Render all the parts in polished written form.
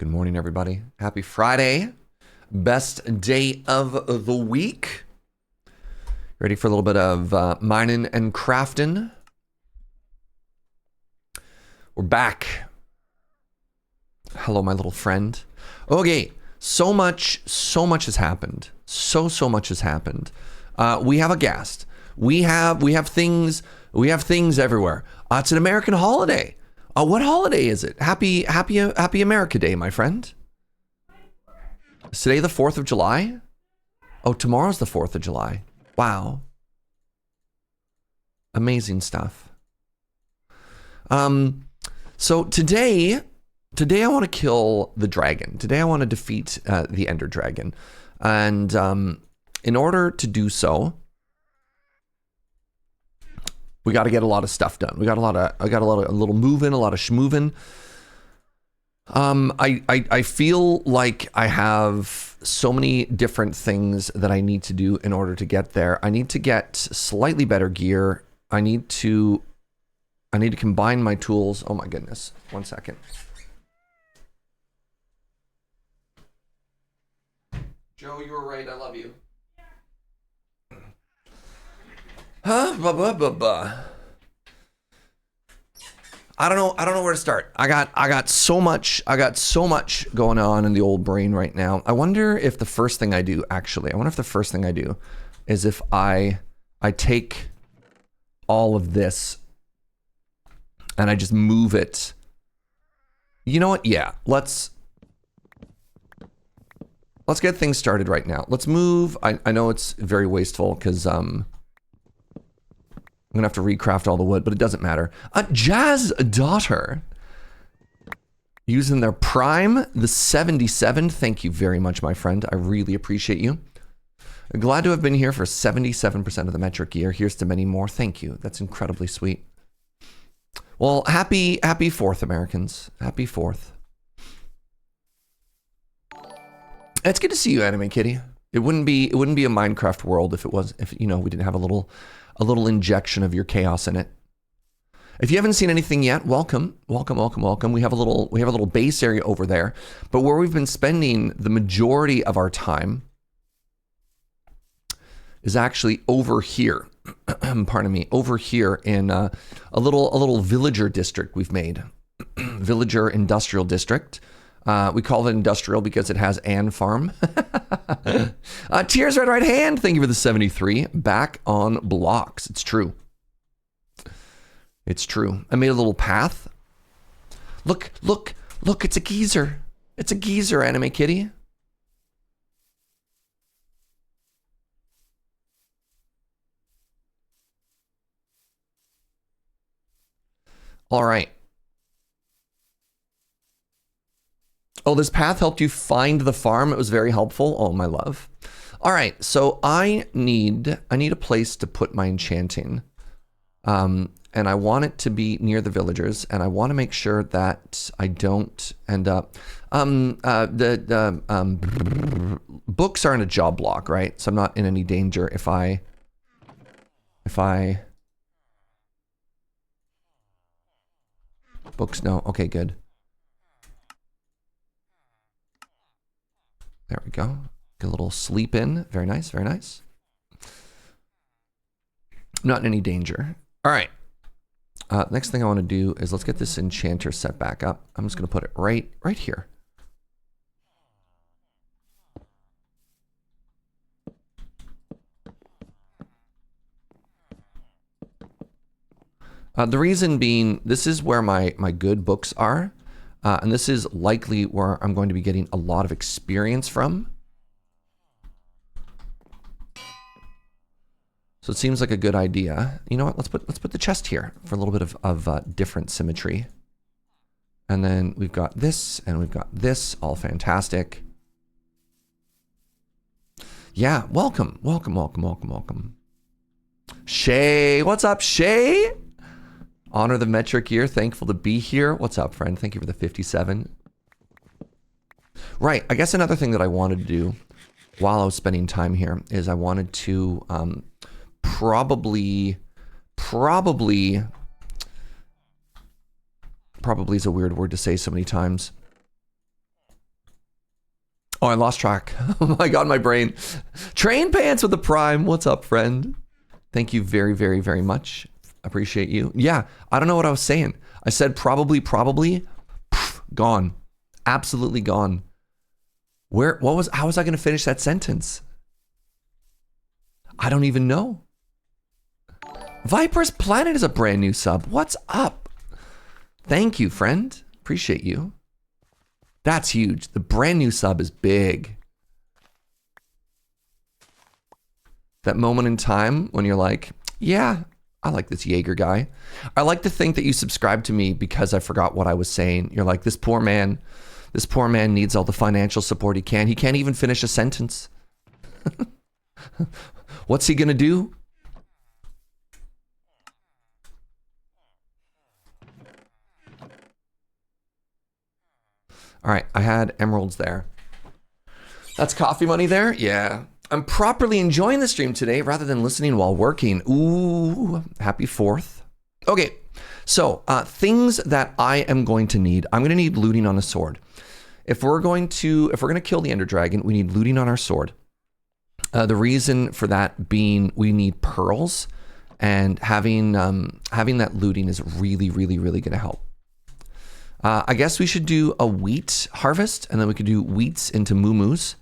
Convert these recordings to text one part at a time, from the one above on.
Good morning, everybody. Happy Friday. Best day of the week. Ready for a little bit of mining and crafting? We're back. Hello, my little friend. Okay, so much has happened. So much has happened. We have a guest. We have things everywhere. It's an American holiday. What holiday is it? Happy America Day, my friend. Is today the 4th of July? Oh, tomorrow's the 4th of July. Wow. Amazing stuff. So today I want to kill the dragon. Today I want to defeat the Ender Dragon. And in order to do so, we got to get a lot of stuff done. I got a lot of a little moving, a lot of schmoving. I feel like I have so many different things that I need to do in order to get there. I need to get slightly better gear. I need to combine my tools. Oh my goodness. 1 second. Joe, you were right. I love you. Huh? I don't know where to start. I got so much going on in the old brain right now. I wonder if the first thing I do is if I take all of this and I just move it. You know what? Yeah, let's get things started right now. Let's move. I know it's very wasteful because I'm gonna have to recraft all the wood, but it doesn't matter. Jazz Daughter using their Prime, the 77. Thank you very much, my friend. I really appreciate you. Glad to have been here for 77% of the metric year. Here's to many more. Thank you. That's incredibly sweet. Well, happy 4th, Americans. Happy 4th. It's good to see you, Anime Kitty. It wouldn't be a Minecraft world if we didn't have a little injection of your chaos in it. If you haven't seen anything yet, welcome. We have a little base area over there, but where we've been spending the majority of our time is actually over here. Pardon me, over here in a little villager district we've made. Villager industrial district. We call it industrial because it has an farm. Tears right hand. Thank you for the 73. Back on blocks. It's true. It's true. I made a little path. Look. It's a geezer. It's a geezer, Anime Kitty. All right. Oh, this path helped you find the farm. It was very helpful. Oh, my love. All right, so I need a place to put my enchanting, and I want it to be near the villagers, and I want to make sure that I don't end up. Books aren't a job block, right? So I'm not in any danger if I. Books, no. Okay, good. There we go. Get a little sleep in. Very nice, very nice. Not in any danger. All right. Next thing I want to do is let's get this enchanter set back up. I'm just going to put it right here. The reason being, this is where my good books are. And this is likely where I'm going to be getting a lot of experience from. So it seems like a good idea. You know what? Let's put the chest here for a little bit of different symmetry. And then we've got this and we've got this, all fantastic. Yeah, welcome. Shay, what's up, Shay? Honor the metric year. Thankful to be here. What's up, friend? Thank you for the 57. Right. I guess another thing that I wanted to do while I was spending time here is I wanted to probably is a weird word to say so many times. Oh, I lost track. Oh my God, my brain. Train Pants with the Prime. What's up, friend? Thank you very, very, very much. Appreciate you. Yeah, I don't know what I was saying. I said probably, gone. Absolutely gone. How was I going to finish that sentence? I don't even know. Viper's Planet is a brand new sub. What's up? Thank you, friend. Appreciate you. That's huge. The brand new sub is big. That moment in time when you're like, yeah, I like this Jaeger guy. I like to think that you subscribe to me because I forgot what I was saying. You're like, this poor man needs all the financial support he can. He can't even finish a sentence. What's he gonna do? All right, I had emeralds there. That's coffee money there? Yeah. I'm properly enjoying the stream today rather than listening while working. Ooh, happy 4th. Okay, so things that I am going to need. I'm gonna need looting on a sword. If we're gonna kill the Ender Dragon, we need looting on our sword. The reason for that being we need pearls, and having that looting is really, really, really gonna help. I guess we should do a wheat harvest, and then we could do wheats into moo-moos.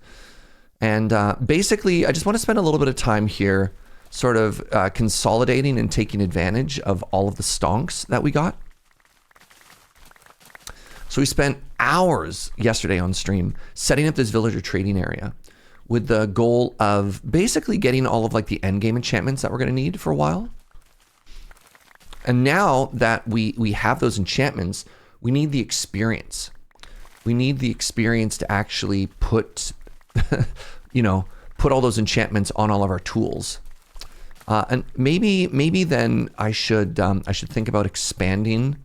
And basically, I just want to spend a little bit of time here sort of consolidating and taking advantage of all of the stonks that we got. So we spent hours yesterday on stream setting up this villager trading area with the goal of basically getting all of like the end game enchantments that we're going to need for a while. And now that we have those enchantments, we need the experience. We need the experience to actually put, put all those enchantments on all of our tools. And maybe then I should think about expanding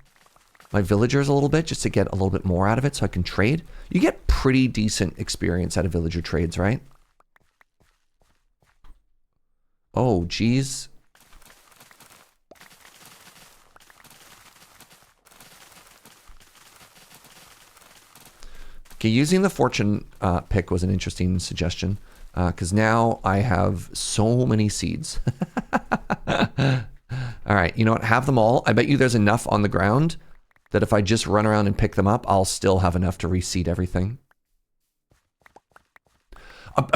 my villagers a little bit just to get a little bit more out of it so I can trade. You get pretty decent experience out of villager trades, right? Oh, geez. Okay, using the fortune pick was an interesting suggestion because now I have so many seeds. All right, you know what? Have them all. I bet you there's enough on the ground that if I just run around and pick them up, I'll still have enough to reseed everything.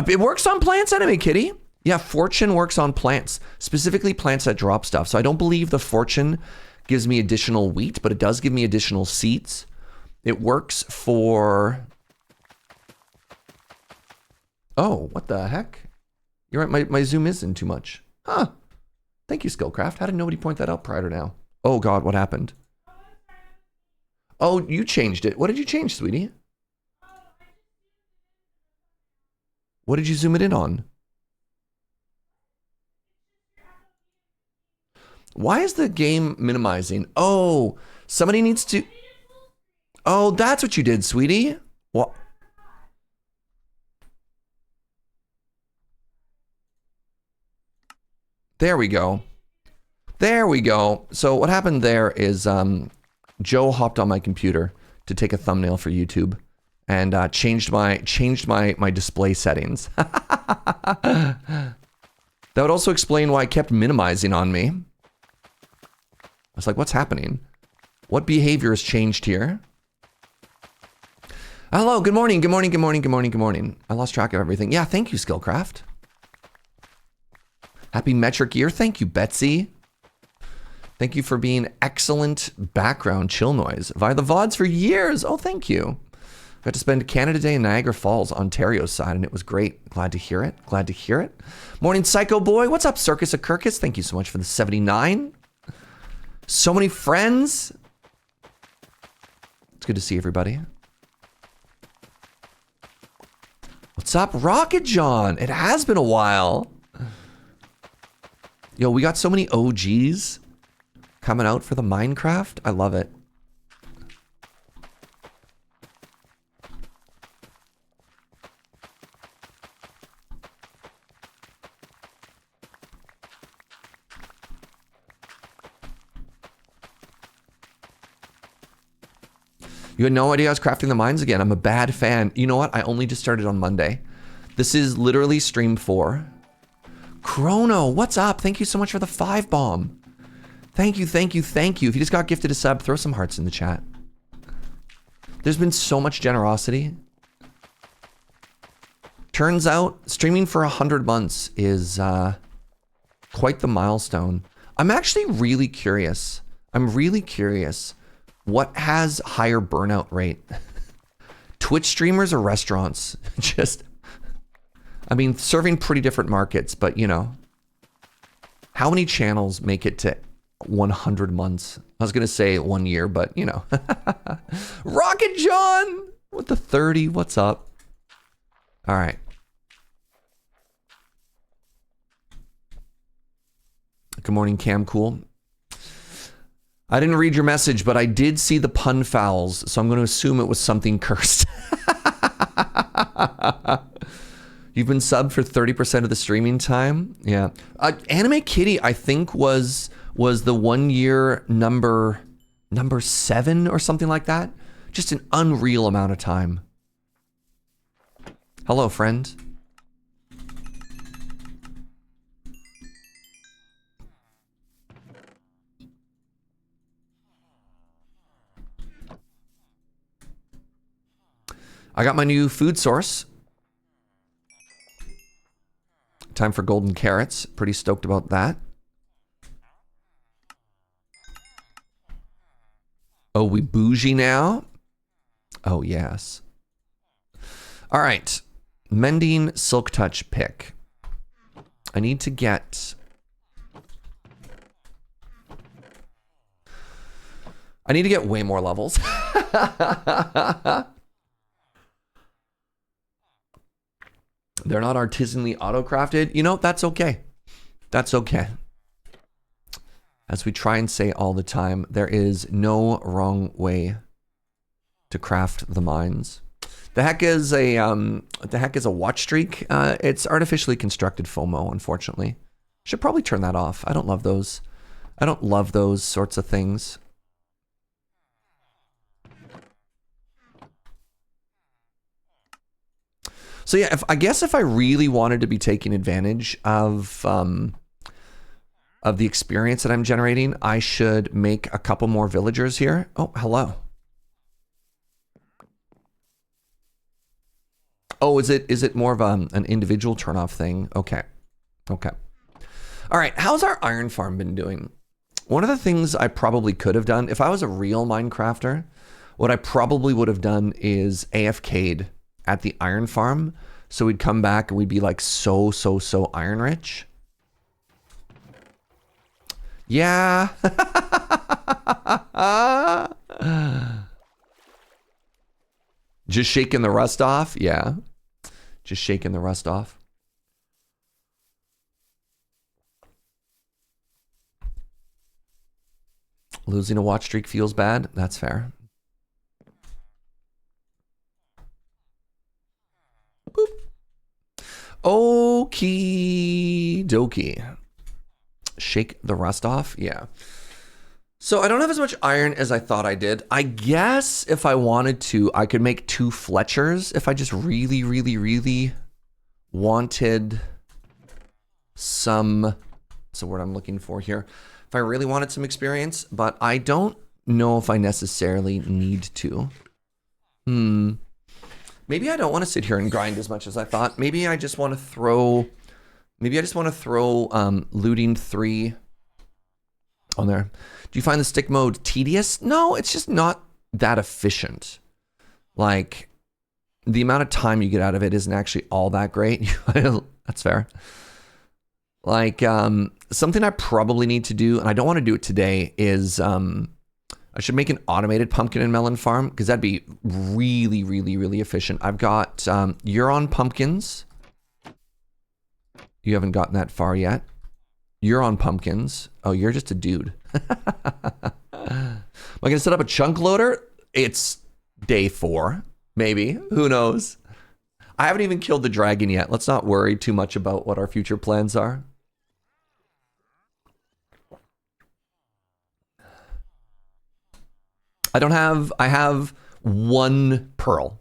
It works on plants, Enemy Kitty. Yeah, fortune works on plants, specifically plants that drop stuff. So I don't believe the fortune gives me additional wheat, but it does give me additional seeds. It works for... Oh, what the heck? You're right, my zoom is in too much. Huh. Thank you, Skillcraft. How did nobody point that out prior to now? Oh God, what happened? Oh, you changed it. What did you change, sweetie? What did you zoom it in on? Why is the game minimizing? Oh, somebody needs to... Oh, that's what you did, sweetie. What? There we go. There we go. So what happened there is Joe hopped on my computer to take a thumbnail for YouTube and changed my display settings. That would also explain why I kept minimizing on me. I was like, what's happening? What behavior has changed here? Hello, good morning, good morning, good morning, good morning, good morning. I lost track of everything. Yeah, thank you, Skillcraft. Happy metric year. Thank you, Betsy. Thank you for being excellent background chill noise via the VODs for years. Oh, thank you. Got to spend Canada Day in Niagara Falls, Ontario's side, and it was great. Glad to hear it. Glad to hear it. Morning, Psycho Boy. What's up, Circus of Kirkus? Thank you so much for the 79. So many friends. It's good to see everybody. What's up, Rocket John? It has been a while. Yo, we got so many OGs coming out for the Minecraft. I love it. You had no idea I was crafting the mines again. I'm a bad fan. You know what? I only just started on Monday. This is literally stream 4. Chrono, what's up? Thank you so much for the 5 bomb. Thank you, thank you, thank you. If you just got gifted a sub, throw some hearts in the chat. There's been so much generosity. Turns out, streaming for 100 months is quite the milestone. I'm actually really curious. I'm really curious. What has higher burnout rate? Twitch streamers or restaurants? Just, I mean, serving pretty different markets, but you know. How many channels make it to 100 months? I was gonna say 1 year, but you know. Rocket John with the 30, what's up? All right. Good morning, Cam Cool. I didn't read your message, but I did see the pun fouls, so I'm going to assume it was something cursed. You've been subbed for 30% of the streaming time? Yeah. Anime Kitty, I think, was the 1 year number 7 or something like that. Just an unreal amount of time. Hello, friend. I got my new food source. Time for golden carrots. Pretty stoked about that. Oh, we bougie now? Oh, yes. All right. Mending Silk Touch pick. I need to get... way more levels. They're not artisanally auto-crafted. You know, that's okay. That's okay. As we try and say all the time, there is no wrong way to craft the mines. The heck is a watch streak. It's artificially constructed FOMO, unfortunately. Should probably turn that off. I don't love those. I don't love those sorts of things. So yeah, I guess if I really wanted to be taking advantage of the experience that I'm generating, I should make a couple more villagers here. Oh, hello. Oh, is it more of an individual turnoff thing? Okay. Okay. All right, how's our iron farm been doing? One of the things I probably could have done, if I was a real Minecrafter, what I probably would have done is AFK'd at the iron farm, so we'd come back and we'd be like so iron rich. Yeah. Just shaking the rust off? Yeah. Just shaking the rust off. Losing a watch streak feels bad. That's fair. Boop. Okie dokie. Shake the rust off? Yeah. So I don't have as much iron as I thought I did. I guess if I wanted to, I could make 2 Fletchers if I just really wanted some... What's the word I'm looking for here? If I really wanted some experience, but I don't know if I necessarily need to. Maybe I don't want to sit here and grind as much as I thought. Maybe I just want to throw... looting 3 on there. Do you find the stick mode tedious? No, it's just not that efficient. Like, the amount of time you get out of it isn't actually all that great. That's fair. Like, something I probably need to do, and I don't want to do it today, is I should make an automated pumpkin and melon farm, because that'd be really efficient. I've got you're on pumpkins. You haven't gotten that far yet. You're on pumpkins. Oh, you're just a dude. Am I gonna set up a chunk loader? It's day 4, maybe. Who knows? I haven't even killed the dragon yet. Let's not worry too much about what our future plans are. I have one pearl.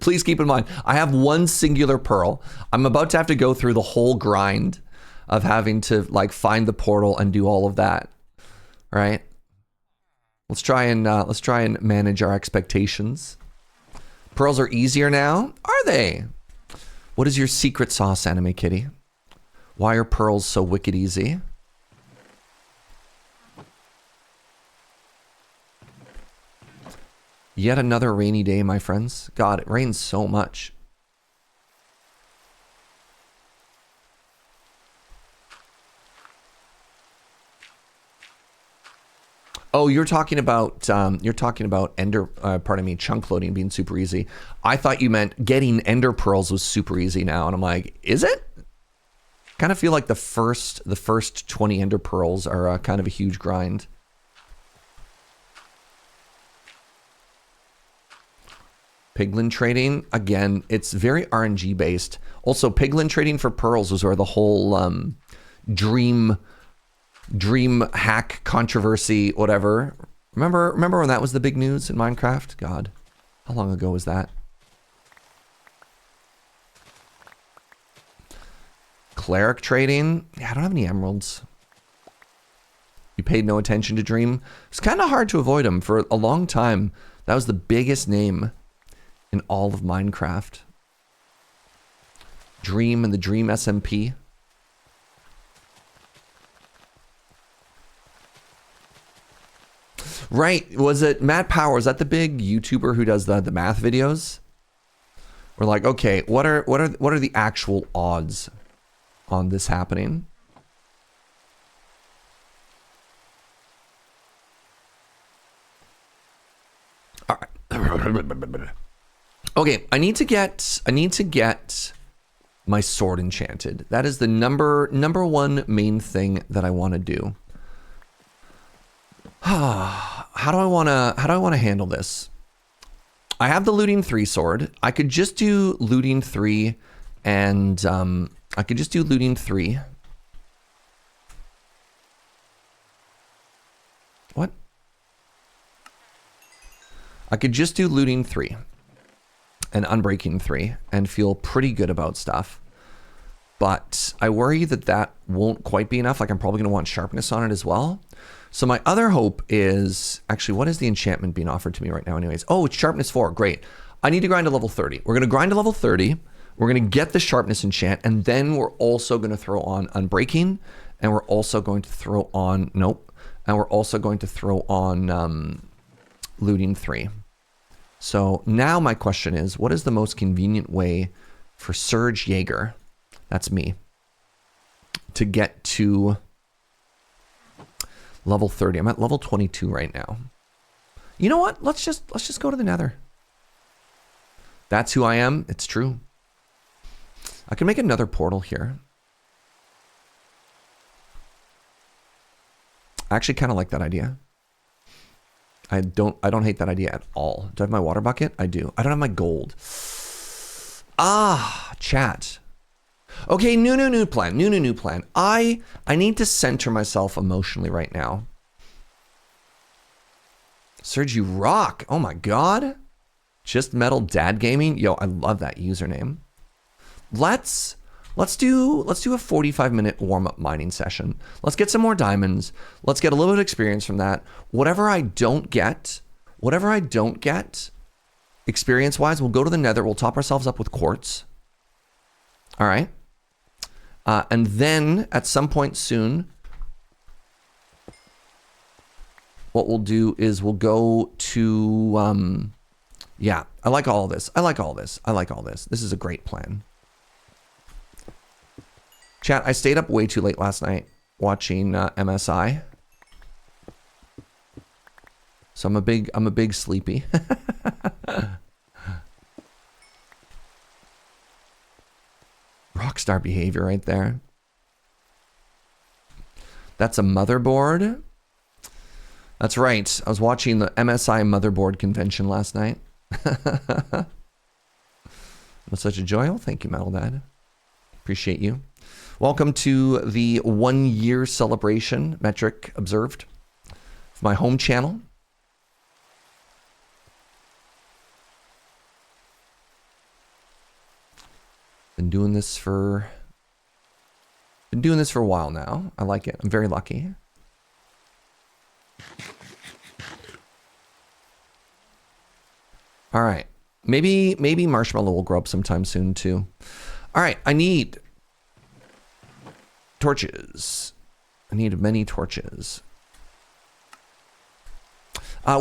Please keep in mind, I have one singular pearl. I'm about to have to go through the whole grind of having to like find the portal and do all of that. Right? Let's try and manage our expectations. Pearls are easier now, are they? What is your secret sauce, Anime Kitty? Why are pearls so wicked easy? Yet another rainy day, my friends. God, it rains so much. Oh, you're talking about chunk loading being super easy. I thought you meant getting ender pearls was super easy now, and I'm like, is it? Kind of feel like the first 20 ender pearls are kind of a huge grind. Piglin trading, again, it's very RNG based. Also, piglin trading for pearls was where the whole dream hack controversy, whatever. Remember when that was the big news in Minecraft? God, how long ago was that? Cleric trading? Yeah, I don't have any emeralds. You paid no attention to Dream? It's kind of hard to avoid him. For a long time, that was the biggest name in all of Minecraft. Dream and the Dream SMP. Right, was it Matt Power? Is that the big YouTuber who does the math videos? We're like, okay, what are the actual odds on this happening? All right. Okay, I need to get my sword enchanted. That is the number one main thing that I want to do. How do I want to handle this? I have the looting 3 sword. I could just do looting 3 and I could just do looting 3. What? I could just do looting 3 and unbreaking 3 and feel pretty good about stuff. But I worry that won't quite be enough. Like, I'm probably going to want sharpness on it as well. So my other hope is, actually, what is the enchantment being offered to me right now anyways? Oh, it's sharpness 4. Great. I need to grind to level 30. We're going to grind to level 30. We're going to get the sharpness enchant, and then we're also going to throw on unbreaking, and we're also going to throw on, and we're also going to throw on looting 3. So now my question is, what is the most convenient way for Serge Jaeger, that's me, to get to level 30? I'm at level 22 right now. You know what? Let's just go to the Nether. That's who I am. It's true. I can make another portal here. I actually kind of like that idea. I don't hate that idea at all. Do I have my water bucket? I do. I don't have my gold. Chat. Okay, new plan. New plan. I need to center myself emotionally right now. Serge, you rock. Oh my god. Just Metal Dad Gaming. Yo, I love that username. Let's do a 45-minute warm-up mining session. Let's get some more diamonds. Let's get a little bit of experience from that. Whatever I don't get, experience-wise, we'll go to the Nether. We'll top ourselves up with quartz. All right. And then at some point soon, what we'll do is we'll go to, yeah, I like all this. This is a great plan. Chat, I stayed up way too late last night watching MSI. So I'm a big sleepy. Rockstar behavior right there. That's a motherboard. That's right. I was watching the MSI motherboard convention last night. It was such a joy. Oh, thank you, Metal Dad. Appreciate you. Welcome to the 1-year celebration metric observed of my home channel. Been doing this for a while now. I like it. I'm very lucky. All right. Maybe Marshmallow will grow up sometime soon too. All right, I need torches. I need many torches.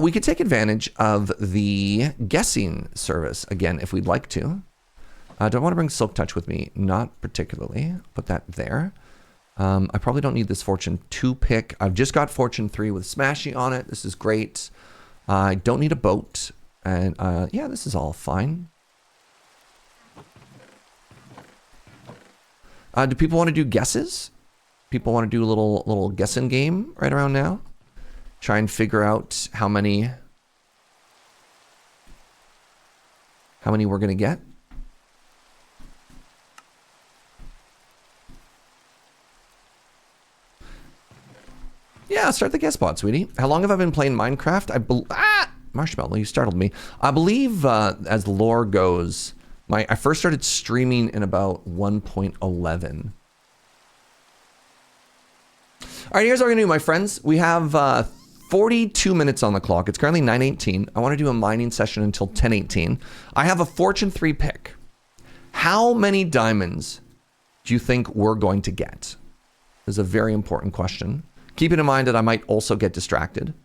We could take advantage of the guessing service again if we'd like to. Do I want to bring Silk Touch with me? Not particularly. Put that there. I probably don't need this Fortune 2 pick. I've just got Fortune 3 with Smashy on it. This is great. I don't need a boat. And yeah, this is all fine. Do people want to do guesses? People want to do a little guessing game right around now? Try and figure out how many we're going to get. Yeah, start the guess bot, sweetie. How long have I been playing Minecraft? Marshmallow, you startled me. I believe, as the lore goes, I first started streaming in about 1.11. All right, here's what we're gonna do, my friends. We have 42 minutes on the clock. It's currently 9:18. I want to do a mining session until 10:18. I have a Fortune 3 pick. How many diamonds do you think we're going to get? This is a very important question. Keeping in mind that I might also get distracted.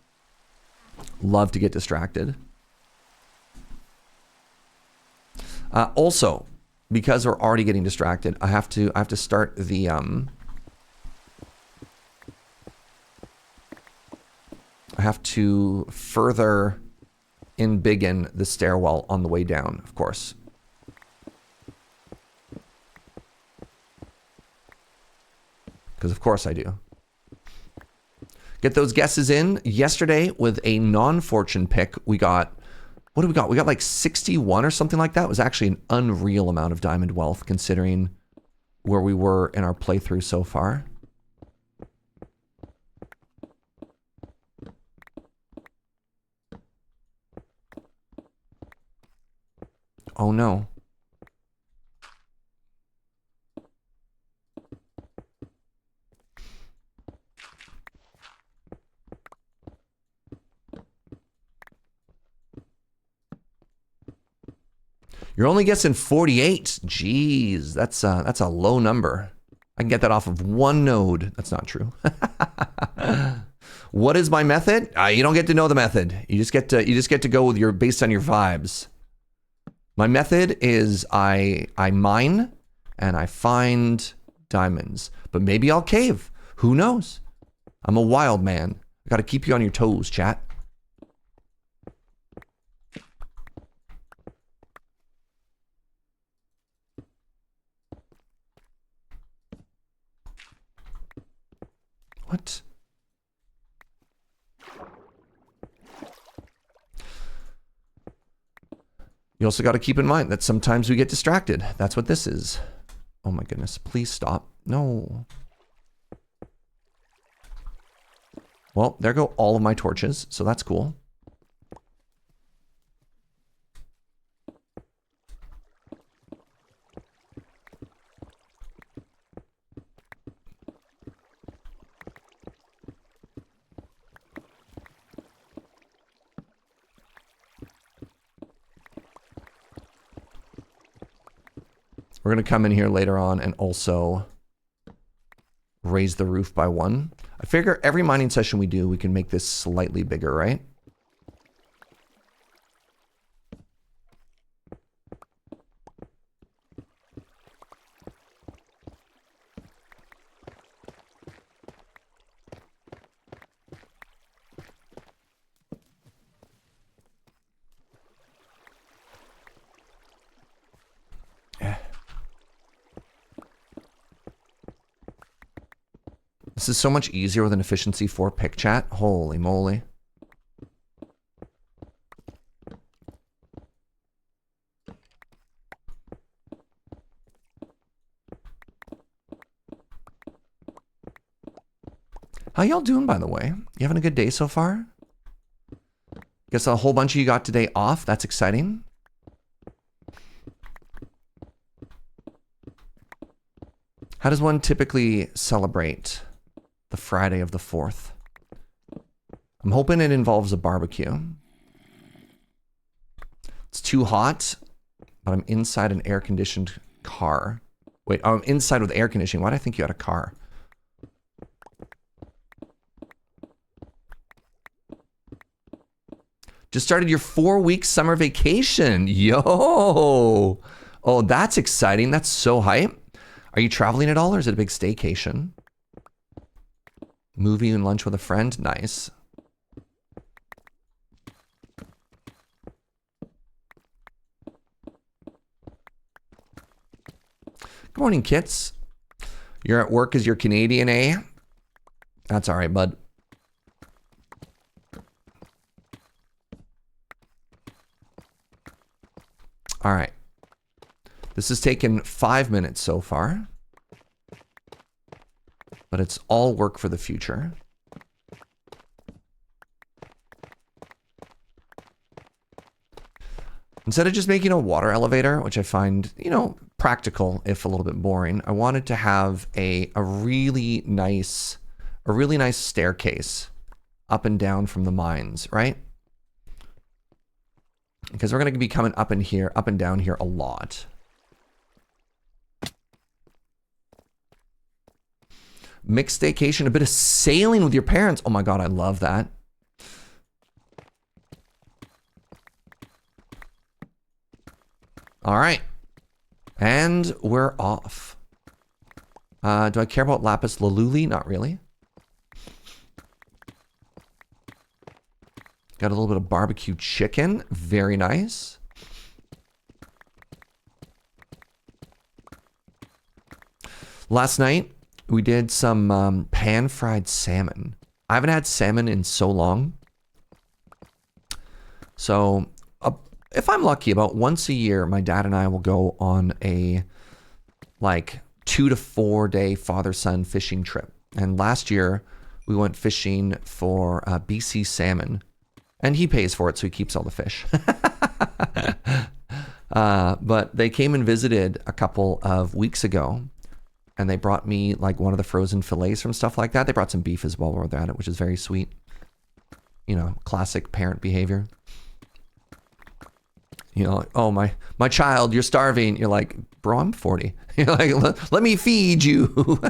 Love to get distracted. Also, because we're already getting distracted, I have to start the I have to further embiggen the stairwell on the way down, of course. Because of course I do. Get those guesses in. Yesterday with a non-fortune pick, we got, what do we got? We got like 61 or something like that. It was actually an unreal amount of diamond wealth considering where we were in our playthrough so far. Oh no. You're only guessing 48. Jeez, that's a low number. I can get that off of one node. That's not true. What is my method? You don't get to know the method. You just get to go with your based on your vibes. My method is I mine and I find diamonds, but maybe I'll cave. Who knows? I'm a wild man. I got to keep you on your toes, chat. What? You also got to keep in mind that sometimes we get distracted. That's what this is. Oh my goodness, please stop. No. Well, there go all of my torches, so that's cool. We're going to come in here later on and also raise the roof by 1. I figure every mining session we do, we can make this slightly bigger, right? This is so much easier with an efficiency 4 pick, chat. Holy moly. How y'all doing, by the way? You having a good day so far? Guess a whole bunch of you got today off. That's exciting. How does one typically celebrate the Friday of the 4th? I'm hoping it involves a barbecue. It's too hot, but I'm inside an air-conditioned car. Wait, I'm inside with air conditioning. Why did I think you had a car? Just started your 4-week summer vacation. Yo! Oh, that's exciting. That's so hype. Are you traveling at all, or is it a big staycation? Movie and lunch with a friend? Nice. Good morning, Kits. You're at work as your Canadian, eh? That's all right, bud. All right. This has taken 5 minutes so far, but it's all work for the future. Instead of just making a water elevator, which I find, you know, practical, if a little bit boring, I wanted to have a really nice staircase up and down from the mines, right? Because we're going to be coming up and down here a lot. Mixed staycation, a bit of sailing with your parents. Oh my God, I love that. All right. And we're off. Do I care about lapis lazuli? Not really. Got a little bit of barbecue chicken. Very nice. Last night, we did some pan-fried salmon. I haven't had salmon in so long. So, if I'm lucky, about once a year, my dad and I will go on a, like, 2 to 4 day father-son fishing trip. And last year, we went fishing for BC salmon. And he pays for it, so he keeps all the fish. But they came and visited a couple of weeks ago. And they brought me, like, one of the frozen fillets from stuff like that. They brought some beef as well while we were at it, which is very sweet. You know, classic parent behavior. You know, like, oh, my child, you're starving. You're like, bro, I'm 40. You're like, let me feed you.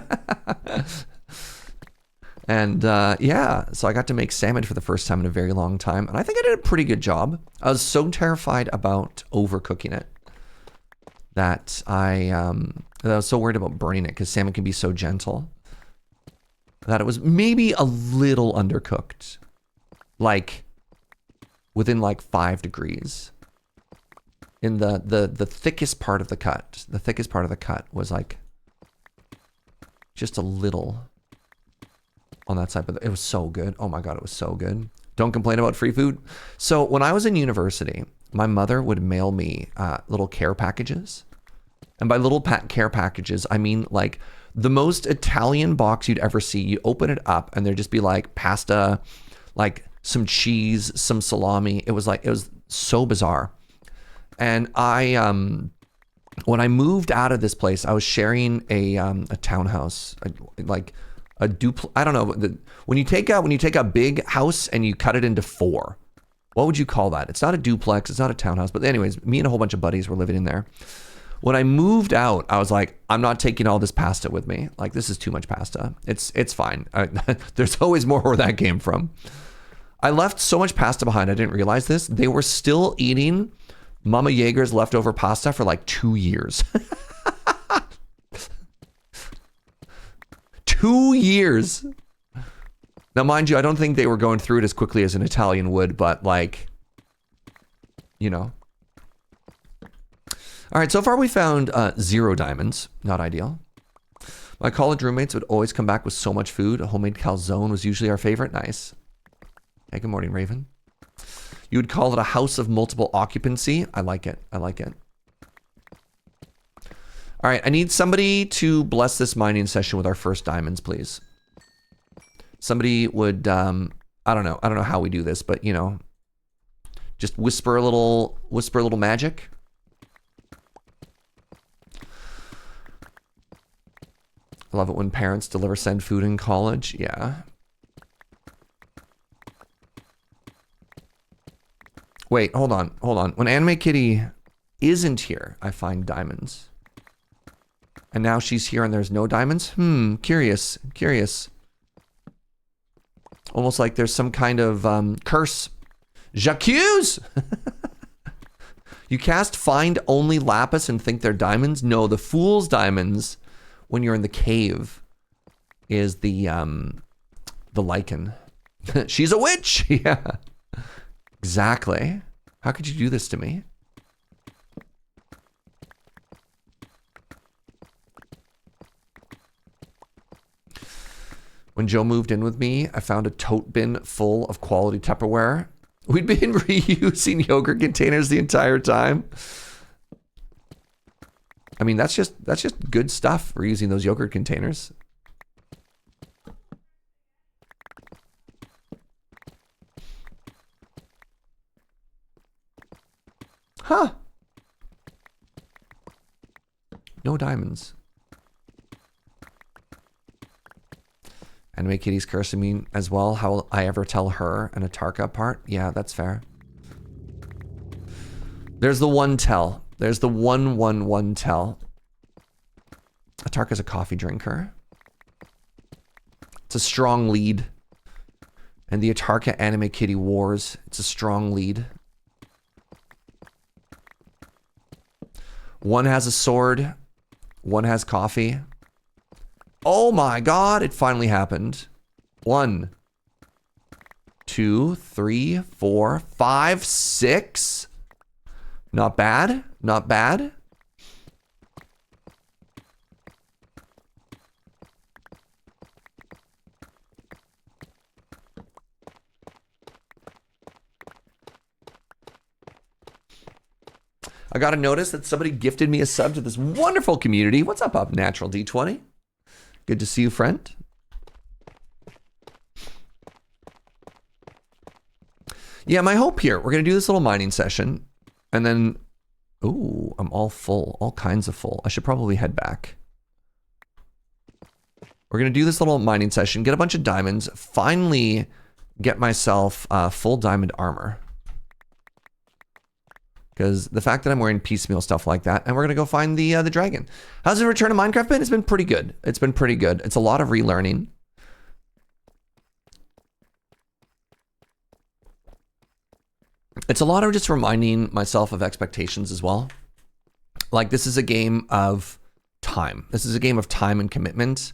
And yeah, so I got to make salmon for the first time in a very long time. And I think I did a pretty good job. I was so terrified about overcooking it that I was so worried about burning it, because salmon can be so gentle, that it was maybe a little undercooked. Like, within like 5 degrees. In the thickest part of the cut. The thickest part of the cut was like just a little on that side, but it was so good. Oh my God, it was so good. Don't complain about free food. So when I was in university, my mother would mail me little care packages. And by little care packages, I mean like the most Italian box you'd ever see. You open it up and there'd just be like pasta, like some cheese, some salami. It was so bizarre. And I, when I moved out of this place, I was sharing a townhouse, like a duplex. I don't know. When you take a big house and you cut it into 4, what would you call that? It's not a duplex. It's not a townhouse. But anyways, me and a whole bunch of buddies were living in there. When I moved out, I was like, I'm not taking all this pasta with me. Like, this is too much pasta. It's fine. There's always more where that came from. I left so much pasta behind. I didn't realize this. They were still eating Mama Jaeger's leftover pasta for like 2 years. 2 years. Now, mind you, I don't think they were going through it as quickly as an Italian would, but like, you know. All right, so far we found 0 diamonds. Not ideal. My college roommates would always come back with so much food. A homemade calzone was usually our favorite. Nice. Hey, good morning, Raven. You would call it a house of multiple occupancy. I like it. I like it. All right, I need somebody to bless this mining session with our first diamonds, please. Somebody would, I don't know how we do this, but you know, just whisper a little magic. I love it when parents send food in college. Yeah. Wait, hold on. When Anime Kitty isn't here, I find diamonds. And now she's here and there's no diamonds? Curious. Almost like there's some kind of curse. J'accuse! You cast find only lapis and think they're diamonds? No, the fool's diamonds, when you're in the cave, is the lichen. She's a witch! Yeah. Exactly. How could you do this to me? When Joe moved in with me, I found a tote bin full of quality Tupperware. We'd been reusing yogurt containers the entire time. I mean, that's just good stuff, reusing those yogurt containers. Huh. No diamonds. Anime Kitty's cursing me as well. How will I ever tell her an Atarka apart? Yeah, that's fair. There's the one tell. There's the one tell. Atarka's a coffee drinker. It's a strong lead. And the Atarka Anime Kitty wars. It's a strong lead. One has a sword. One has coffee. Oh my god, it finally happened. 1, 2, 3, 4, 5, 6. Not bad. Not bad. I got a notice that somebody gifted me a sub to this wonderful community. What's up, Natural D20? Good to see you, friend. Yeah, my hope here, we're going to do this little mining session. And then, ooh, I'm all full. All kinds of full. I should probably head back. We're going to do this little mining session, get a bunch of diamonds, finally get myself full diamond armor. Because the fact that I'm wearing piecemeal stuff like that, and we're going to go find the dragon. How's the return to Minecraft been? It's been pretty good. It's been pretty good. It's a lot of relearning. It's a lot of just reminding myself of expectations as well. Like, this is a game of time. This is a game of time and commitment.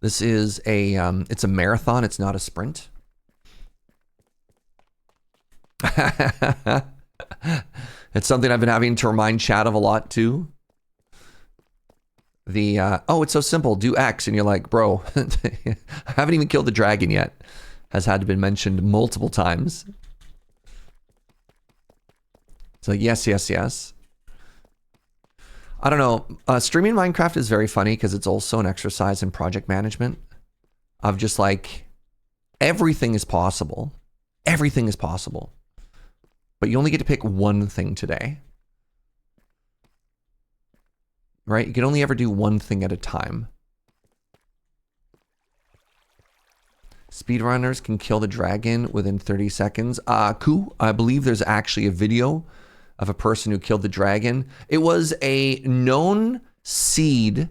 This is it's a marathon. It's not a sprint. It's something I've been having to remind chat of a lot too. Oh, it's so simple. Do X, and you're like, bro, I haven't even killed the dragon yet. Has had to been mentioned multiple times. It's like, yes. I don't know. Streaming Minecraft is very funny because it's also an exercise in project management of just like, everything is possible. Everything is possible. But you only get to pick one thing today. Right? You can only ever do one thing at a time. Speedrunners can kill the dragon within 30 seconds. Cool. I believe there's actually a video of a person who killed the dragon. It was a known seed,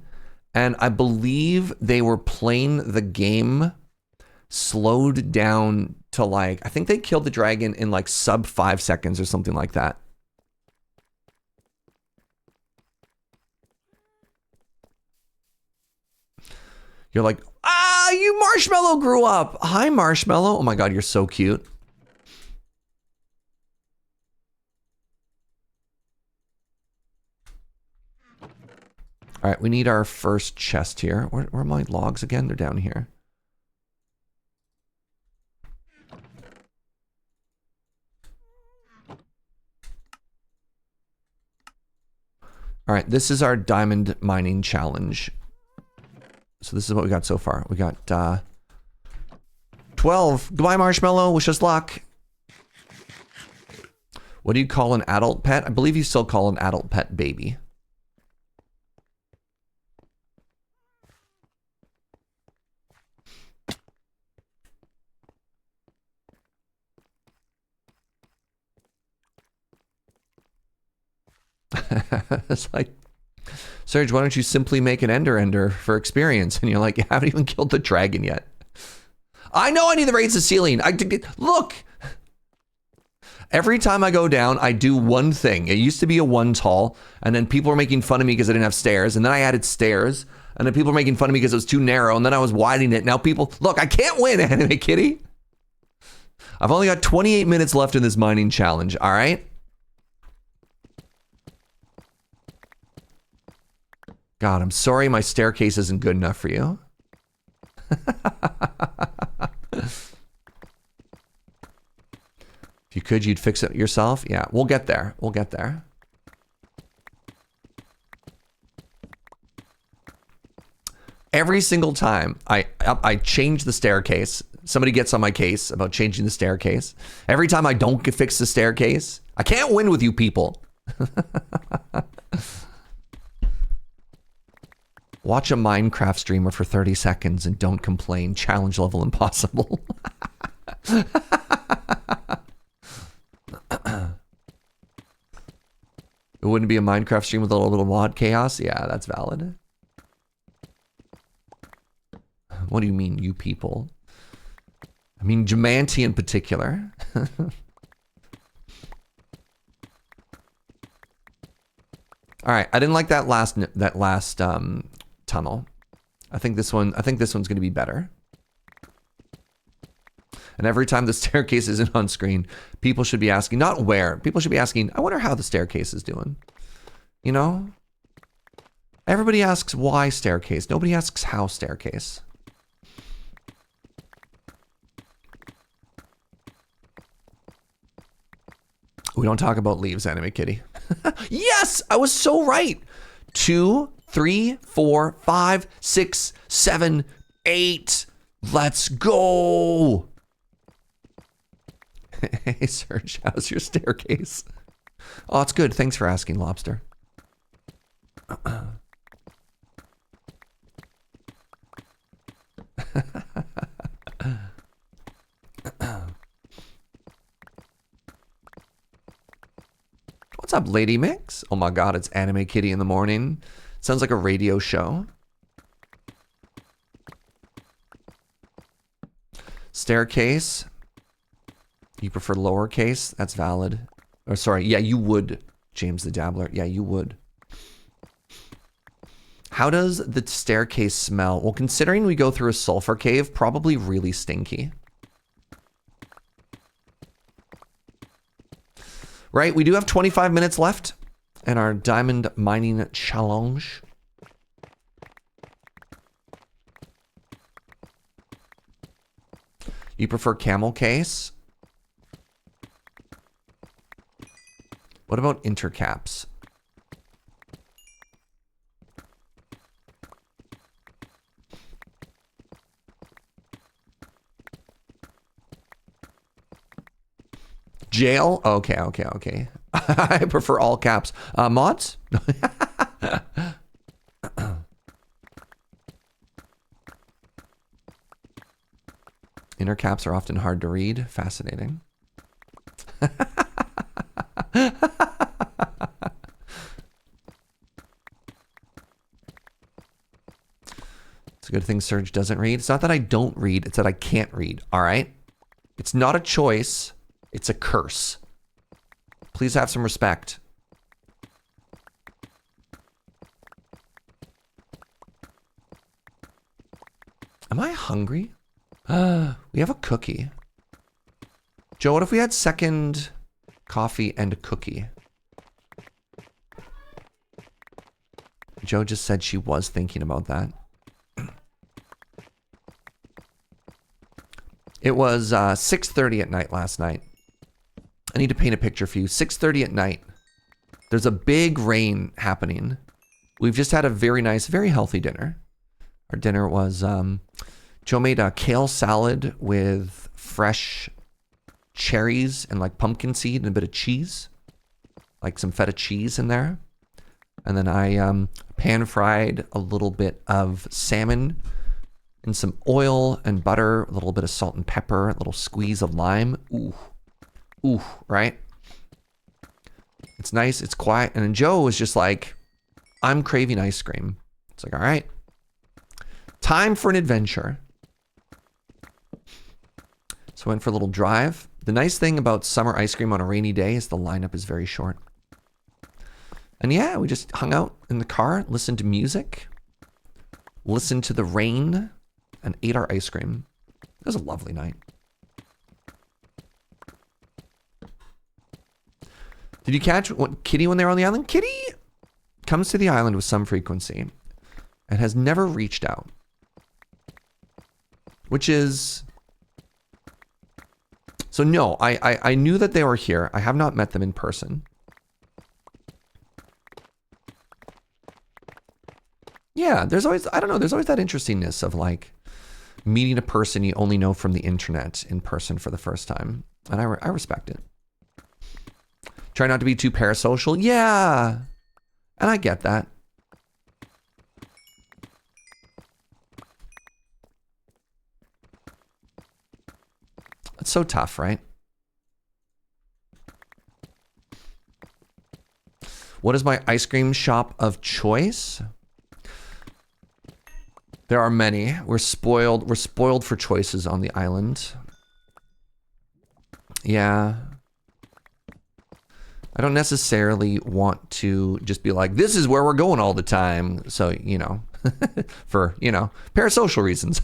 and I believe they were playing the game slowed down to like, I think they killed the dragon in like sub 5 seconds or something like that. You're like, you Marshmallow grew up. Hi, Marshmallow. Oh my God, you're so cute. All right, we need our first chest here. Where are my logs again? They're down here. All right, this is our diamond mining challenge. So this is what we got so far. We got 12. Goodbye, Marshmallow. Wish us luck. What do you call an adult pet? I believe you still call an adult pet baby. It's like, Serge, why don't you simply make an ender for experience? And you're like, you haven't even killed the dragon yet. I know I need to raise the ceiling. Look. Every time I go down, I do one thing. It used to be a one tall, and then people were making fun of me because I didn't have stairs, and then I added stairs, and then people were making fun of me because it was too narrow, and then I was widening it. Now people, look, I can't win, Anime Kitty. I've only got 28 minutes left in this mining challenge, all right? God, I'm sorry my staircase isn't good enough for you. If you could, you'd fix it yourself. Yeah, we'll get there. We'll get there. Every single time I change the staircase, somebody gets on my case about changing the staircase. Every time I don't fix the staircase, I can't win with you people. Watch a Minecraft streamer for 30 seconds and don't complain. Challenge level impossible. It wouldn't be a Minecraft stream with a little bit of mod chaos? Yeah, that's valid. What do you mean, you people? I mean, Jumanti in particular. All right, I didn't like that last tunnel. I think this one's going to be better. And every time the staircase isn't on screen, people should be asking, not where, people should be asking, I wonder how the staircase is doing. You know? Everybody asks why staircase. Nobody asks how staircase. We don't talk about leaves, Anime Kitty. Yes, I was so right. 2, 3, 4, 5, 6, 7, 8. Let's go. Hey, Serge, how's your staircase? Oh, it's good. Thanks for asking, Lobster. What's up, Lady Mix? Oh my god, it's Anime Kitty in the morning. Sounds like a radio show. Staircase. You prefer lowercase? That's valid. Or sorry, yeah, you would, James the Dabbler. Yeah, you would. How does the staircase smell? Well, considering we go through a sulfur cave, probably really stinky. Right, we do have 25 minutes left in our diamond mining challenge. You prefer camel case? What about intercaps? Jail? Okay, okay, okay. I prefer all caps. Mods? Inner caps are often hard to read. Fascinating. It's a good thing Serge doesn't read. It's not that I don't read, it's that I can't read, all right? It's not a choice, it's a curse. Please have some respect. Am I hungry? We have a cookie. Joe, what if we had second coffee and a cookie? Joe just said she was thinking about that. It was 6:30 at night last night. I need to paint a picture for you. 6:30 at night. There's a big rain happening. We've just had a very nice, very healthy dinner. Our dinner was, Joe made a kale salad with fresh cherries and like pumpkin seed and a bit of cheese. Like some feta cheese in there. And then I pan fried a little bit of salmon in some oil and butter, a little bit of salt and pepper, a little squeeze of lime. Ooh. Ooh, right? It's nice, it's quiet. And then Joe was just like, I'm craving ice cream. It's like, all right, time for an adventure. So I went for a little drive. The nice thing about summer ice cream on a rainy day is the lineup is very short. And yeah, we just hung out in the car, listened to music, listened to the rain, and ate our ice cream. It was a lovely night. Did you catch Kitty when they were on the island? Kitty comes to the island with some frequency and has never reached out. Which is... So no, I knew that they were here. I have not met them in person. Yeah, there's always, I don't know, there's always that interestingness of like meeting a person you only know from the internet in person for the first time. And I respect it. Try not to be too parasocial. Yeah. And I get that. It's so tough, right? What is my ice cream shop of choice? There are many. We're spoiled for choices on the island. Yeah. I don't necessarily want to just be like, this is where we're going all the time. So, you know, for, you know, parasocial reasons.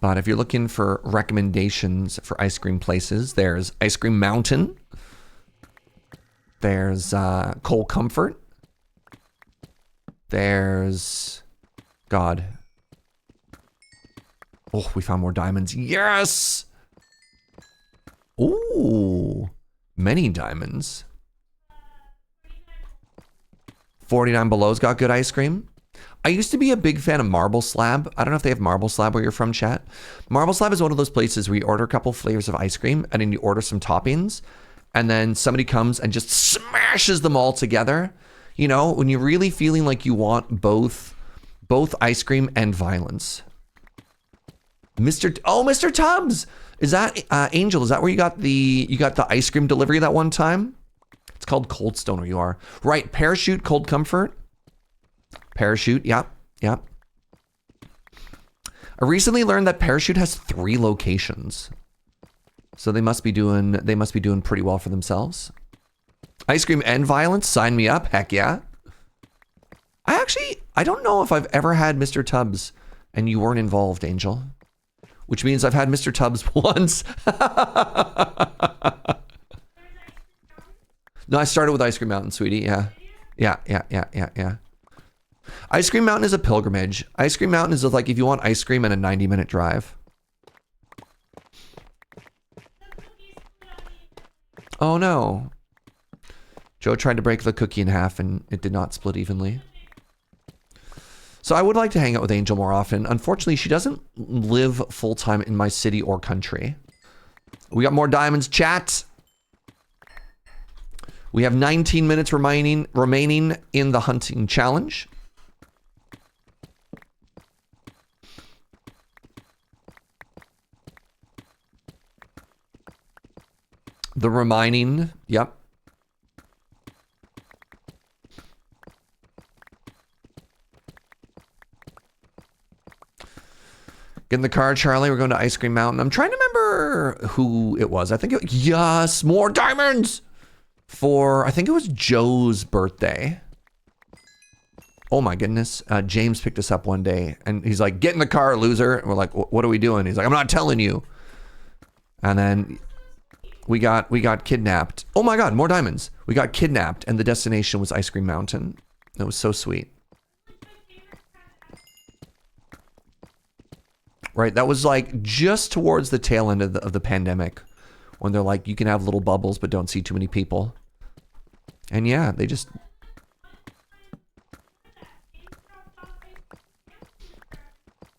But if you're looking for recommendations for ice cream places, there's Ice Cream Mountain. There's Cold Comfort. There's... God. Oh, we found more diamonds. Yes! Ooh. Many diamonds. 49 Below's got good ice cream. I used to be a big fan of Marble Slab. I don't know if they have Marble Slab where you're from, chat. Marble Slab is one of those places where you order a couple flavors of ice cream and then you order some toppings and then somebody comes and just smashes them all together. You know, when you're really feeling like you want both ice cream and violence. Mr. Tubbs! Is that, Angel, is that where you got the ice cream delivery that one time? It's called Cold Stone where you are. Right, Parachute, Cold Comfort. Parachute, yep. I recently learned that Parachute has 3 locations. So they must be doing pretty well for themselves. Ice cream and violence, sign me up, heck yeah. I don't know if I've ever had Mr. Tubbs and you weren't involved, Angel. Which means I've had Mr. Tubbs once. No, I started with Ice Cream Mountain, sweetie, yeah. Ice Cream Mountain is a pilgrimage. Ice Cream Mountain is like if you want ice cream and a 90-minute drive. Oh no. Joe tried to break the cookie in half and it did not split evenly. So I would like to hang out with Angel more often. Unfortunately, she doesn't live full-time in my city or country. We got more diamonds, chat. We have 19 minutes remaining in the hunting challenge. The remaining, yep. Get in the car, Charlie. We're going to Ice Cream Mountain. I'm trying to remember who it was. I think yes, more diamonds for, I think it was Joe's birthday. Oh my goodness. James picked us up one day and he's like, get in the car, loser. And we're like, what are we doing? He's like, I'm not telling you. And then we got kidnapped. Oh my God, more diamonds. We got kidnapped and the destination was Ice Cream Mountain. It was so sweet. Right, that was like just towards the tail end of the pandemic when they're like, you can have little bubbles, but don't see too many people. And yeah, they just...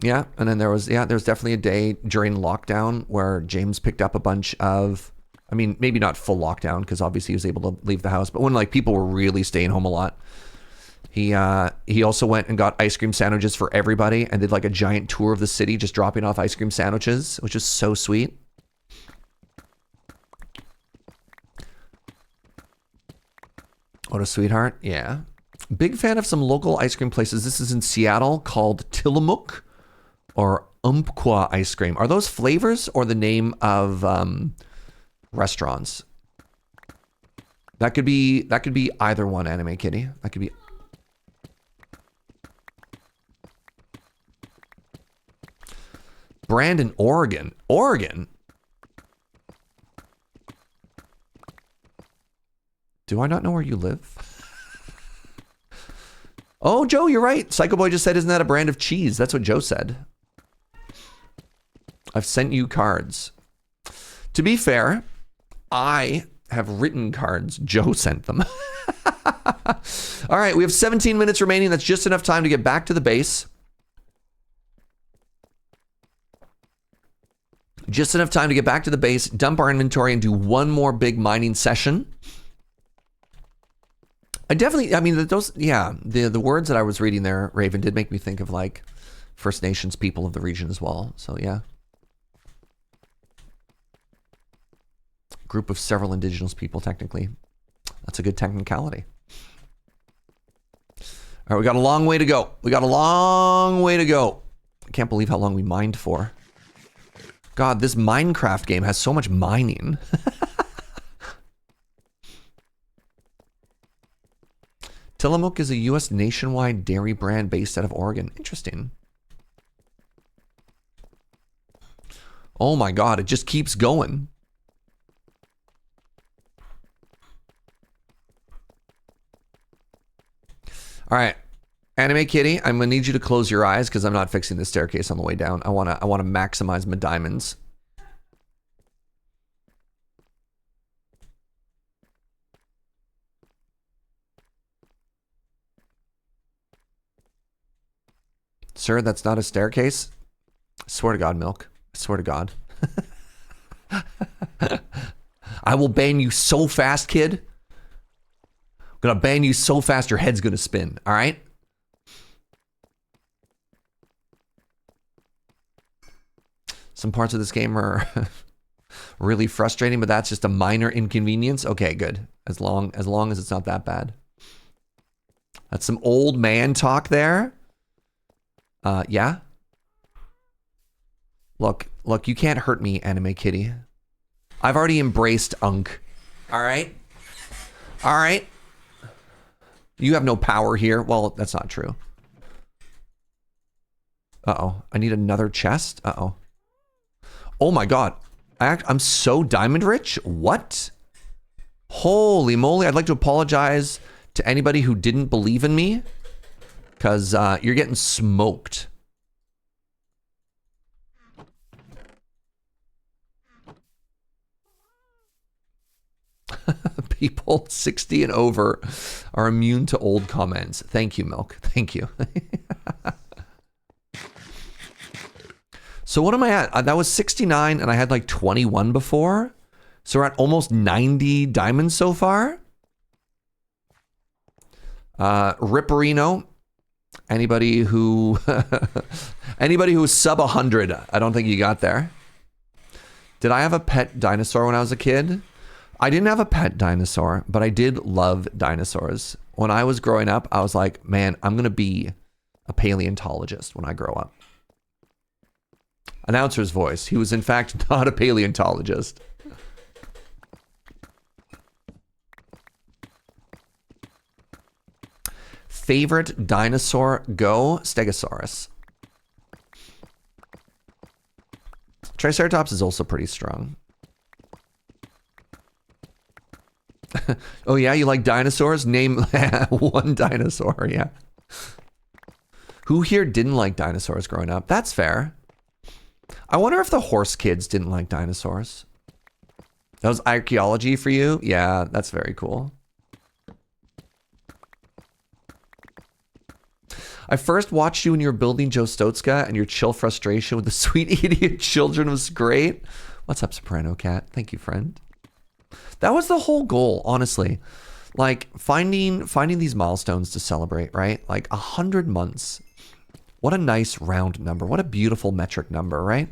Yeah, and then there was definitely a day during lockdown where James picked up a bunch of, I mean, maybe not full lockdown because obviously he was able to leave the house, but when like people were really staying home a lot. He also went and got ice cream sandwiches for everybody and did like a giant tour of the city just dropping off ice cream sandwiches, which is so sweet. What a sweetheart. Yeah. Big fan of some local ice cream places. This is in Seattle called Tillamook or Umpqua ice cream. Are those flavors or the name of restaurants? That could be either one, Anime Kitty. That could be. Brandon, Oregon. Oregon? Do I not know where you live? Oh, Joe, you're right. Psycho Boy just said, isn't that a brand of cheese? That's what Joe said. I've sent you cards. To be fair, I have written cards. Joe sent them. All right, we have 17 minutes remaining. That's just enough time to get back to the base. Just enough time to get back to the base, dump our inventory, and do one more big mining session. The words that I was reading there, Raven, did make me think of like First Nations people of the region as well. So yeah. Group of several indigenous people, technically. That's a good technicality. All right, we got a long way to go. I can't believe how long we mined for. God, this Minecraft game has so much mining. Tillamook is a U.S. nationwide dairy brand based out of Oregon. Interesting. Oh my God, it just keeps going. All right, Anime Kitty, I'm gonna need you to close your eyes because I'm not fixing the staircase on the way down. I wanna maximize my diamonds. Sir, that's not a staircase. I swear to God, Milk. I swear to God. I will ban you so fast, kid. I'm gonna ban you so fast your head's gonna spin, all right? Some parts of this game are really frustrating, but that's just a minor inconvenience. Okay, good. As long as it's not that bad. That's some old man talk there. Yeah? Look, you can't hurt me, Anime Kitty. I've already embraced Unk. All right? All right? You have no power here. Well, that's not true. Uh-oh. I need another chest? Uh-oh. Oh my God. I'm so diamond rich? What? Holy moly. I'd like to apologize to anybody who didn't believe in me. Because you're getting smoked. People 60 and over are immune to old comments. Thank you, Milk. Thank you. So what am I at? That was 69 and I had like 21 before. So we're at almost 90 diamonds so far. Ripperino. Anybody who is sub 100, I don't think you got there. Did I have a pet dinosaur when I was a kid? I didn't have a pet dinosaur, but I did love dinosaurs. When I was growing up, I was like, man, I'm going to be a paleontologist when I grow up. Announcer's voice. He was in fact not a paleontologist. Favorite dinosaur? Go Stegosaurus. Triceratops is also pretty strong. Oh yeah, you like dinosaurs? Name one dinosaur, yeah. Who here didn't like dinosaurs growing up? That's fair. I wonder if the horse kids didn't like dinosaurs. That was archaeology for you? Yeah, that's very cool. I first watched you when you were building Joe Stotska and your chill frustration with the sweet idiot children was great. What's up, Soprano Cat? Thank you, friend. That was the whole goal, honestly. Like finding these milestones to celebrate, right? Like 100 months. What a nice round number. What a beautiful metric number, right?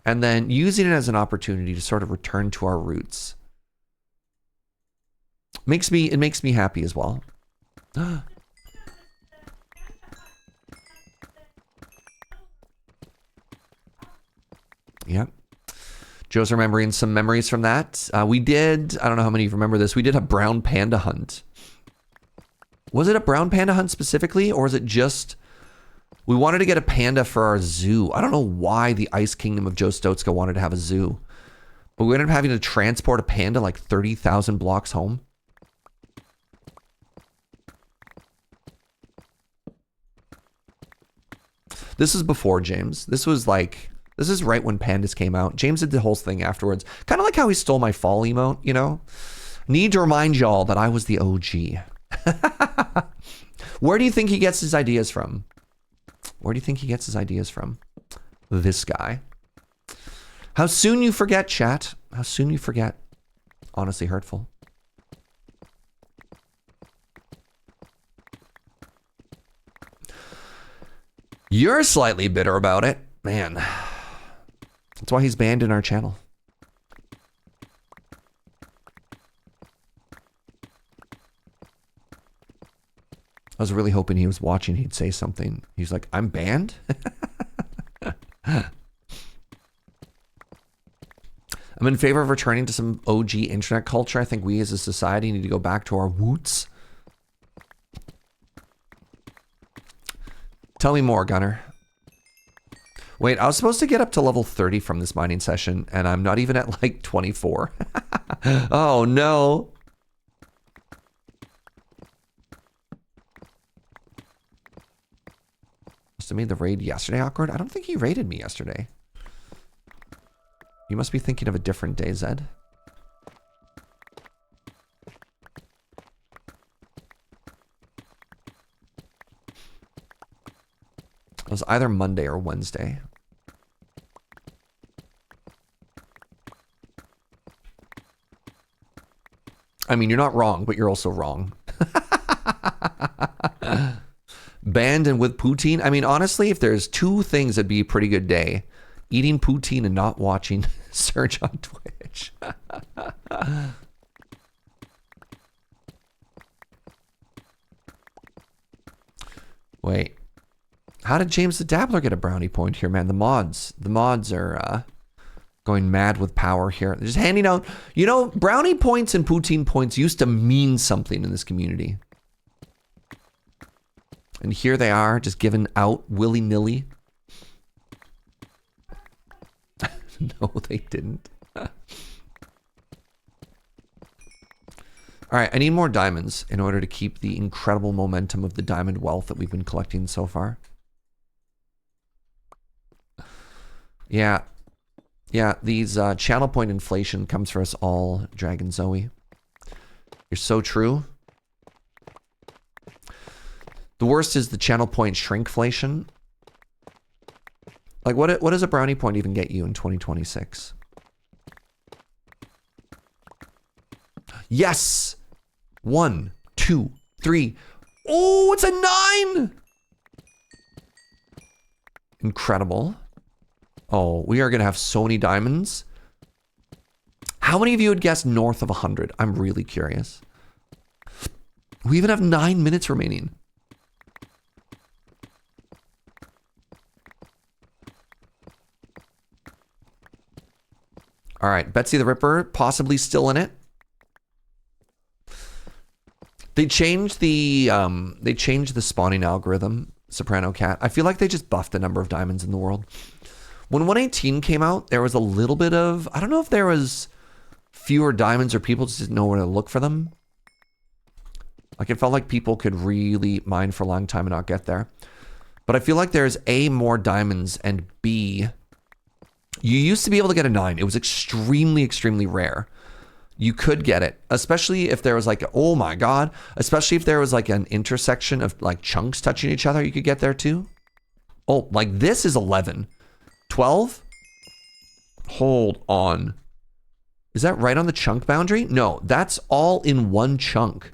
And then using it as an opportunity to sort of return to our roots. It makes me happy as well. Yep. Joe's remembering some memories from that. We did, I don't know how many of you remember this, we did a brown panda hunt. Was it a brown panda hunt specifically, or is it just, we wanted to get a panda for our zoo. I don't know why the Ice Kingdom of Joe Stotska wanted to have a zoo. But we ended up having to transport a panda like 30,000 blocks home. This is before James. This is right when pandas came out. James did the whole thing afterwards. Kind of like how he stole my fall emote, you know? Need to remind y'all that I was the OG. Where do you think he gets his ideas from? Where do you think he gets his ideas from? This guy. How soon you forget, chat. How soon you forget. Honestly hurtful. You're slightly bitter about it. Man. That's why he's banned in our channel. I was really hoping he was watching, he'd say something. He's like, I'm banned? I'm in favor of returning to some OG internet culture. I think we as a society need to go back to our roots. Tell me more, Gunner. Wait, I was supposed to get up to level 30 from this mining session, and I'm not even at like 24. Oh no. Must have made the raid yesterday awkward. I don't think he raided me yesterday. You must be thinking of a different day, Zed. It was either Monday or Wednesday. I mean, you're not wrong, but you're also wrong. Banned and with poutine. I mean, honestly, if there's two things that'd be a pretty good day, eating poutine and not watching Serge on Twitch. Wait. How did James the Dabbler get a brownie point here, man? The mods are going mad with power here. They're just handing out, you know, brownie points and poutine points used to mean something in this community. And here they are, just given out willy-nilly. No, they didn't. All right, I need more diamonds in order to keep the incredible momentum of the diamond wealth that we've been collecting so far. Yeah. Yeah, these channel point inflation comes for us all, Dragon Zoe. You're so true. The worst is the channel point shrinkflation. Like, what does a brownie point even get you in 2026? Yes! 1, 2, 3. Oh, it's a 9! Incredible. Oh, we are going to have so many diamonds. How many of you would guess north of 100? I'm really curious. We even have 9 minutes remaining. All right, Betsy the Ripper, possibly still in it. They changed the spawning algorithm, Soprano Cat. I feel like they just buffed the number of diamonds in the world. When 118 came out, there was a little bit of, I don't know if there was fewer diamonds or people just didn't know where to look for them. Like, it felt like people could really mine for a long time and not get there. But I feel like there's A, more diamonds, and B, you used to be able to get a 9. It was extremely, extremely rare. You could get it, especially if there was like, oh my God, especially if there was like an intersection of like chunks touching each other, you could get there too. Oh, like this is 11. 12? Hold on. Is that right on the chunk boundary? No, that's all in one chunk.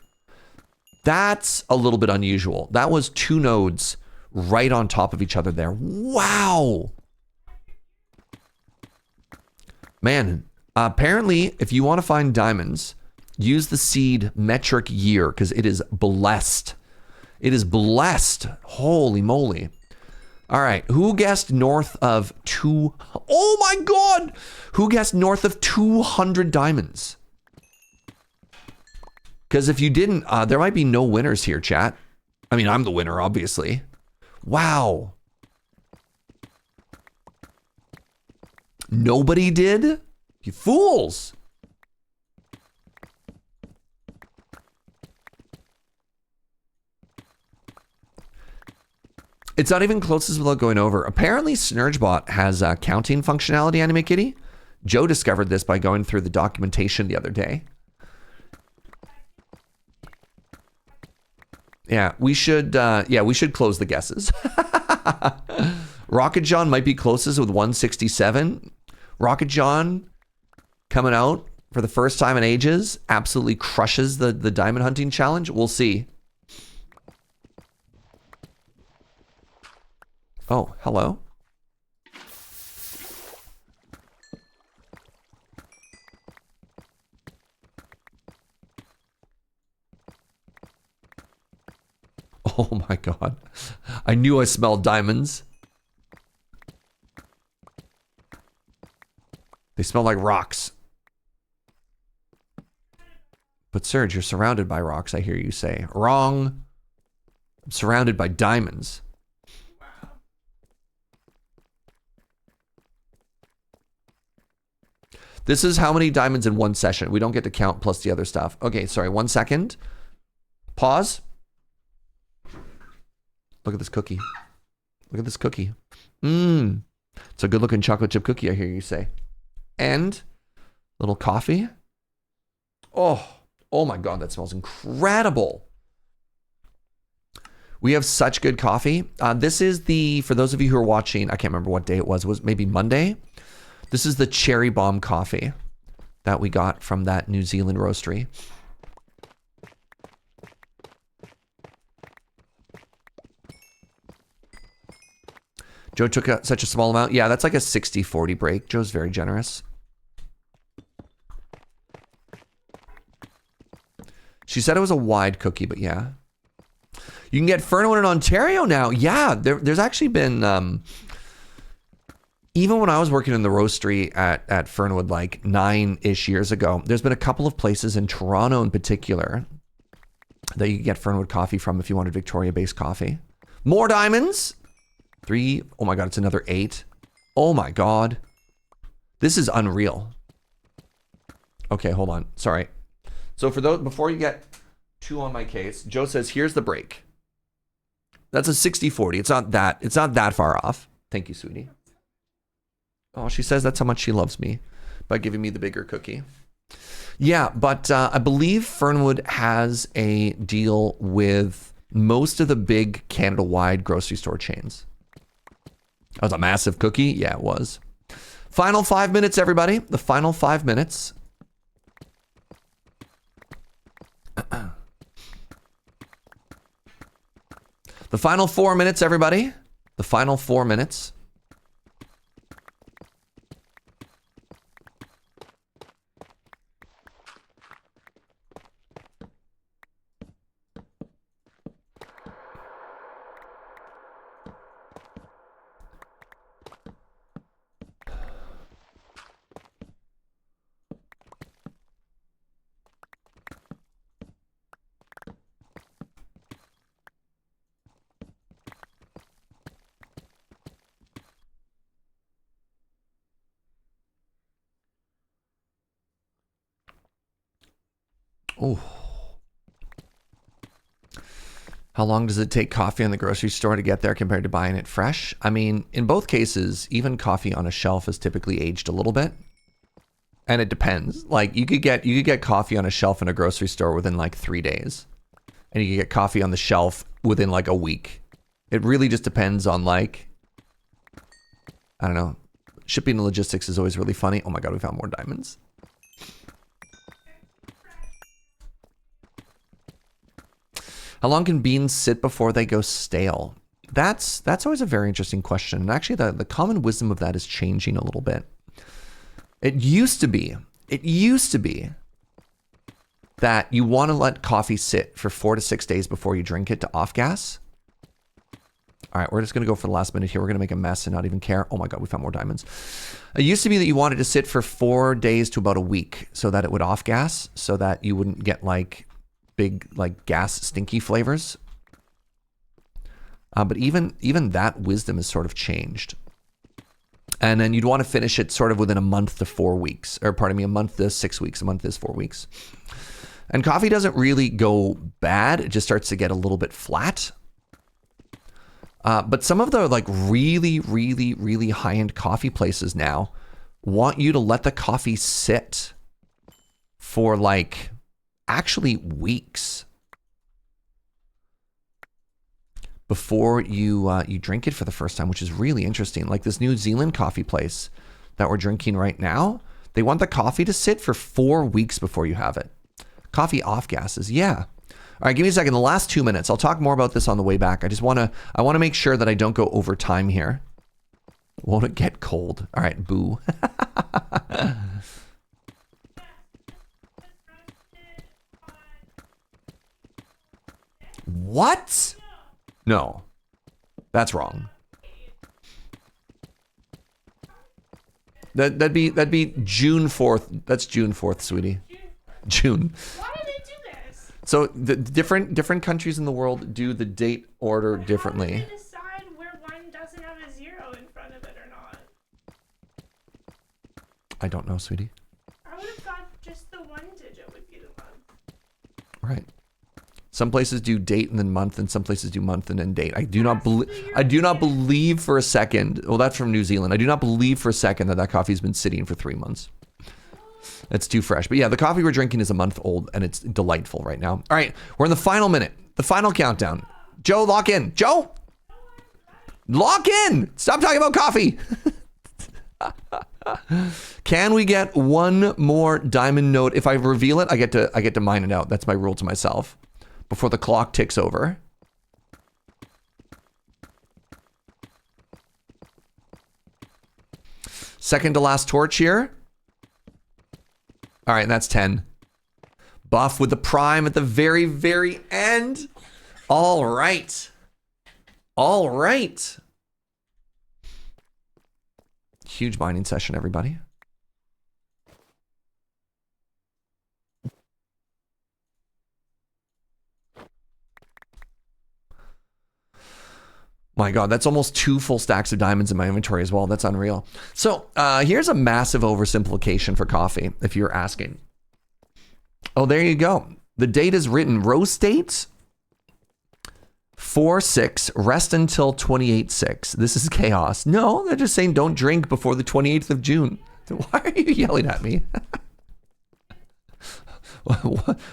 That's a little bit unusual. That was 2 nodes right on top of each other there. Wow. Man, apparently, if you want to find diamonds, use the seed metric year because it is blessed. It is blessed. Holy moly. All right, who guessed north of 2? Oh my God! Who guessed north of 200 diamonds? Because if you didn't, there might be no winners here, chat. I mean, I'm the winner, obviously. Wow. Nobody did? You fools. It's not even closest without going over. Apparently, SnurgeBot has counting functionality, Anime Kitty. Joe discovered this by going through the documentation the other day. Yeah, we should close the guesses. Rocket John might be closest with 167. Rocket John coming out for the first time in ages, absolutely crushes the diamond hunting challenge. We'll see. Oh, hello. Oh my God. I knew I smelled diamonds. They smell like rocks. But Serge, you're surrounded by rocks, I hear you say. Wrong. I'm surrounded by diamonds. This is how many diamonds in one session. We don't get to count plus the other stuff. Okay, sorry, 1 second. Pause. Look at this cookie. Look at this cookie. Mmm. It's a good looking chocolate chip cookie, I hear you say. And little coffee. Oh my God, that smells incredible. We have such good coffee. This is for those of you who are watching, I can't remember what day it was maybe Monday. This is the cherry bomb coffee that we got from that New Zealand roastery. Joe took such a small amount. Yeah, that's like a 60-40 break. Joe's very generous. She said it was a wide cookie, but yeah. You can get Fernwood in Ontario now. Yeah, there's actually been... even when I was working in the roastery at Fernwood like 9-ish years ago, there's been a couple of places in Toronto in particular that you can get Fernwood coffee from if you wanted Victoria-based coffee. More diamonds! 3. Oh my God, it's another 8. Oh my God. This is unreal. Okay, hold on. Sorry. So for those, before you get too on my case, Joe says, here's the break. That's a 60-40. It's not that far off. Thank you, sweetie. Oh, she says that's how much she loves me by giving me the bigger cookie. Yeah, but I believe Fernwood has a deal with most of the big Canada-wide grocery store chains. That was a massive cookie. Yeah, it was. Final 5 minutes, everybody. The final 5 minutes. The final 4 minutes, everybody. The final 4 minutes. Oh. How long does it take coffee in the grocery store to get there compared to buying it fresh? I mean, in both cases, even coffee on a shelf is typically aged a little bit. And it depends. Like you could get coffee on a shelf in a grocery store within like 3 days. And you could get coffee on the shelf within like a week. It really just depends on like, I don't know. Shipping and logistics is always really funny. Oh my God, we found more diamonds. How long can beans sit before they go stale? That's always a very interesting question. And actually, the common wisdom of that is changing a little bit. It used to be that you want to let coffee sit for 4 to 6 days before you drink it to off gas. All right, we're just going to go for the last minute here. We're going to make a mess and not even care. Oh my God, we found more diamonds. It used to be that you wanted to sit for 4 days to about a week so that it would off gas, so that you wouldn't get like big like gas stinky flavors. But even that wisdom has sort of changed. And then you'd want to finish it sort of within a month to 4 weeks, or pardon me, a month to 6 weeks. A month is 4 weeks. And coffee doesn't really go bad. It just starts to get a little bit flat. But some of the like really, really, really high-end coffee places now want you to let the coffee sit for like actually weeks before you drink it for the first time, which is really interesting. Like this New Zealand coffee place that we're drinking right now, they want the coffee to sit for 4 weeks before you have it. Coffee off gases, yeah. All right, give me a second. The last 2 minutes. I'll talk more about this on the way back. I want to make sure that I don't go over time here. Won't it get cold? All right, boo. What? No, that's wrong. That'd be June 4th. That's June 4th, sweetie. June. Why do they do this? So the different countries in the world do the date order differently. How do they decide where one doesn't have a 0 in front of it or not? I don't know, sweetie. I would have thought just the 1 digit would be the month. Right. Some places do date and then month, and some places do month and then date. I do not believe for a second. Well, that's from New Zealand. I do not believe for a second that coffee's been sitting for 3 months. It's too fresh. But yeah, the coffee we're drinking is a month old, and it's delightful right now. All right, we're in the final minute, the final countdown. Joe, lock in. Joe, lock in. Stop talking about coffee. Can we get one more diamond node? If I reveal it, I get to mine it out. That's my rule to myself before the clock ticks over. Second to last torch here. All right, and that's 10. Buff with the prime at the very, very end. All right. All right. Huge mining session, everybody. My God, that's almost 2 full stacks of diamonds in my inventory as well. That's unreal. So here's a massive oversimplification for coffee, if you're asking. Oh, there you go. The date is written. Roast date, 4/6. Rest until 28/6. This is chaos. No, they're just saying don't drink before the 28th of June. Why are you yelling at me?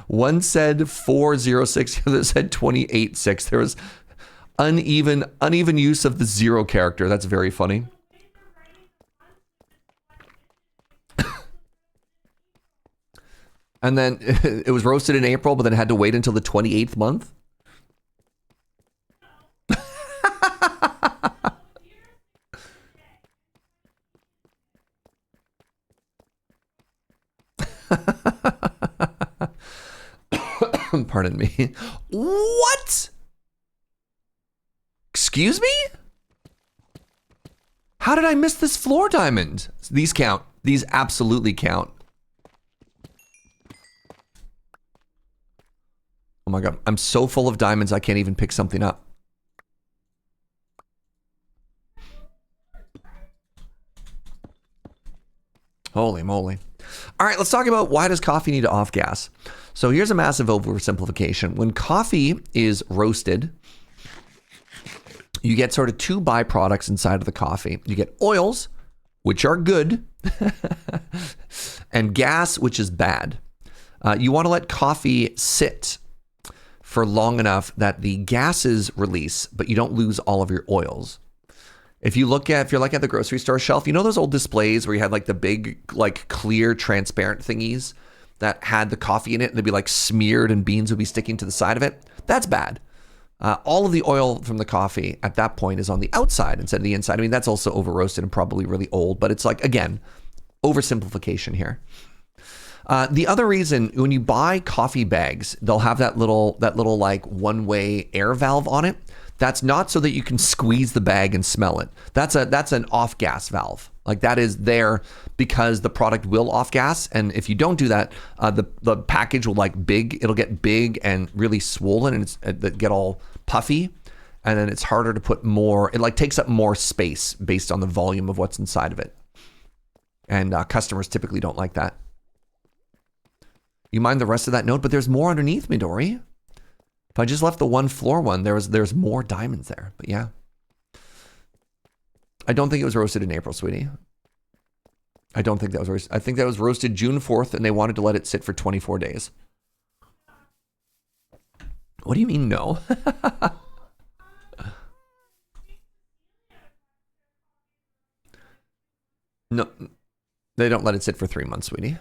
One said 4/06. The other said 28/6. There was uneven use of the 0 character. That's very funny. And then it was roasted in April, but then had to wait until the 28th month. Pardon me. What? Excuse me? How did I miss this floor diamond? These count. These absolutely count. Oh my God. I'm so full of diamonds I can't even pick something up. Holy moly. All right, let's talk about why does coffee need to off gas? So here's a massive oversimplification. When coffee is roasted, you get sort of 2 byproducts inside of the coffee. You get oils, which are good, and gas, which is bad. You want to let coffee sit for long enough that the gases release, but you don't lose all of your oils. If you're looking at the grocery store shelf, you know those old displays where you had like the big, like clear, transparent thingies that had the coffee in it, and they'd be like smeared and beans would be sticking to the side of it? That's bad. All of the oil from the coffee at that point is on the outside instead of the inside. I mean, that's also over roasted and probably really old, but it's like, again, oversimplification here. The other reason, when you buy coffee bags, they'll have that little like one-way air valve on it. That's not so that you can squeeze the bag and smell it. That's an off-gas valve. Like that is there because the product will off-gas, and if you don't do that, the package will it'll get big and really swollen, and it get all puffy, and then it's harder to put more. It like takes up more space based on the volume of what's inside of it, and customers typically don't like that. You mind the rest of that note, but there's more underneath, Midori. If I just left the one floor one, there's more diamonds there. But yeah. I don't think it was roasted in April, sweetie. I don't think that was roasted. I think that was roasted June 4th, and they wanted to let it sit for 24 days. What do you mean, no? No, they don't let it sit for 3 months, sweetie.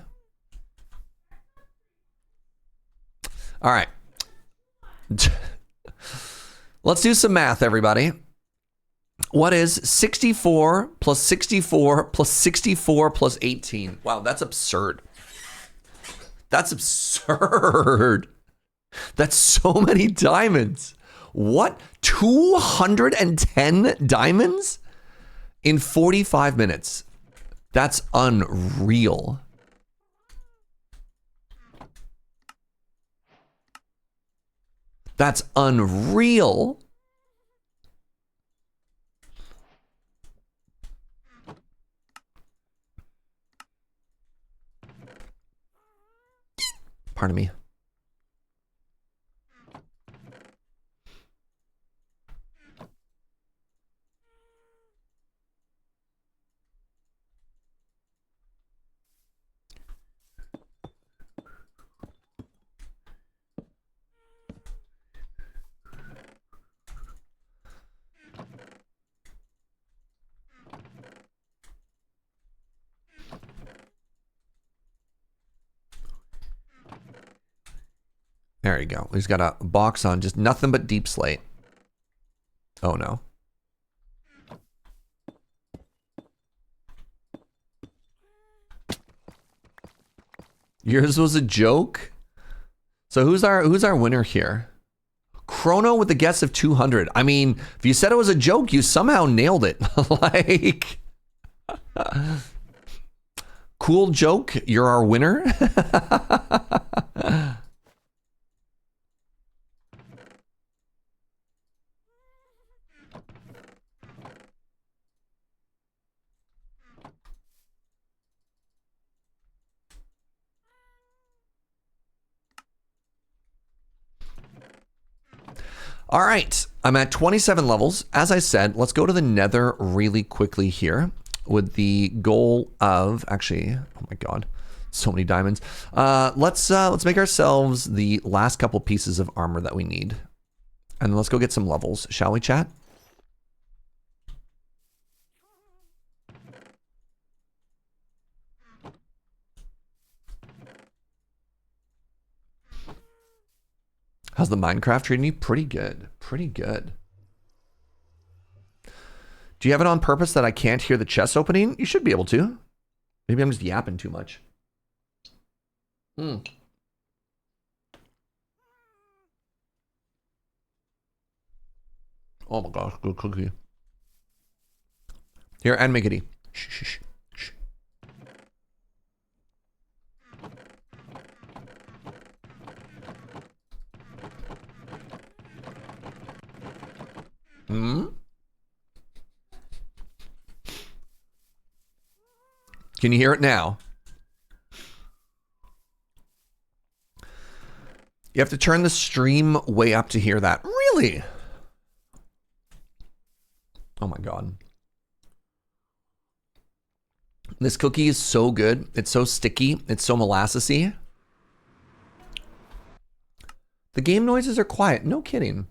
All right. Let's do some math, everybody. What is 64 plus 64 plus 64 plus 18? Wow, that's absurd. That's absurd. That's so many diamonds. What? 210 diamonds in 45 minutes. That's unreal. That's unreal. Pardon me. There you go. He's got a box on just nothing but deep slate. Oh no. Yours was a joke? So who's our winner here? Chrono with a guess of 200. I mean, if you said it was a joke, you somehow nailed it. Like, cool joke. You're our winner. All right, I'm at 27 levels. As I said, let's go to the Nether really quickly here with the goal of actually, oh my God, so many diamonds. Let's make ourselves the last couple pieces of armor that we need, and then let's go get some levels, shall we, chat? How's the Minecraft treating you? Pretty good. Pretty good. Do you have it on purpose that I can't hear the chest opening? You should be able to. Maybe I'm just yapping too much. Oh my gosh, good cookie. Here, and Miggity. Shh, shh, shh. Hmm? Can you hear it now? You have to turn the stream way up to hear that. Really? Oh my God. This cookie is so good. It's so sticky. It's so molassesy. The game noises are quiet. No kidding.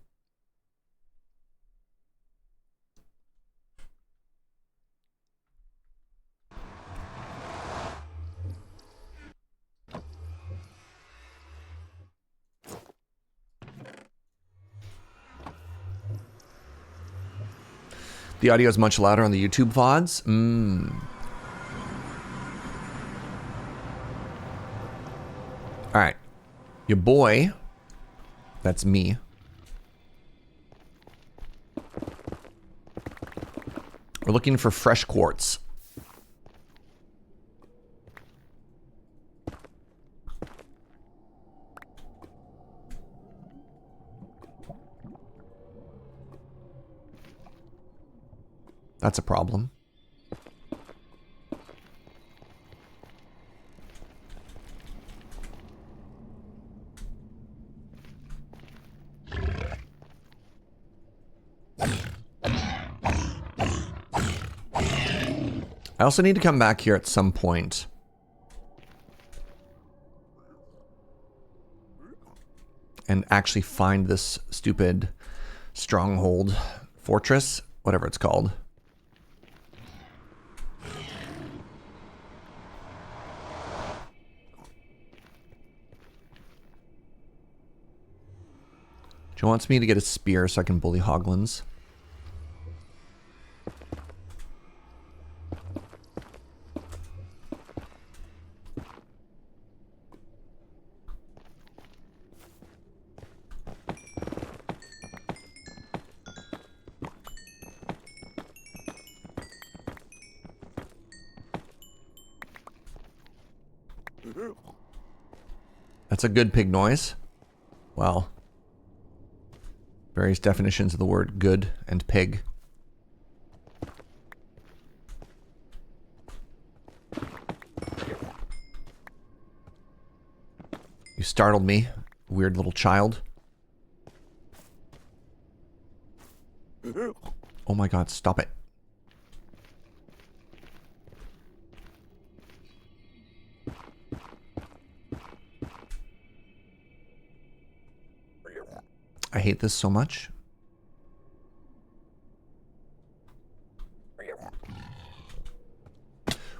The audio is much louder on the YouTube VODs. All right. Your boy, that's me. We're looking for fresh quartz. That's a problem. I also need to come back here at some point. And actually find this stupid Stronghold Fortress, whatever it's called. She wants me to get a spear so I can bully hoglins. That's a good pig noise. Well, various definitions of the word good and pig. You startled me, weird little child. Oh my god, stop it. I hate this so much.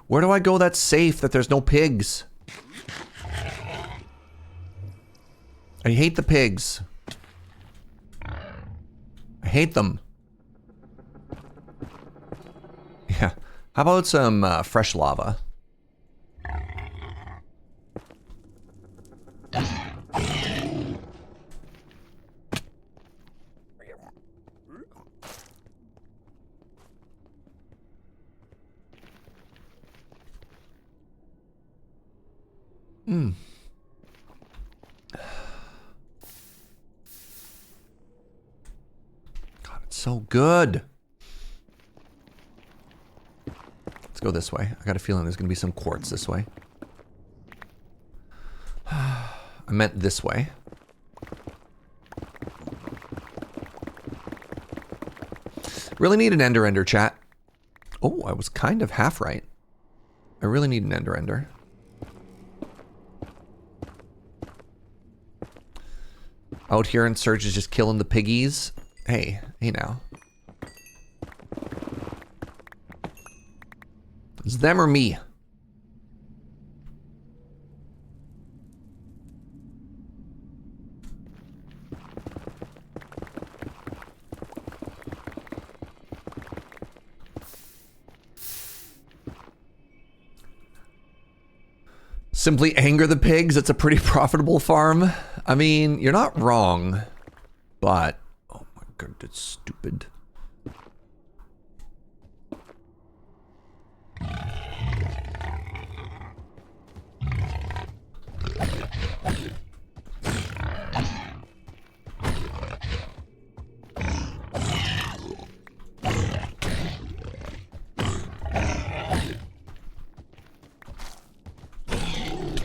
Where do I go that's safe, that there's no pigs? I hate the pigs. I hate them. Yeah. How about some fresh lava? God, it's so good. Let's go this way. I got a feeling there's going to be some quartz this way. I meant this way. Really need an ender chat. Oh, I was kind of half right. I really need an ender. Out here and Serge is just killing the piggies. Hey now. It's them or me. Simply anger the pigs. It's a pretty profitable farm. I mean, you're not wrong, but oh my god, that's stupid.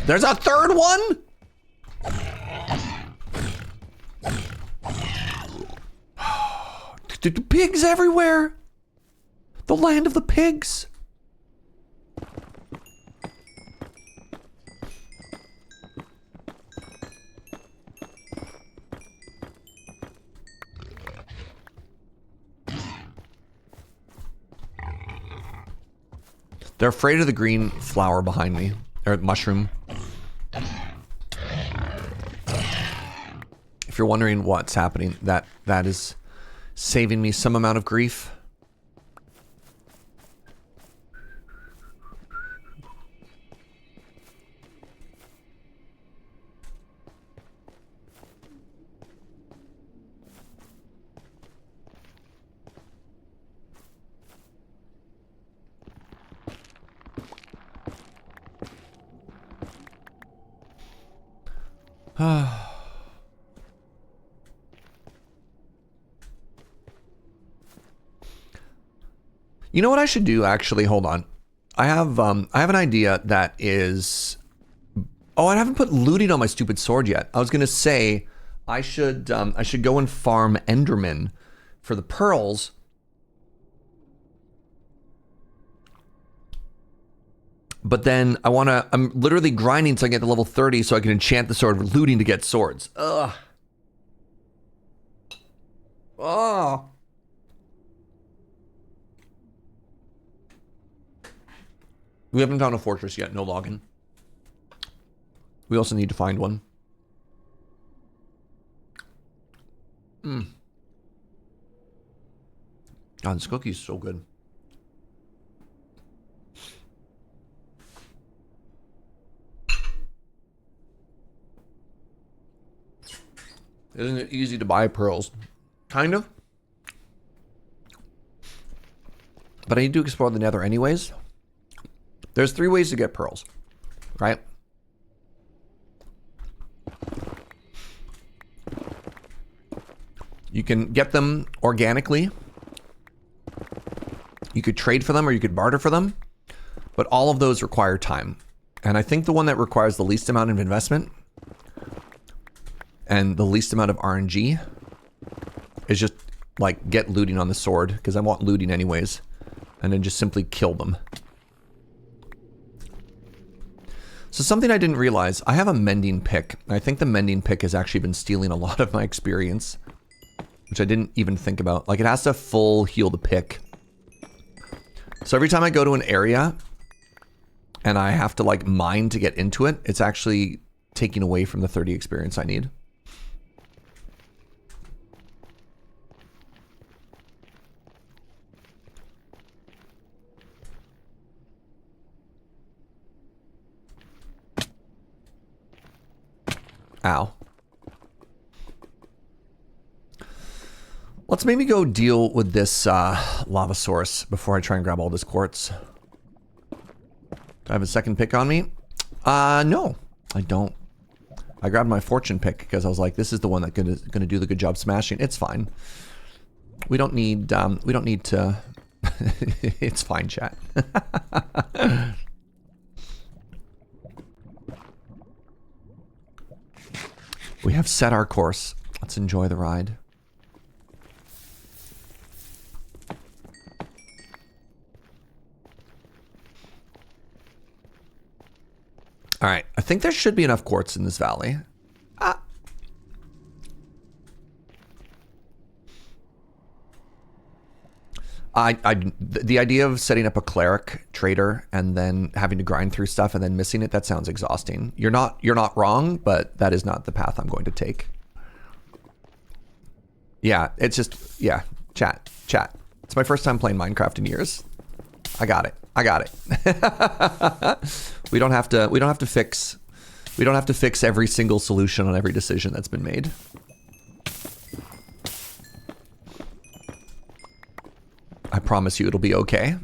There's a third one? Pigs everywhere. The land of the pigs. They're afraid of the green flower behind me. Or mushroom. If you're wondering what's happening, that is saving me some amount of grief. You know what I should do, actually? Hold on. I have an idea that is... Oh, I haven't put looting on my stupid sword yet. I was gonna say I should go and farm Enderman for the pearls. But then I'm literally grinding so I get to level 30 so I can enchant the sword with looting to get swords. Ugh. Oh. We haven't found a fortress yet, no login. We also need to find one. God, this cookie's so good. Isn't it easy to buy pearls? Kind of. But I need to explore the Nether anyways. There's 3 ways to get pearls, right? You can get them organically. You could trade for them or you could barter for them. But all of those require time. And I think the one that requires the least amount of investment and the least amount of RNG is just like get looting on the sword, because I want looting anyways, and then just simply kill them. So something I didn't realize, I have a mending pick. I think the mending pick has actually been stealing a lot of my experience, which I didn't even think about. Like, it has to full heal the pick. So every time I go to an area and I have to like mine to get into it, it's actually taking away from the 30 experience I need. Ow. Let's maybe go deal with this lava source before I try and grab all this quartz. Do I have a second pick on me? No, I don't. I grabbed my fortune pick because I was like, this is the one that's gonna do the good job smashing. It's fine. We don't need to. It's fine, chat. We have set our course. Let's enjoy the ride. All right, I think there should be enough quartz in this valley. The idea of setting up a cleric trader and then having to grind through stuff and then missing it, that sounds exhausting. You're not wrong, but that is not the path I'm going to take. Yeah, it's just, yeah, chat. It's my first time playing Minecraft in years. I got it. We don't have to fix every single solution on every decision that's been made. I promise you it'll be okay.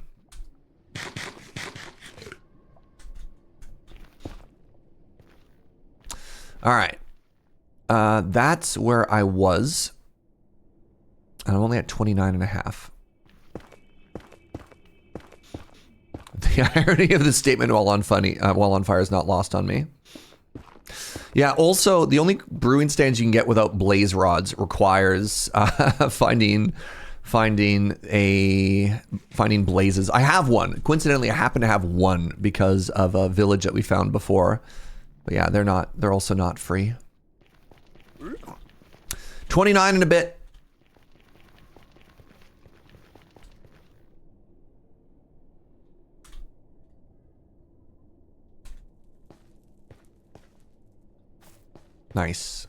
All right. That's where I was. And I'm only at 29 and a half. The irony of the statement while on fire is not lost on me. Yeah, also, the only brewing stands you can get without blaze rods requires finding blazes. I have one. Coincidentally, I happen to have one because of a village that we found before. But yeah, they're also not free. 29 and a bit. Nice.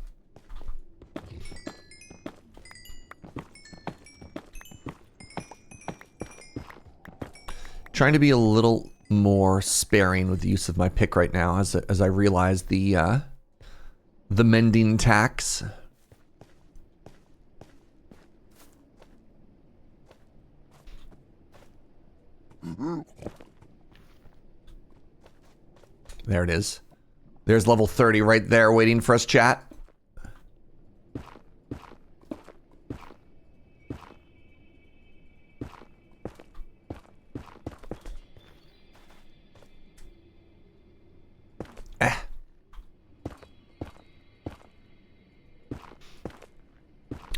Trying to be a little more sparing with the use of my pick right now as I realize the mending tax. There it is. There's level 30 right there waiting for us, chat.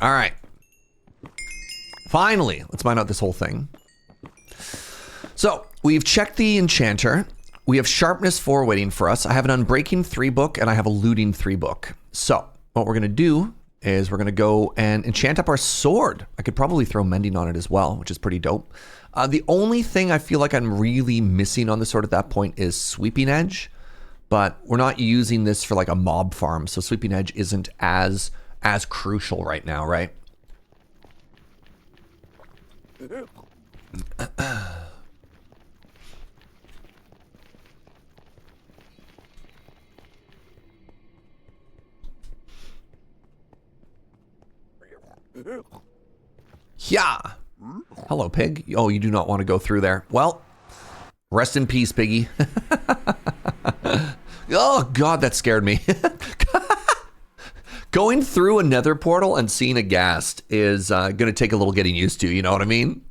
All right. Finally, let's mine out this whole thing. So, we've checked the enchanter. We have sharpness 4 waiting for us. I have an unbreaking 3 book and I have a looting 3 book. So, what we're going to do is we're going to go and enchant up our sword. I could probably throw mending on it as well, which is pretty dope. The only thing I feel like I'm really missing on the sword at that point is sweeping edge, but we're not using this for like a mob farm, so sweeping edge isn't as crucial right now, right? Yeah. Hello, pig. Oh, you do not want to go through there. Well, rest in peace, piggy. Oh, God, that scared me. Going through a nether portal and seeing a ghast is going to take a little getting used to, you know what I mean?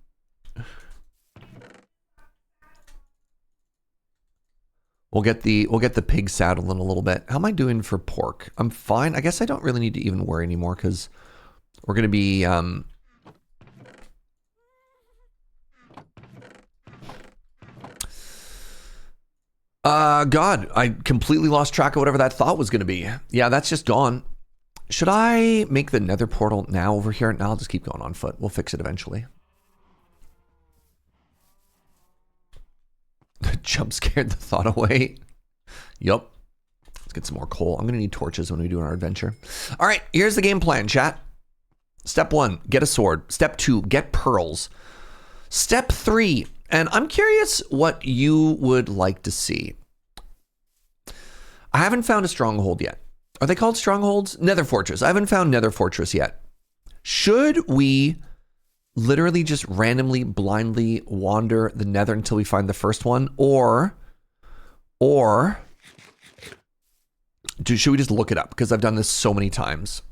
We'll get the pig saddle in a little bit. How am I doing for pork? I'm fine. I guess I don't really need to even worry anymore because we're going to be... God, I completely lost track of whatever that thought was going to be. Yeah, that's just gone. Should I make the nether portal now over here? No, I'll just keep going on foot. We'll fix it eventually. Jump scared the thought away. Yup. Let's get some more coal. I'm going to need torches when we do our adventure. All right, here's the game plan, chat. Step 1, get a sword. Step 2, get pearls. Step 3, and I'm curious what you would like to see. I haven't found a stronghold yet. Are they called strongholds? Nether Fortress. I haven't found Nether Fortress yet. Should we literally just randomly, blindly wander the nether until we find the first one? Or should we just look it up? Because I've done this so many times.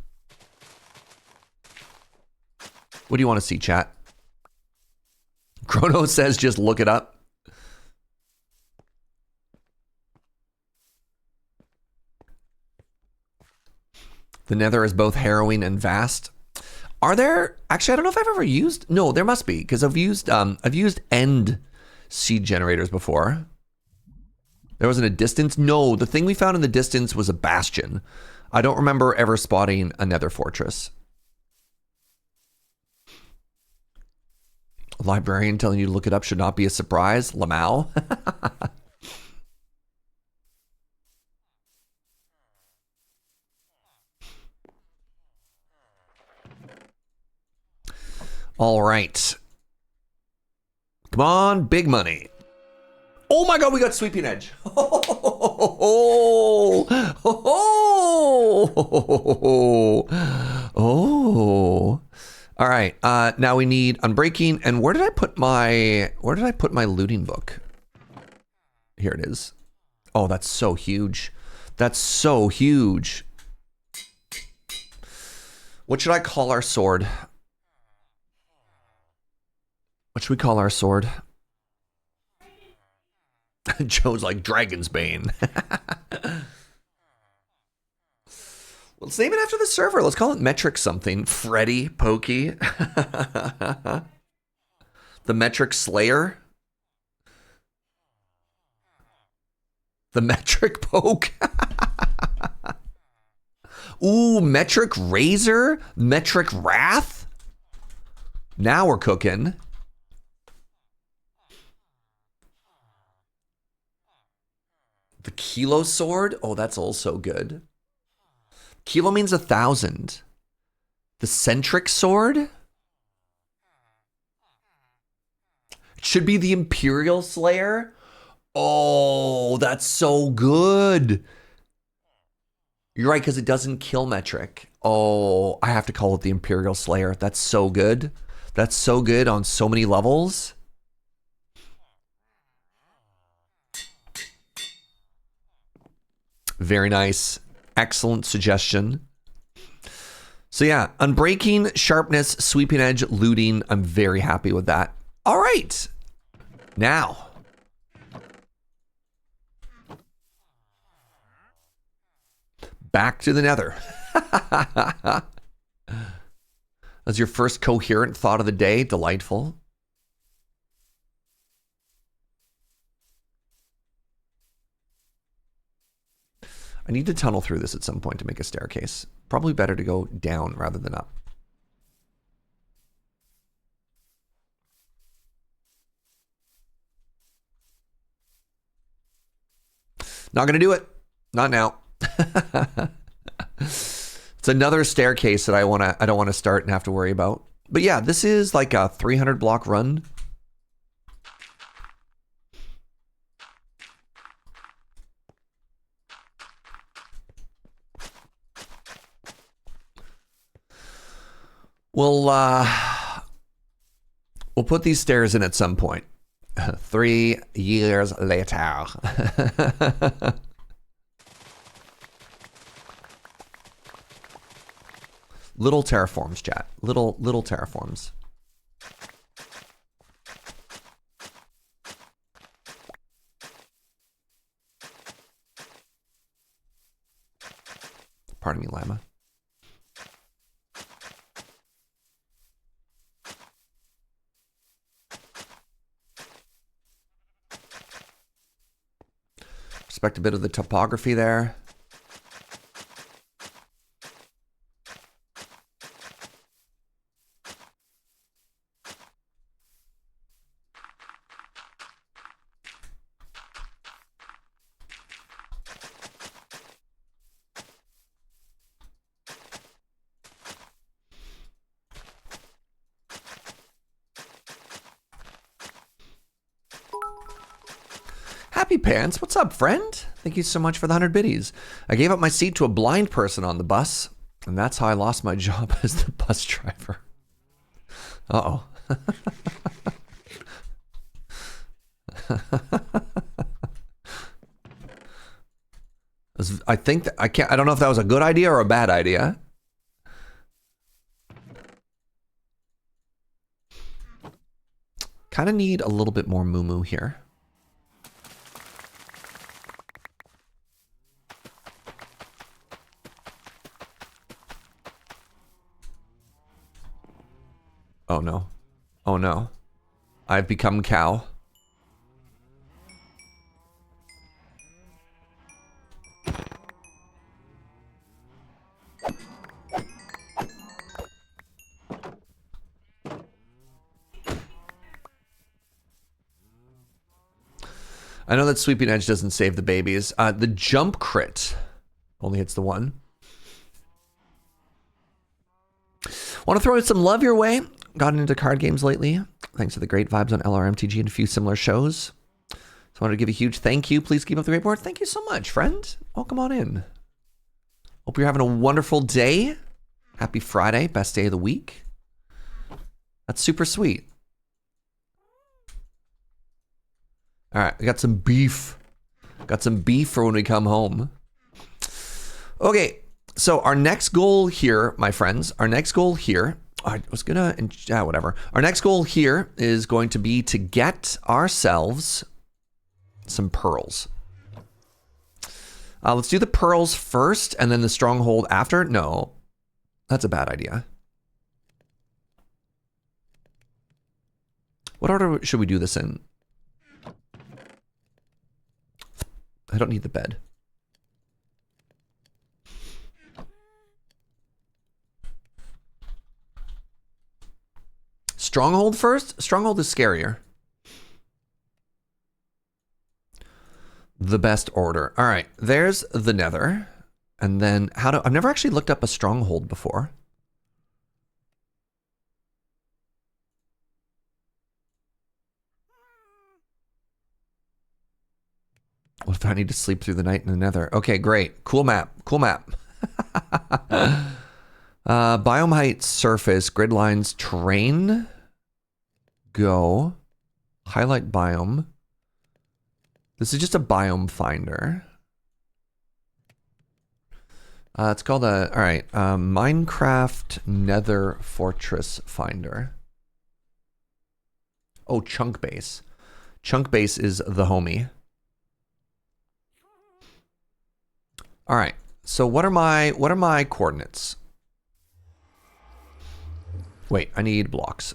What do you want to see, chat? Chrono says just look it up. The nether is both harrowing and vast. Are there, actually, I don't know if I've ever used, no, there must be, because I've used end seed generators before. There wasn't a distance. No, the thing we found in the distance was a bastion. I don't remember ever spotting a nether fortress. A librarian telling you to look it up should not be a surprise. Lamau. All right. Come on, big money. Oh my God, we got sweeping edge. Oh. All right. Now we need unbreaking. And where did I put my looting book? Here it is. Oh, that's so huge. That's so huge. What should I call our sword? What should we call our sword? Joe's like Dragon's Bane. Let's name it after the server. Let's call it Metric something. Freddy Pokey. The Metric Slayer. The Metric Poke. Ooh, Metric Razor. Metric Wrath. Now we're cooking. The Kilo Sword? Oh, that's also good. Kilo means 1,000. The Centric Sword? It should be the Imperial Slayer. Oh, that's so good. You're right, because it doesn't kill metric. Oh, I have to call it the Imperial Slayer. That's so good. That's so good on so many levels. Very nice. Excellent suggestion. So yeah, unbreaking, sharpness, sweeping edge, looting. I'm very happy with that. All right. Now. Back to the Nether. That's your first coherent thought of the day. Delightful. I need to tunnel through this at some point to make a staircase. Probably better to go down rather than up. Not going to do it. Not now. It's another staircase that I don't want to start and have to worry about. But yeah, this is like a 300 block run. We'll put these stairs in at some point. 3 years later. Little terraforms, chat. Little terraforms. Pardon me, llama. Respect a bit of the topography there. Happy Pants, what's up, friend? Thank you so much for the 100 biddies. I gave up my seat to a blind person on the bus, and that's how I lost my job as the bus driver. Uh-oh. I think that I don't know if that was a good idea or a bad idea. Kind of need a little bit more moo-moo here. Oh no. Oh no. I've become cow. I know that Sweeping Edge doesn't save the babies. The jump crit only hits the one. Want to throw some love your way? Gotten into card games lately, thanks to the great vibes on LRMTG and a few similar shows. So I wanted to give a huge thank you. Please keep up the great board. Thank you so much, friend. Welcome on in. Hope you're having a wonderful day. Happy Friday, best day of the week. That's super sweet. All right, we got some beef. Got some beef for when we come home. Okay, so our next goal here, my friends, our next goal here, whatever. Our next goal here is going to be to get ourselves some pearls. Let's do the pearls first and then the stronghold after. No, that's a bad idea. What order should we do this in? I don't need the bed. Stronghold first? Stronghold is scarier. The best order. All right, there's the Nether. And then I've never actually looked up a stronghold before. What if I need to sleep through the night in the Nether? Okay, great. Cool map. Cool map. Biome height, surface, grid lines, terrain. Go. Highlight biome. This is just a biome finder. It's called a, all right, Minecraft Nether Fortress Finder. Oh, chunk base. Chunk base is the homie. All right. So what are my coordinates? Wait, I need blocks.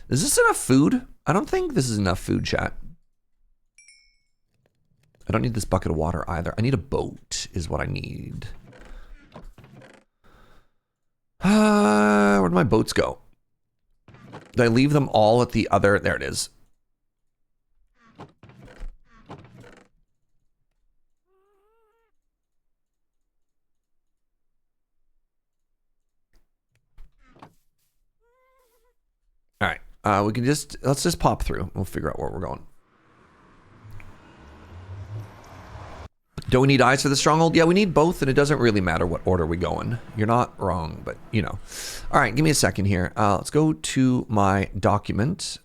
Is this enough food? I don't think this is enough food, chat. I don't need this bucket of water either. I need a boat is what I need. Where'd my boats go? Did I leave them all at the other? There it is. All right. We can let's just pop through. We'll figure out where we're going. Do we need eyes for the stronghold? Yeah, we need both, and it doesn't really matter what order we go in. You're not wrong, but you know. All right, give me a second here. Let's go to my document.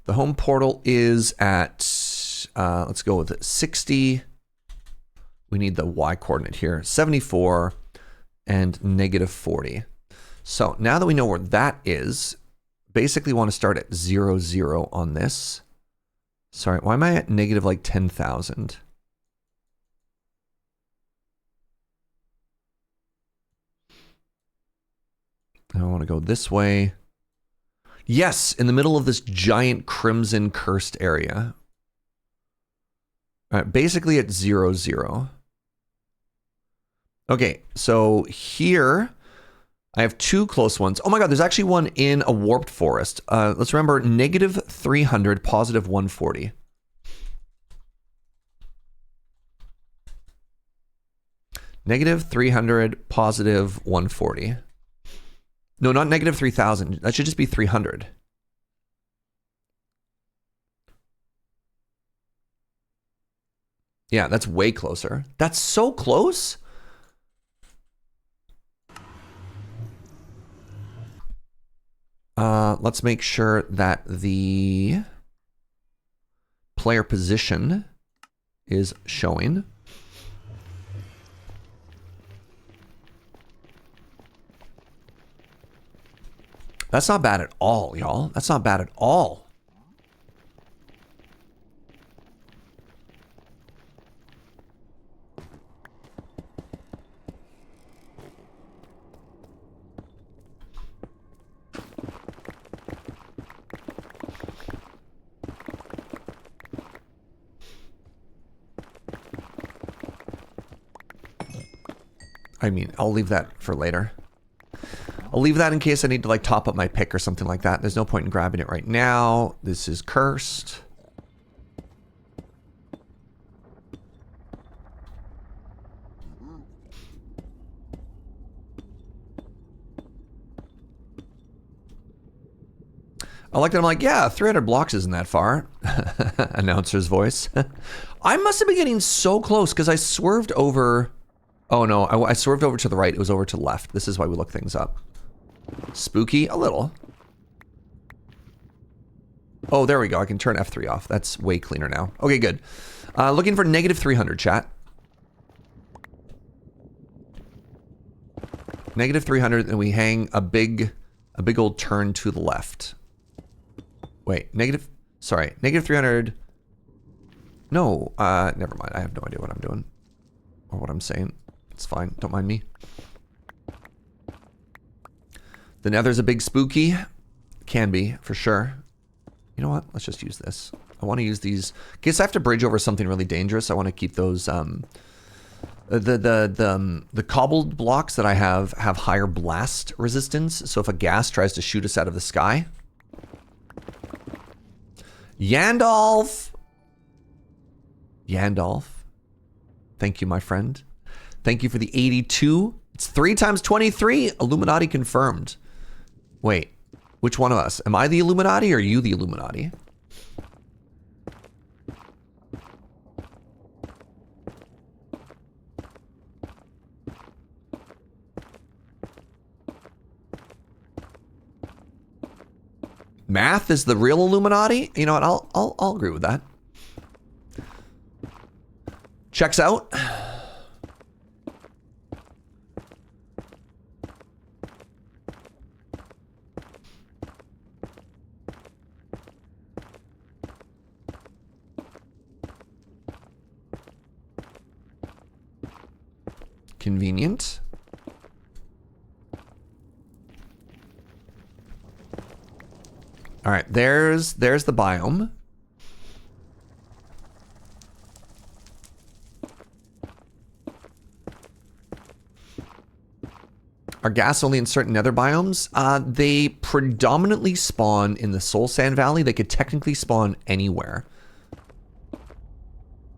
The home portal is at, let's go with it, 60. We need the Y coordinate here, 74 and -40. So now that we know where that is, basically want to start at 0, 0 on this. Sorry, why am I at negative like 10,000? I want to go this way. Yes, in the middle of this giant crimson cursed area. All right, basically at 0, 0. Okay, so here I have two close ones. Oh my god, there's actually one in a warped forest. Let's remember, -300, +140. -300, +140. No, not -3,000. That should just be 300. Yeah, that's way closer. That's so close. Let's make sure that the player position is showing. That's not bad at all, y'all. That's not bad at all. I mean, I'll leave that for later. I'll leave that in case I need to like top up my pick or something like that. There's no point in grabbing it right now. This is cursed. I like that. I'm like, yeah, 300 blocks isn't that far. Announcer's voice. I must have been getting so close because I swerved over. Oh no, I swerved over to the right. It was over to the left. This is why we look things up. Spooky, a little. Oh, there we go. I can turn F3 off. That's way cleaner now. Okay, good. Looking for -300, chat. -300, and we hang a big old turn to the left. Wait, sorry, -300. No, never mind. I have no idea what I'm doing or what I'm saying. It's fine. Don't mind me. The Nether's a big spooky. Can be, for sure. You know what? Let's just use this. I want to use these. In case I have to bridge over something really dangerous, I want to keep those, the cobbled blocks that I have higher blast resistance. So if a gas tries to shoot us out of the sky. Yandalf! Yandalf. Thank you, my friend. Thank you for the 82. It's 3 times 23. Illuminati confirmed. Wait, which one of us? Am I the Illuminati or are you the Illuminati? Math is the real Illuminati? You know what, I'll agree with that. Checks out. Convenient. All right, there's the biome. Are ghast only in certain nether biomes? They predominantly spawn in the Soul Sand Valley. They could technically spawn anywhere.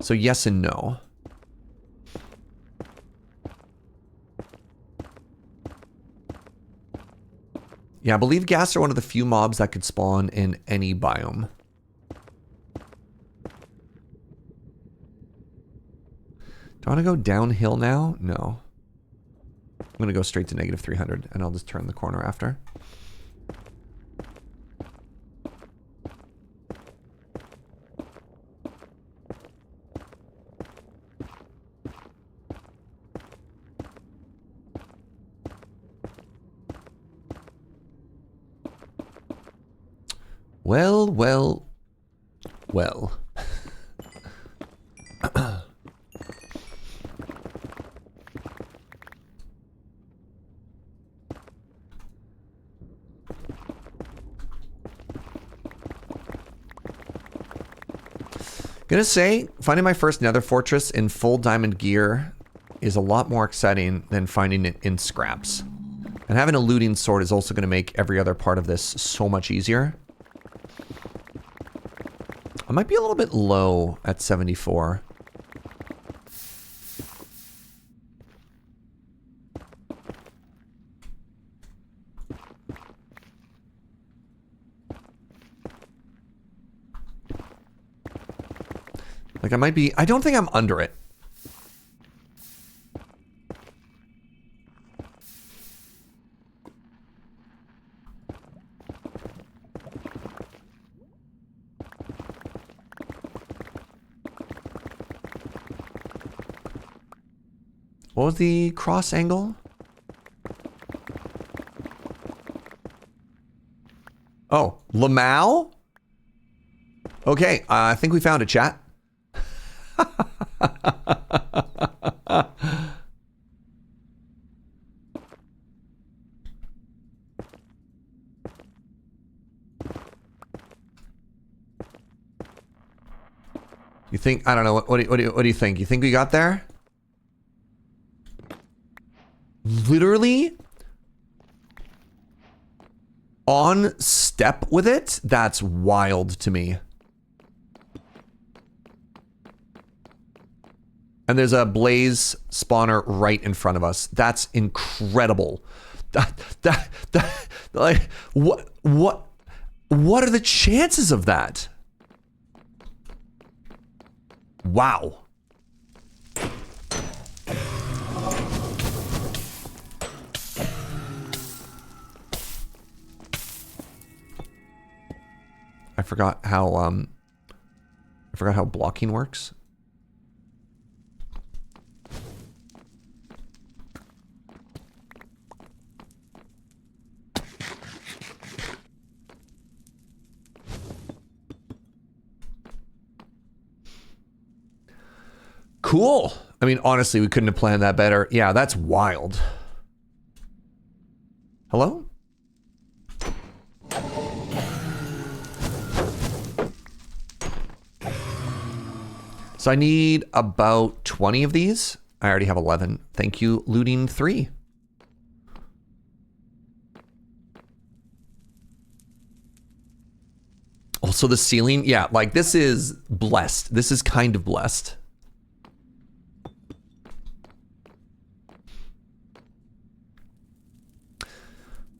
So yes and no. Yeah, I believe ghast are one of the few mobs that could spawn in any biome. Do I want to go downhill now? No. I'm going to go straight to negative 300, and I'll just turn the corner after. Well, well, well. Gonna say, finding my first Nether Fortress in full diamond gear is a lot more exciting than finding it in scraps. And having a looting sword is also gonna make every other part of this so much easier. I might be a little bit low at 74. Like I might be, I don't think I'm under it. What was the cross angle? Oh, Lamau? Okay, I think we found it, chat. You think, I don't know, what do you think? You think we got there? Literally on step with it? That's wild to me. And there's a blaze spawner right in front of us. That's incredible. Like, what are the chances of that? Wow. I forgot how blocking works. Cool. I mean, honestly, we couldn't have planned that better. Yeah, that's wild. Hello? So I need about 20 of these. I already have 11. Thank you, looting 3. Also the ceiling, yeah, like this is blessed. This is kind of blessed.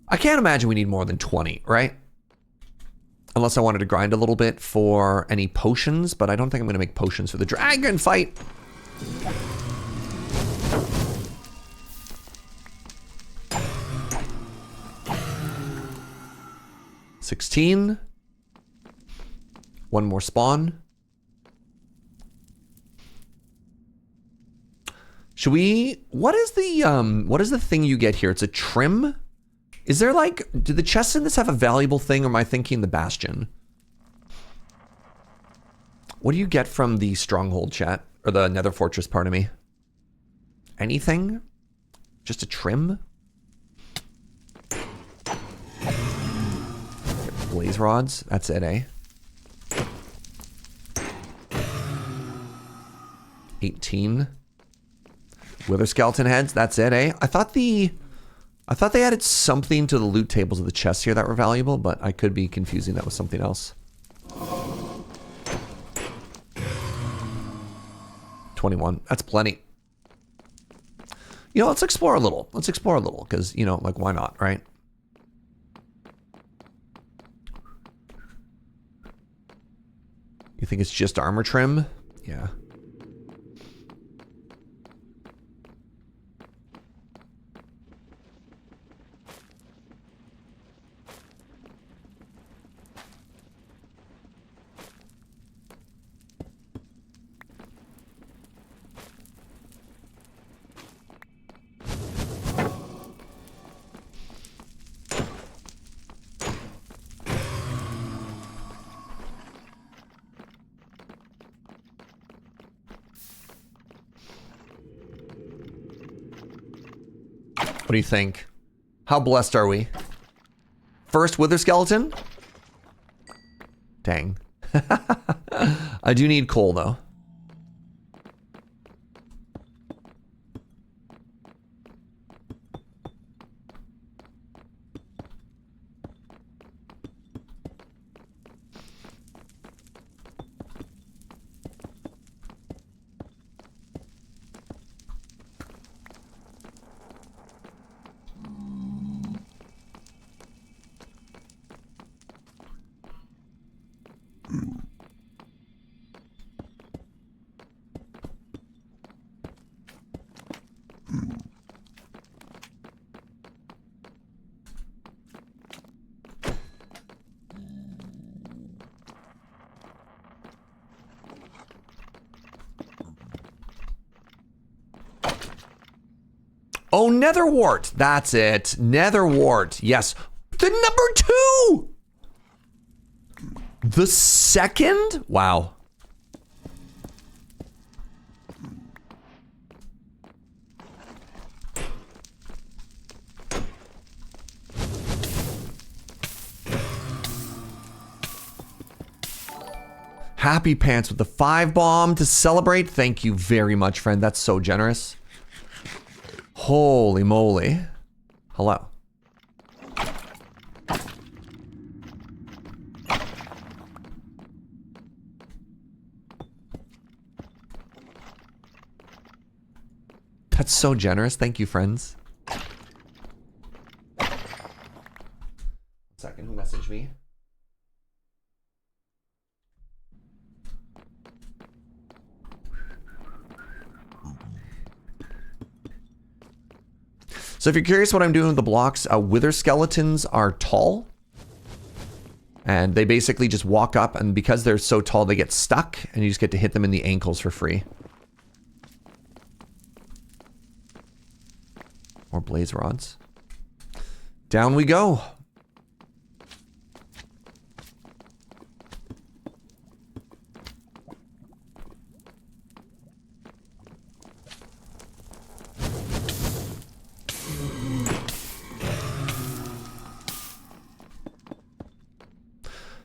I can't imagine we need more than 20, right? Unless I wanted to grind a little bit for any potions, but I don't think I'm going to make potions for the dragon fight. 16. One more spawn. Should we, what is the thing you get here? It's a trim? Is there like, do the chests in this have a valuable thing, or am I thinking the bastion? What do you get from the Stronghold chat? Or the Nether Fortress, pardon me. Anything? Just a trim? Blaze rods, that's it, eh? 18. Wither skeleton heads, that's it, eh? I thought they added something to the loot tables of the chests here that were valuable, but I could be confusing that with something else. 21, that's plenty. You know, let's explore a little. Let's explore a little, because, you know, like, why not, right? You think it's just armor trim? Yeah. What do you think? How blessed are we? First wither skeleton? Dang. I do need coal though. Oh, nether wart. That's it. Nether wart. Yes. The number 2. The second? Wow. Happy Pants with the 5 bomb to celebrate. Thank you very much, friend. That's so generous. Holy moly. Hello. That's so generous. Thank you, friends. Second, who messaged me? So if you're curious what I'm doing with the blocks, wither skeletons are tall. And they basically just walk up, and because they're so tall, they get stuck, and you just get to hit them in the ankles for free. More blaze rods. Down we go.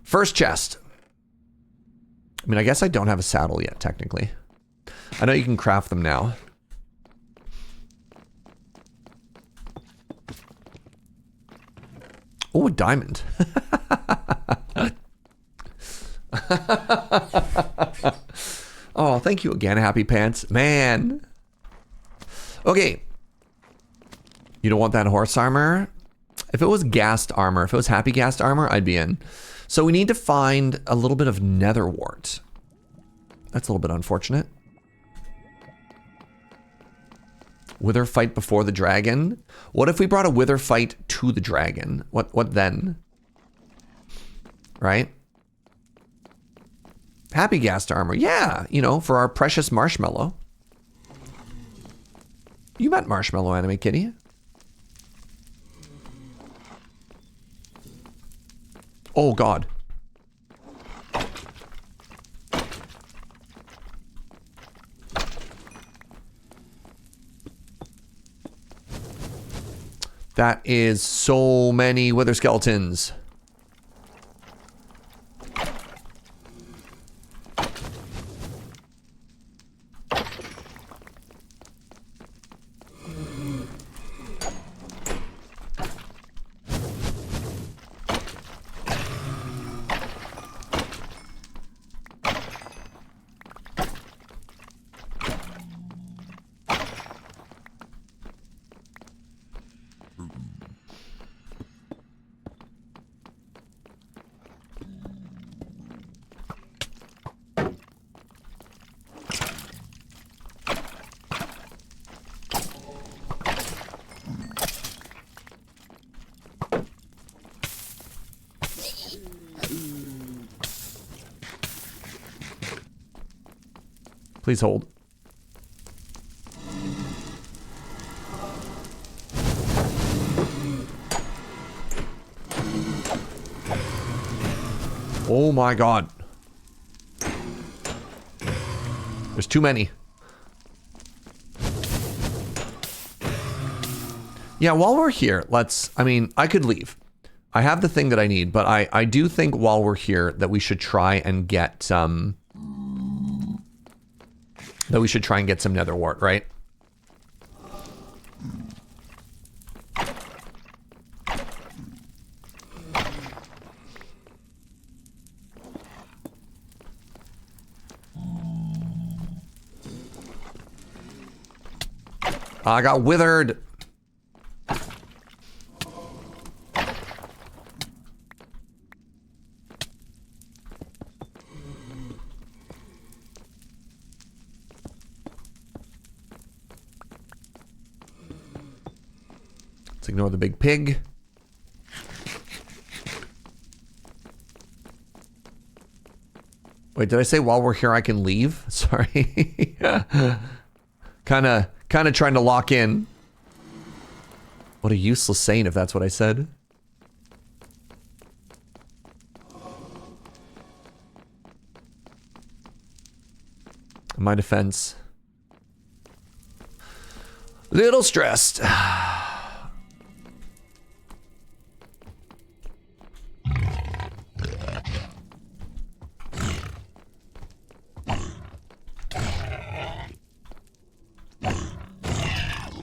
First chest. I mean, I guess I don't have a saddle yet, technically. I know you can craft them now. Oh, a diamond. Oh, thank you again, Happy Pants. Man. Okay. You don't want that horse armor? If it was gassed armor, if it was happy gassed armor, I'd be in. So we need to find a little bit of nether wart. That's a little bit unfortunate. Wither fight before the dragon. What if we brought a wither fight to the dragon? What then? right? Happy Ghast armor. Yeah, you know, for our precious Marshmallow. You met Marshmallow, Anime Kitty. Oh, God. That is so many wither skeletons. Please hold. Oh my God. There's too many. Yeah, while we're here, I mean, I could leave. I have the thing that I need, but I do think while we're here that we should try and get some... That we should try and get some nether wart, right? I got withered. Let's ignore the big pig. Wait, did I say while we're here I can leave? Sorry. Kind of trying to lock in. What a useless saying if that's what I said. In my defense. Little stressed.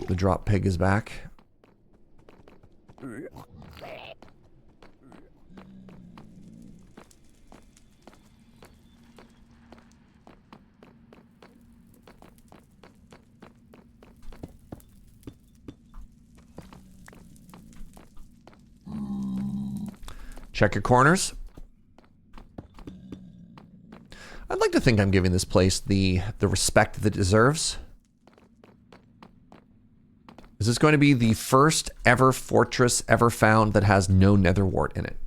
The drop pig is back. Check your corners. I'd like to think I'm giving this place the respect that it deserves. Is this going to be the first ever fortress ever found that has no nether wart in it?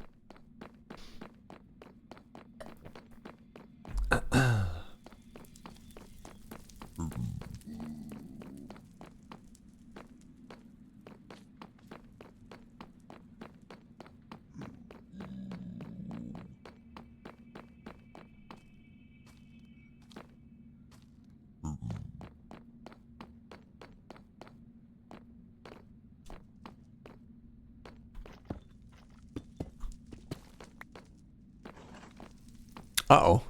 Uh-oh.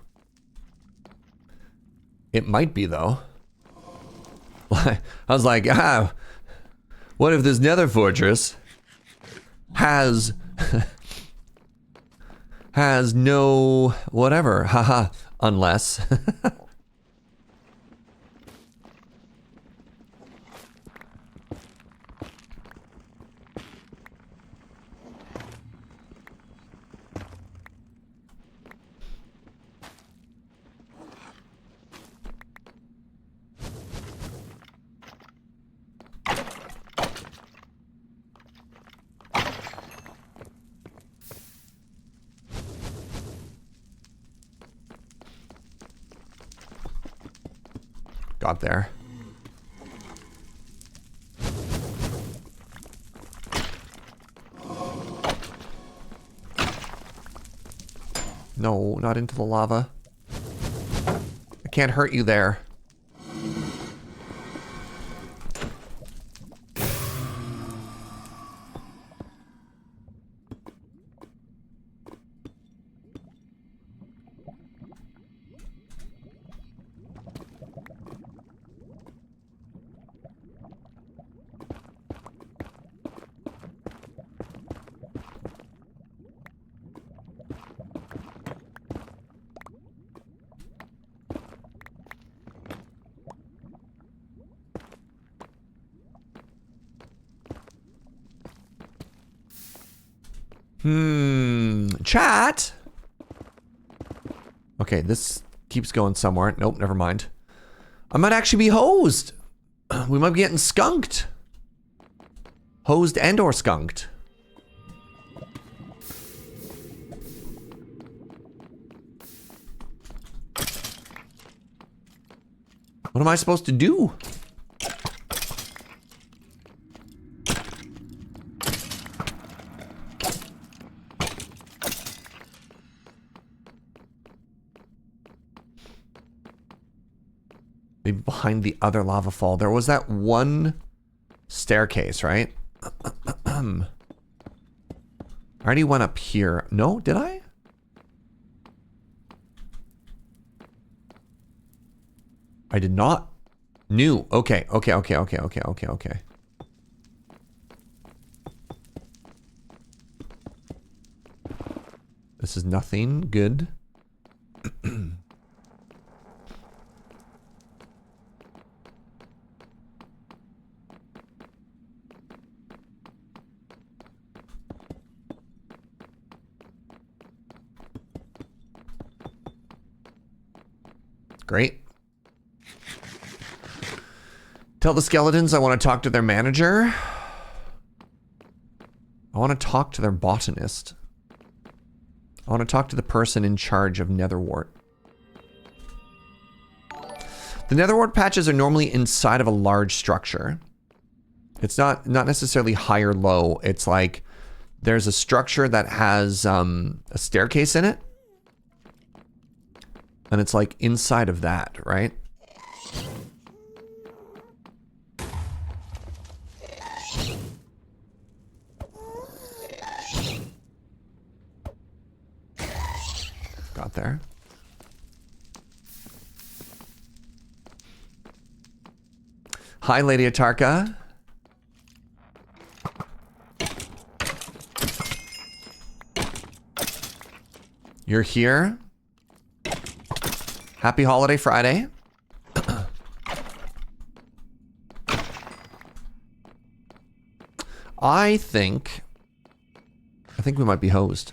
It might be, though. I was like, what if this nether fortress has no whatever, haha, unless. got there. No, not into the lava. I can't hurt you there. Chat. Okay, this keeps going somewhere. Nope, never mind. I might actually be hosed. We might be getting skunked. Hosed and or skunked. What am I supposed to do? Maybe behind the other lava fall. There was that one staircase, right? I already went up here. No, did I? I did not. New. Okay. This is nothing good. Great. Tell the skeletons I want to talk to their manager. I want to talk to their botanist. I want to talk to the person in charge of Netherwart. The Netherwart patches are normally inside of a large structure. It's not necessarily high or low. It's like there's a structure that has a staircase in it. And it's like inside of that, right? Got there. Hi, Lady Atarka. You're here. Happy Holiday Friday. I think we might be hosed.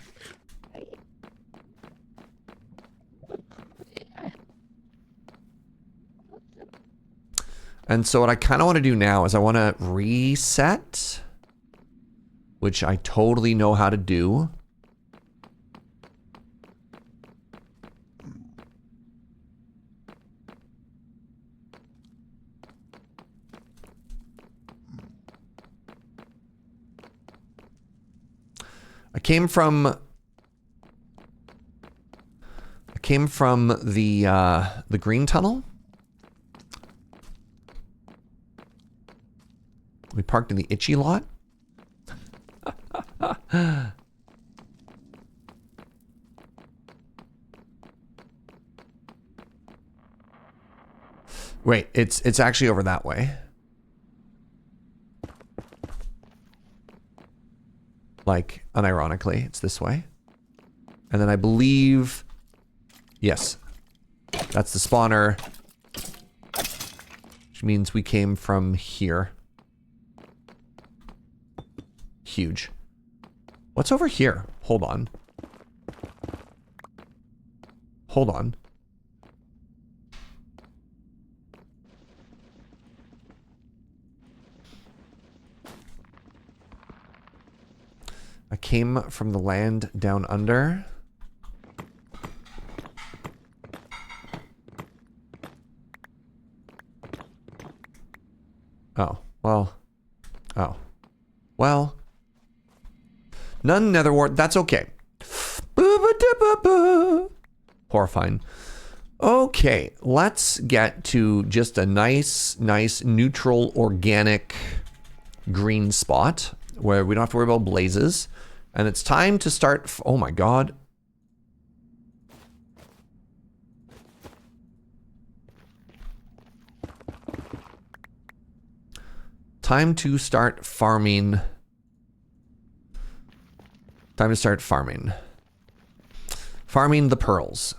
And so what I kind of want to do now is I want to reset, which I totally know how to do. I came from the green tunnel. We parked in the itchy lot. Wait, it's actually over that way. Like, unironically, it's this way. And then I believe, yes, that's the spawner, which means we came from here. Huge. What's over here? Hold on. Hold on. I came from the land down under. Oh, well. Oh. Well. None nether wart. That's okay. Horrifying. Okay, let's get to just a nice neutral organic green spot where we don't have to worry about blazes. And it's time to start. Oh my god. Time to start farming. Time to start farming. Farming the pearls.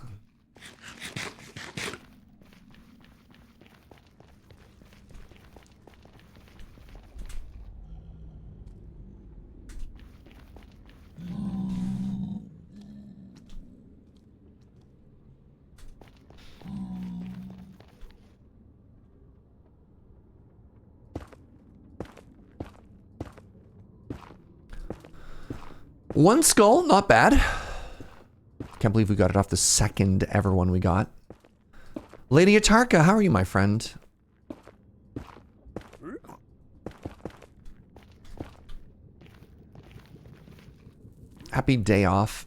One skull, not bad. Can't believe we got it off the second ever one we got. Lady Atarka, how are you, my friend? Happy day off.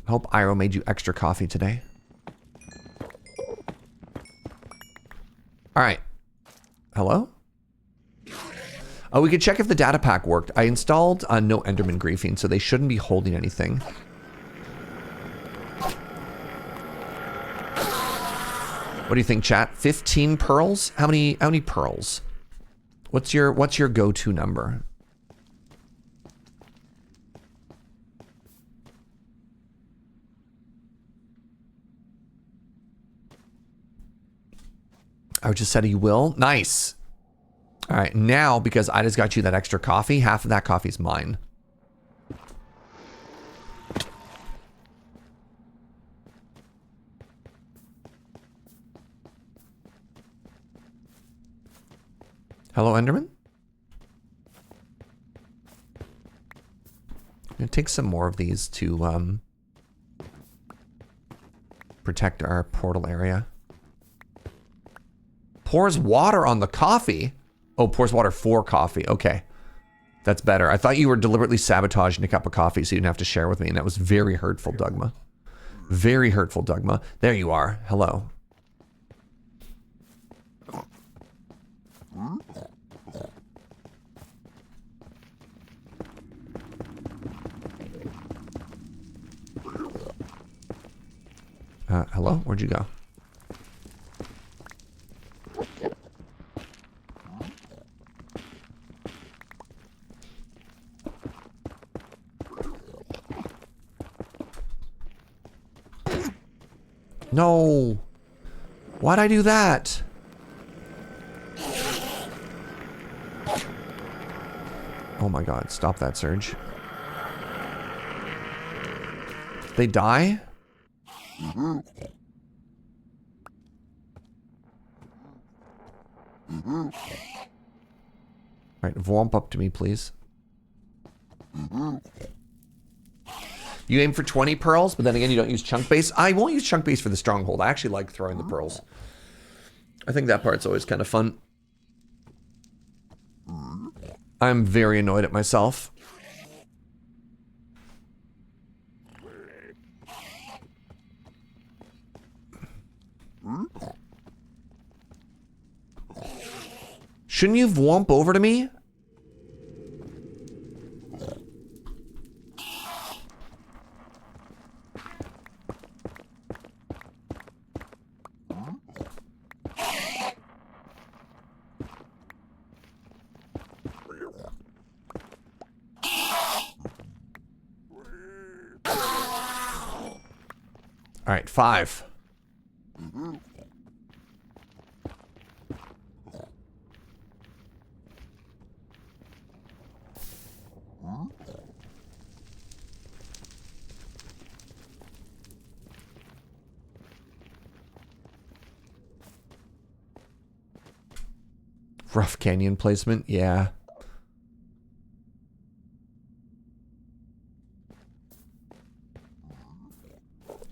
I hope Iro made you extra coffee today. All right. Hello? Oh, we could check if the data pack worked. I installed no Enderman griefing, so they shouldn't be holding anything. What do you think, chat? 15 pearls? How many pearls? What's your go-to number? I just said he will. Nice. All right, now, because I just got you that extra coffee, half of that coffee is mine. Hello, Enderman? I'm gonna take some more of these to protect our portal area. Pours water on the coffee? Oh, pours water for coffee. Okay. That's better. I thought you were deliberately sabotaging a cup of coffee so you didn't have to share with me, and that was very hurtful, Dugma. Very hurtful, Dugma. There you are. Hello. Hello? Where'd you go? No. Why'd I do that? Oh my god, stop that, Serge. They die? Alright, vomp up to me, please. You aim for 20 pearls, but then again, you don't use chunk base. I won't use chunk base for the stronghold. I actually like throwing the pearls. I think that part's always kind of fun. I'm very annoyed at myself. Shouldn't you womp over to me? All right, 5. Rough canyon placement, yeah.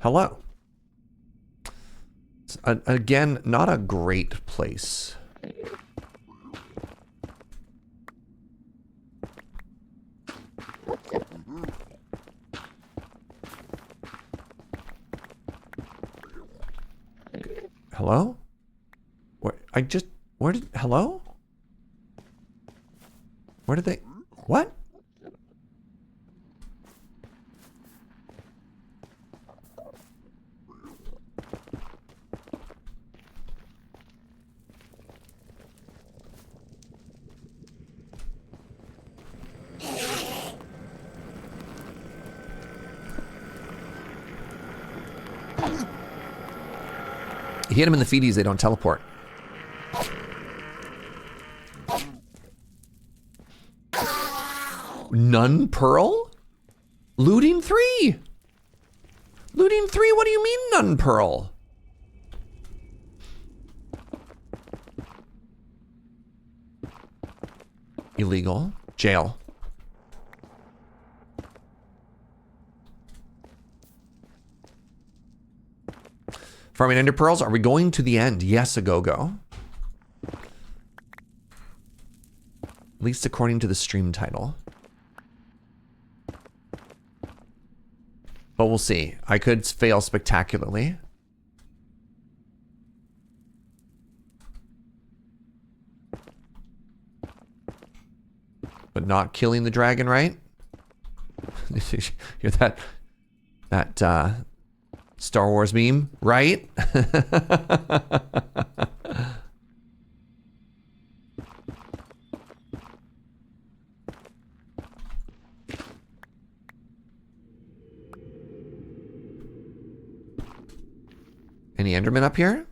Hello. Again, not a great place. Hello? Where did, hello? Where did they, what? You hit them in the feeties, they don't teleport. None pearl? Looting 3. Looting 3, what do you mean none pearl? Illegal. Jail. Farming ender pearls, are we going to the end? Yes, a go-go. At least according to the stream title. But we'll see. I could fail spectacularly. But not killing the dragon, right? You're that Star Wars meme, right? Any Enderman up here?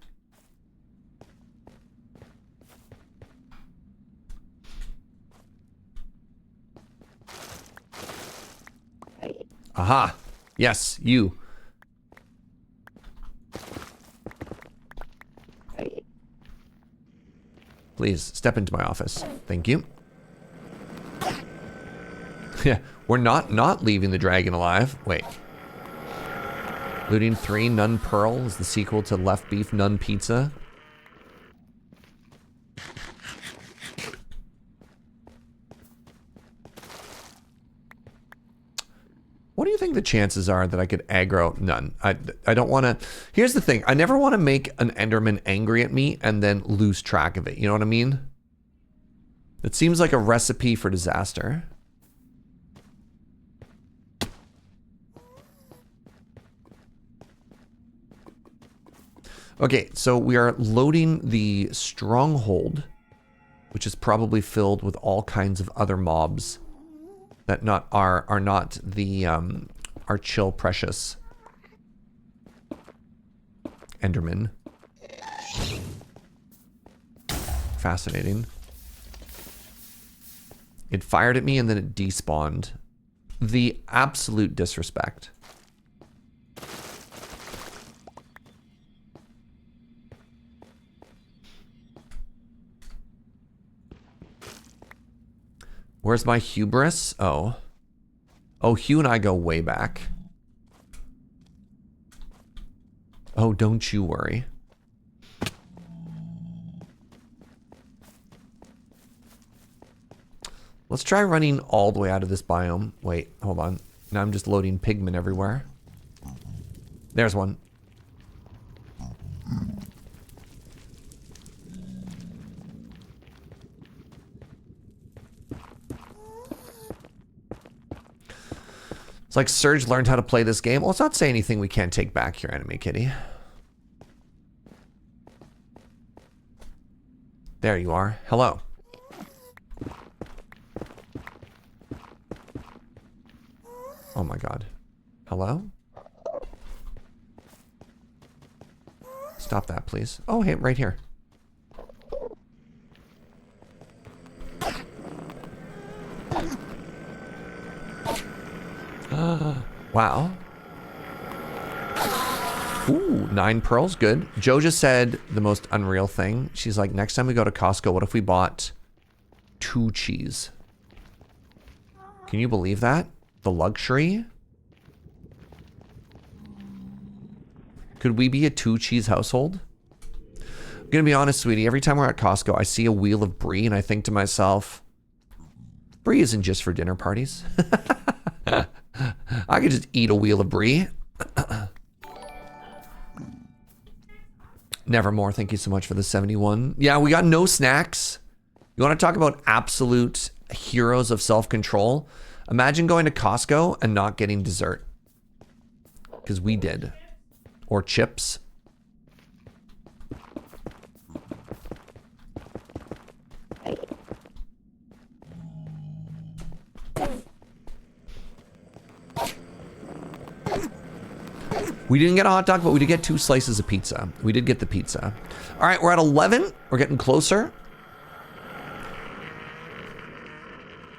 Aha! Yes, you. Please, step into my office. Thank you. Yeah, we're not leaving the dragon alive. Wait. Looting 3, None Pearl is the sequel to Left Beef, None Pizza. What do you think the chances are that I could aggro None? I don't want to... Here's the thing. I never want to make an Enderman angry at me and then lose track of it. You know what I mean? It seems like a recipe for disaster. Okay, so we are loading the Stronghold, which is probably filled with all kinds of other mobs that are not the our chill precious Enderman. Fascinating. It fired at me and then it despawned. The absolute disrespect. Where's my hubris? Oh. Oh, Hugh and I go way back. Oh, don't you worry. Let's try running all the way out of this biome. Wait, hold on. Now I'm just loading pigmen everywhere. There's one. It's like Serge learned how to play this game. Well, let's not say anything we can't take back here, enemy kitty. There you are. Hello. Oh my god. Hello? Stop that, please. Oh, hey, right here. Wow. Ooh, 9 pearls, good. Joe just said the most unreal thing. She's like, next time we go to Costco, what if we bought 2 cheese? Can you believe that? The luxury? Could we be a 2 cheese household? I'm gonna be honest, sweetie. Every time we're at Costco, I see a wheel of brie and I think to myself, brie isn't just for dinner parties. I could just eat a wheel of brie. Nevermore, thank you so much for the 71. Yeah, we got no snacks. You want to talk about absolute heroes of self-control? Imagine going to Costco and not getting dessert. Because we did. Or chips. We didn't get a hot dog, but we did get 2 slices of pizza. We did get the pizza. All right, we're at 11. We're getting closer.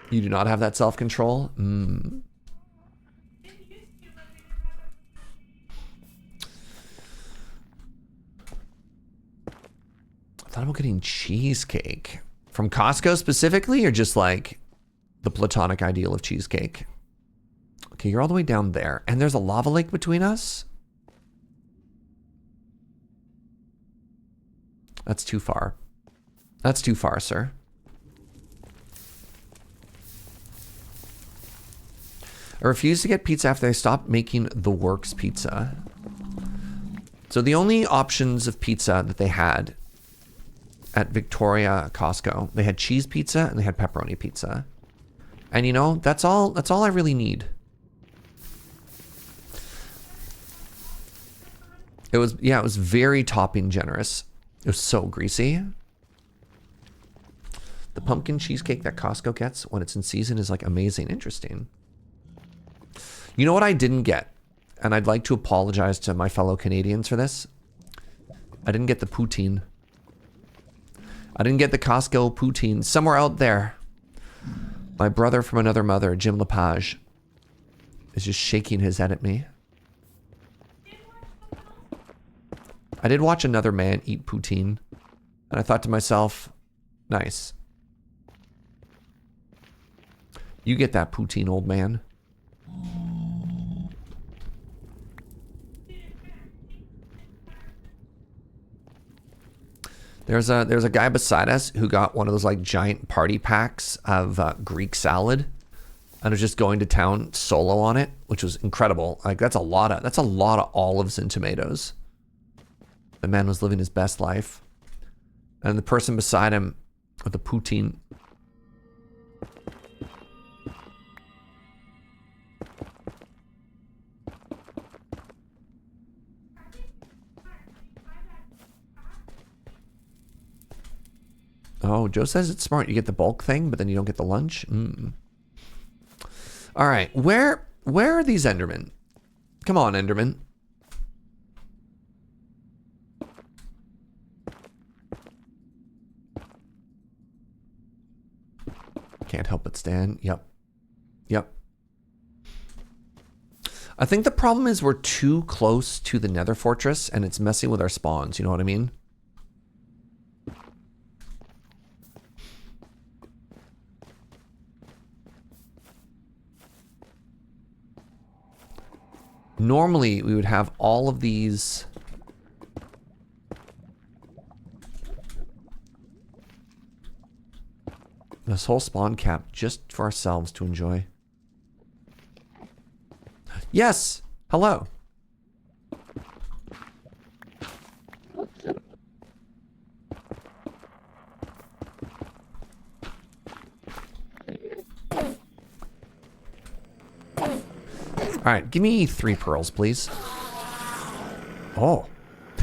You do not have that self-control? I thought about getting cheesecake. From Costco specifically, or just like the platonic ideal of cheesecake? Okay, you're all the way down there. And there's a lava lake between us? That's too far. That's too far, sir. I refuse to get pizza after they stopped making the Works pizza. So the only options of pizza that they had at Victoria Costco, they had cheese pizza and they had pepperoni pizza. And you know, that's all I really need. It was, yeah, it was very topping generous. It was so greasy. The pumpkin cheesecake that Costco gets when it's in season is like amazing. Interesting. You know what I didn't get? And I'd like to apologize to my fellow Canadians for this. I didn't get the poutine. I didn't get the Costco poutine. Somewhere out there, my brother from another mother, Jim Lepage, is just shaking his head at me. I did watch another man eat poutine, and I thought to myself, nice. You get that poutine, old man. There's a guy beside us who got one of those like giant party packs of Greek salad and was just going to town solo on it, which was incredible. Like that's a lot of olives and tomatoes. The man was living his best life. And the person beside him with the poutine. Oh, Joe says it's smart. You get the bulk thing, but then you don't get the lunch. All right, where are these Endermen? Come on, Enderman. Can't help but stand. Yep. I think the problem is we're too close to the Nether Fortress and it's messing with our spawns. You know what I mean? Normally, we would have all of these. This whole spawn cap just for ourselves to enjoy. Yes! Hello. Alright, give me 3 pearls, please. Oh.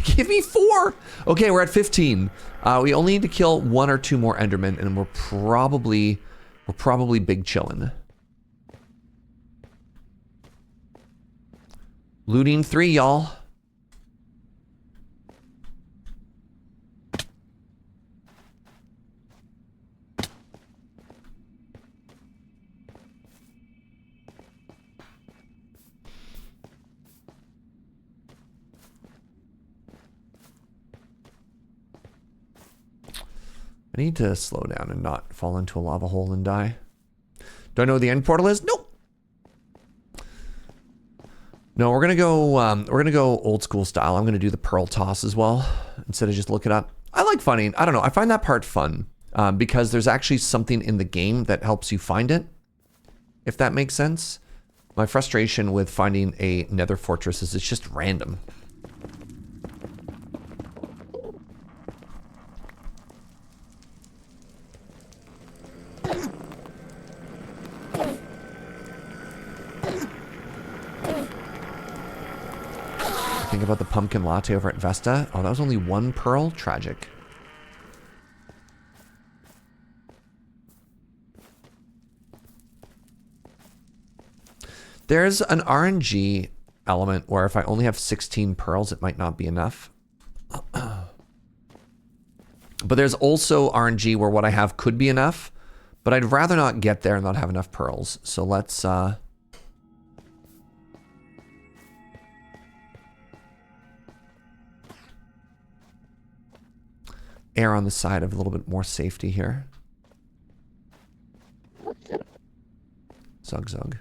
Give me 4! Okay, we're at 15. We only need to kill 1 or 2 more Endermen, and we're probably big chillin'. Looting 3, y'all. I need to slow down and not fall into a lava hole and die. Do I know where the end portal is? Nope. No, we're gonna go old school style. I'm gonna do the pearl toss as well instead of just look it up. I like finding, I don't know, I find that part fun because there's actually something in the game that helps you find it, if that makes sense. My frustration with finding a Nether Fortress is it's just random. Think about the pumpkin latte over at Vesta. Oh, that was only 1 pearl? Tragic. There's an RNG element where if I only have 16 pearls, it might not be enough. But there's also RNG where what I have could be enough, but I'd rather not get there and not have enough pearls. So let's err on the side of a little bit more safety here. Zug zug.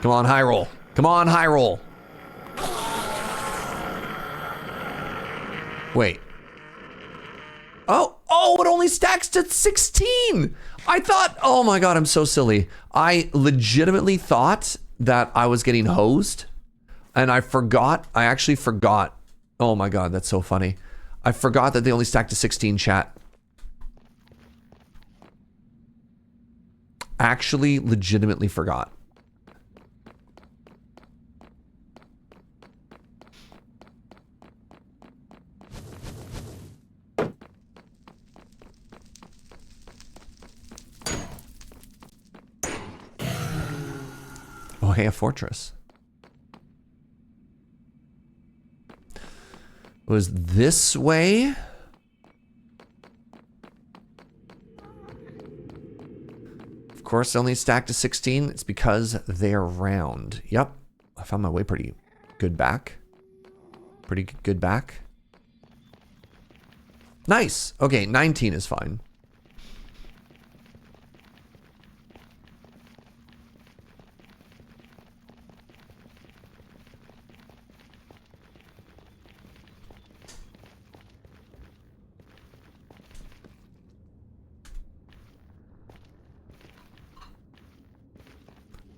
Come on, high roll. Come on, high roll. Wait. Oh, it only stacks to 16. I thought, oh my God, I'm so silly. I legitimately thought that I was getting hosed and I actually forgot. Oh my God, that's so funny. I forgot that they only stacked to 16, chat. Actually, legitimately forgot. Oh, hey, a fortress. It was this way. Of course, they only stacked to 16. It's because they're round. Yep. I found my way pretty good back. Pretty good back. Nice. Okay, 19 is fine.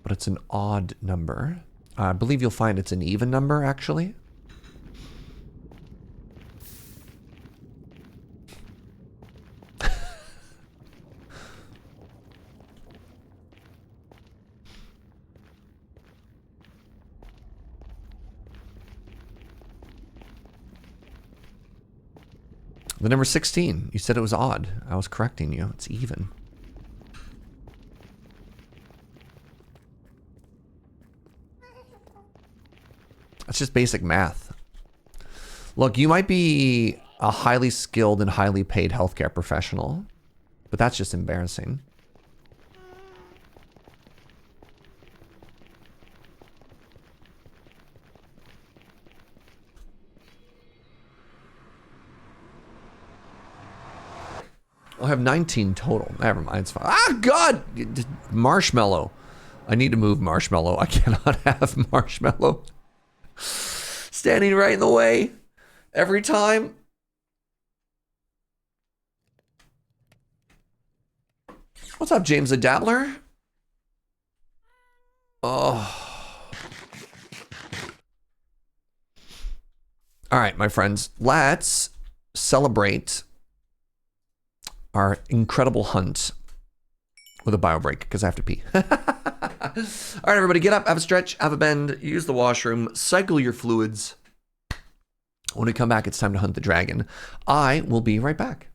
But it's an odd number. I believe you'll find it's an even number, actually. The number 16, you said it was odd. I was correcting you. It's even. That's just basic math. Look, you might be a highly skilled and highly paid healthcare professional, but that's just embarrassing. I'll have 19 total. Never mind, it's fine. Ah, God! Marshmallow. I need to move Marshmallow. I cannot have Marshmallow standing right in the way every time. What's up, James the Dabbler? Oh. All right, my friends. Let's celebrate our incredible hunt with a bio break because I have to pee. All right, everybody, get up, have a stretch, have a bend, use the washroom, cycle your fluids. When we come back, it's time to hunt the dragon. I will be right back.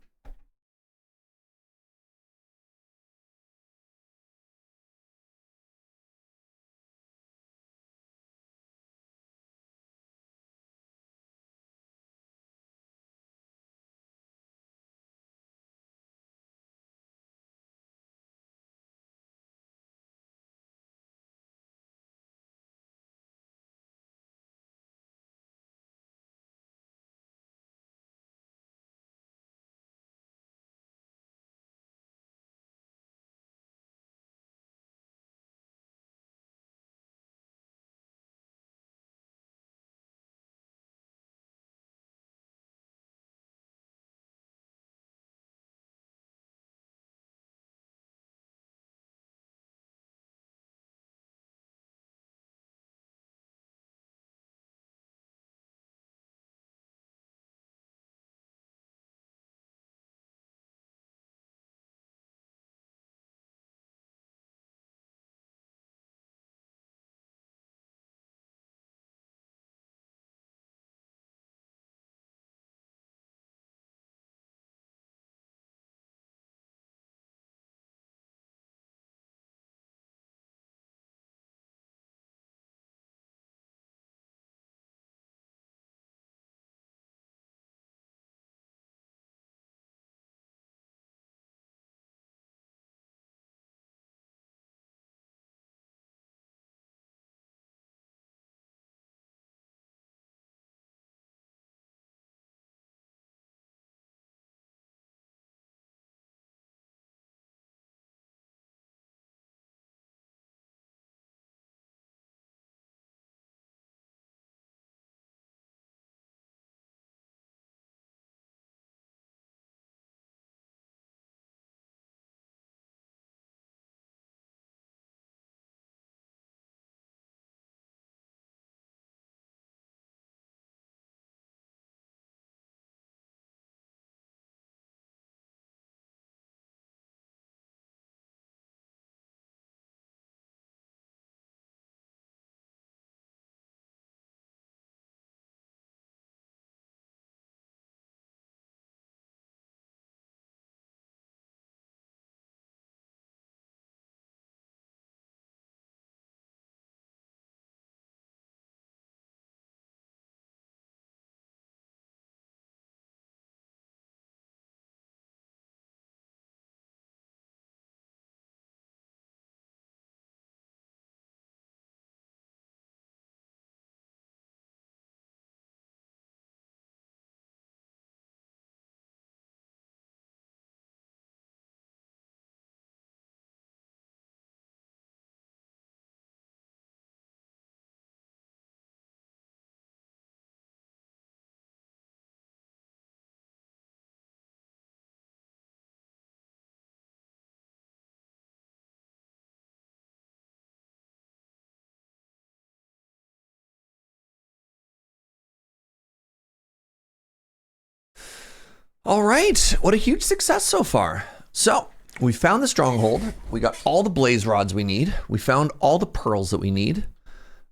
All right, what a huge success so far. So we found the stronghold. We got all the blaze rods we need. We found all the pearls that we need.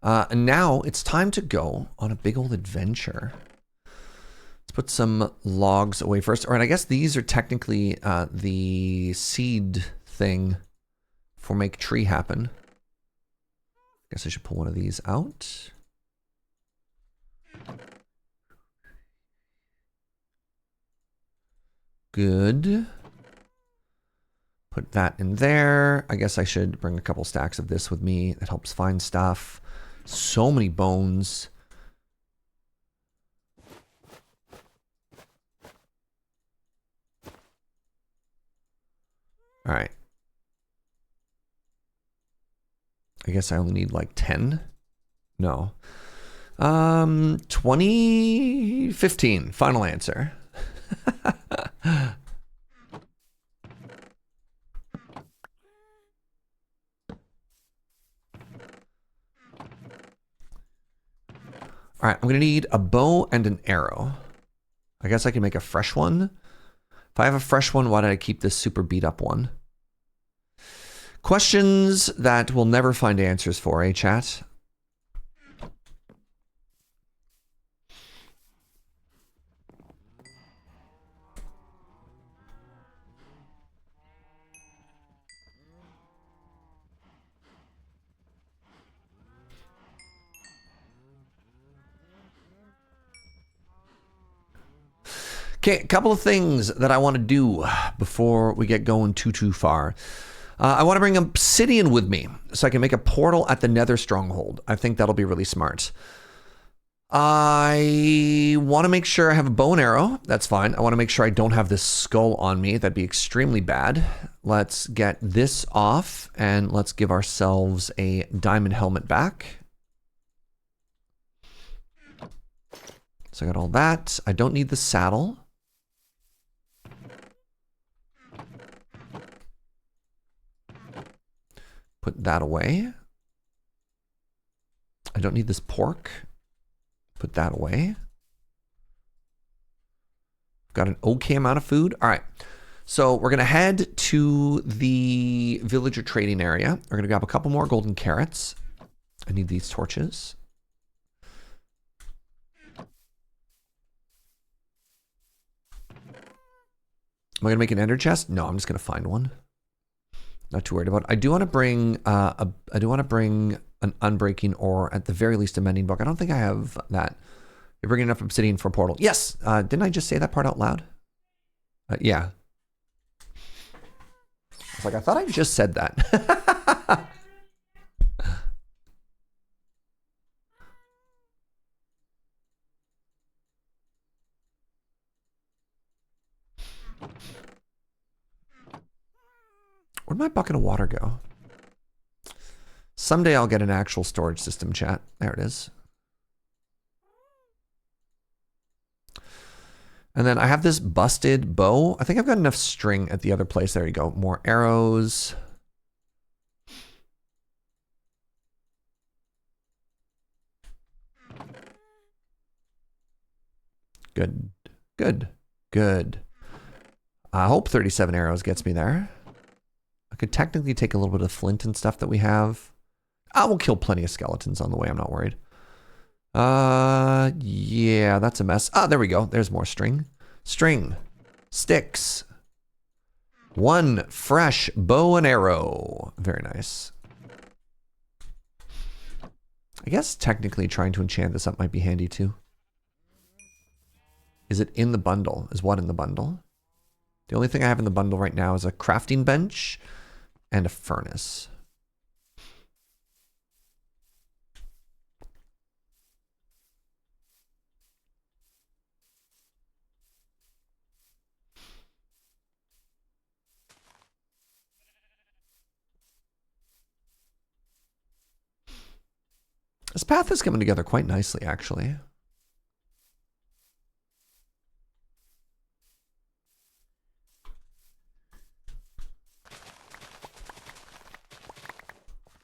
And now it's time to go on a big old adventure. Let's put some logs away first. All right, I guess these are technically the seed thing for make tree happen. Guess I should pull one of these out. Good. Put that in there. I guess I should bring a couple stacks of this with me. That helps find stuff. So many bones. All right. I guess I only need like 10. No. 20, 15. Final answer. All right, I'm gonna need a bow and an arrow. I guess I can make a fresh one. If I have a fresh one, why did I keep this super beat up one? Questions that we'll never find answers for, eh, chat? Okay, a couple of things that I want to do before we get going too far. I want to bring obsidian with me so I can make a portal at the Nether Stronghold. I think that'll be really smart. I want to make sure I have a bow and arrow. That's fine. I want to make sure I don't have this skull on me. That'd be extremely bad. Let's get this off and let's give ourselves a diamond helmet back. So I got all that. I don't need the saddle. Put that away. I don't need this pork. Put that away. Got an okay amount of food. All right. So we're going to head to the villager trading area. We're going to grab a couple more golden carrots. I need these torches. Am I going to make an ender chest? No, I'm just going to find one. Not too worried about it. I do want to bring an unbreaking or at the very least a mending book. I don't think I have that. You're bringing enough obsidian for a portal. Yes. Didn't I just say that part out loud? Yeah. I was like, I thought I just said that. Where'd my bucket of water go? Someday I'll get an actual storage system, chat. There it is. And then I have this busted bow. I think I've got enough string at the other place. There you go. More arrows. Good. Good. Good. I hope 37 arrows gets me there. I could technically take a little bit of flint and stuff that we have. I will kill plenty of skeletons on the way. I'm not worried. Yeah, that's a mess. Ah, there we go. There's more string. String. Sticks. One fresh bow and arrow. Very nice. I guess technically trying to enchant this up might be handy too. Is it in the bundle? Is what in the bundle? The only thing I have in the bundle right now is a crafting bench and a furnace. This path is coming together quite nicely, actually.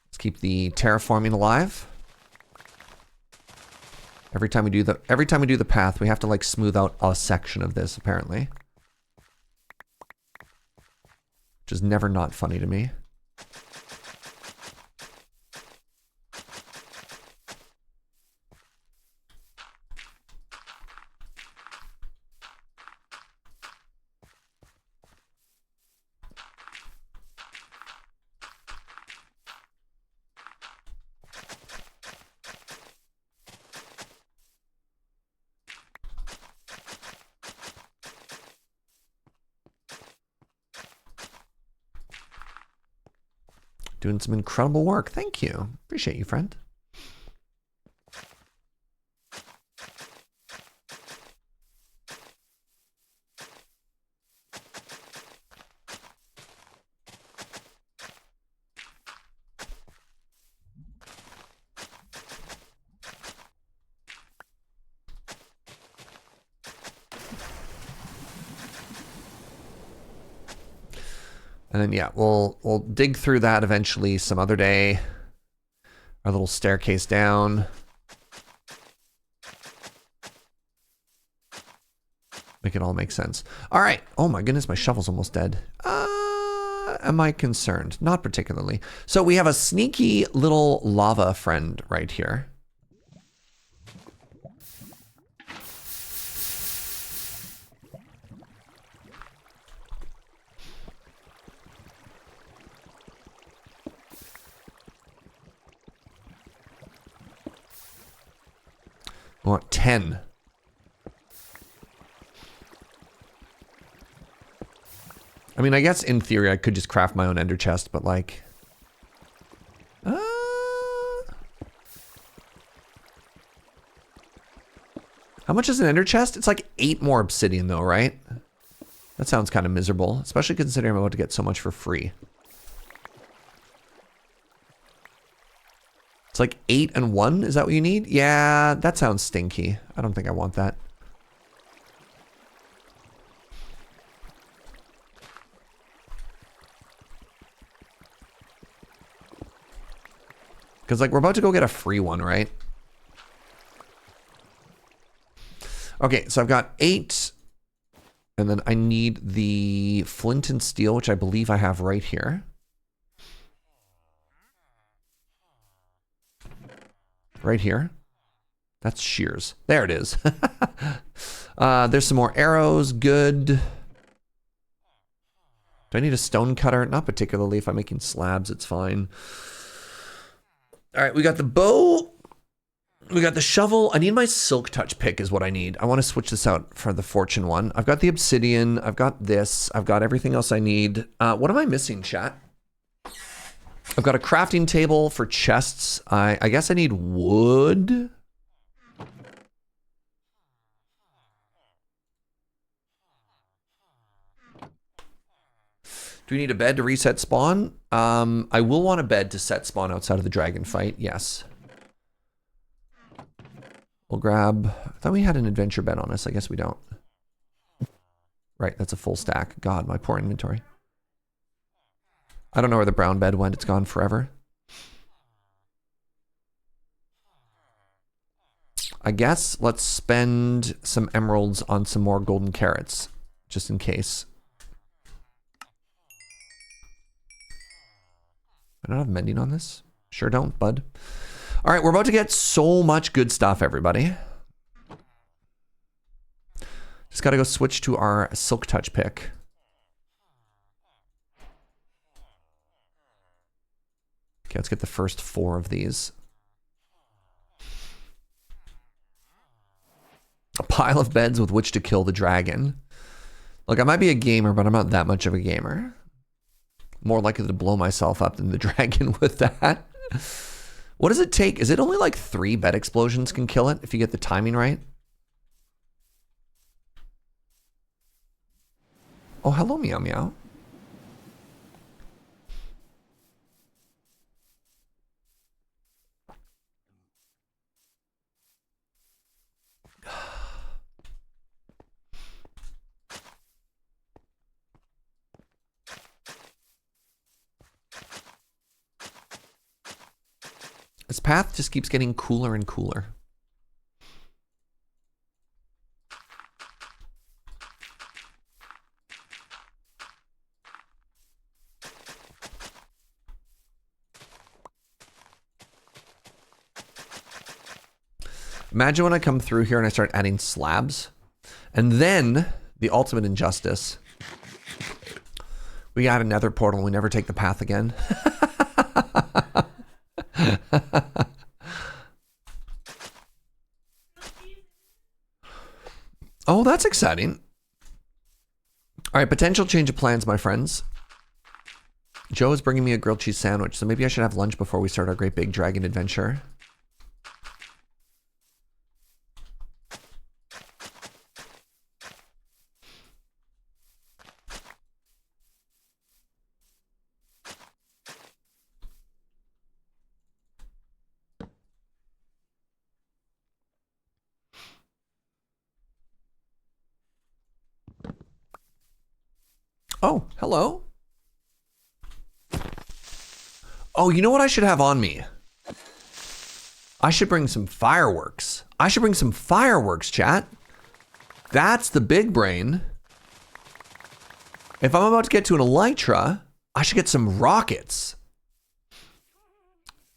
Let's keep the terraforming alive. Every time we do the path, we have to like smooth out a section of this, apparently. which is never not funny to me. Doing some incredible work. Thank you. Appreciate you, friend. And then yeah, we'll dig through that eventually some other day. Our little staircase down. Make it all make sense. All right. Oh my goodness, my shovel's almost dead. Am I concerned? Not particularly. So we have a sneaky little lava friend right here. I want 10. I mean, I guess in theory I could just craft my own ender chest, but like... How much is an ender chest? It's like 8 more obsidian though, right? That sounds kind of miserable, especially considering I'm about to get so much for free. It's like 8 and 1, is that what you need? Yeah, that sounds stinky. I don't think I want that. Because like we're about to go get a free one, right? Okay, so I've got 8. And then I need the flint and steel, which I believe I have right here. Right here. That's shears. There it is. There's some more arrows. Good. Do I need a stone cutter? Not particularly. If I'm making slabs, it's fine. All right, we got the bow. We got the shovel. I need my silk touch pick is what I need. I want to switch this out for the fortune one. I've got the obsidian. I've got this. I've got everything else I need. What am I missing, chat? I've got a crafting table for chests. I guess I need wood. Do we need a bed to reset spawn? I will want a bed to set spawn outside of the dragon fight, yes. We'll grab, I thought we had an adventure bed on us. I guess we don't. Right, that's a full stack. God, my poor inventory. I don't know where the brown bed went. It's gone forever. I guess let's spend some emeralds on some more golden carrots, just in case. I don't have mending on this. Sure don't, bud. All right, we're about to get so much good stuff, everybody. Just got to go switch to our silk touch pick. Okay, let's get the first 4 of these. A pile of beds with which to kill the dragon. Look, I might be a gamer, but I'm not that much of a gamer. More likely to blow myself up than the dragon with that. What does it take? Is it only like 3 bed explosions can kill it if you get the timing right? Oh, hello, Meow Meow. This path just keeps getting cooler and cooler. Imagine when I come through here and I start adding slabs. And then, the ultimate injustice. We got a nether portal and we never take the path again. Oh, that's exciting. All right, potential change of plans, my friends. Joe is bringing me a grilled cheese sandwich, so maybe I should have lunch before we start our great big dragon adventure. Oh, hello. Oh, you know what I should have on me? I should bring some fireworks. I should bring some fireworks, chat. That's the big brain. If I'm about to get to an elytra, I should get some rockets.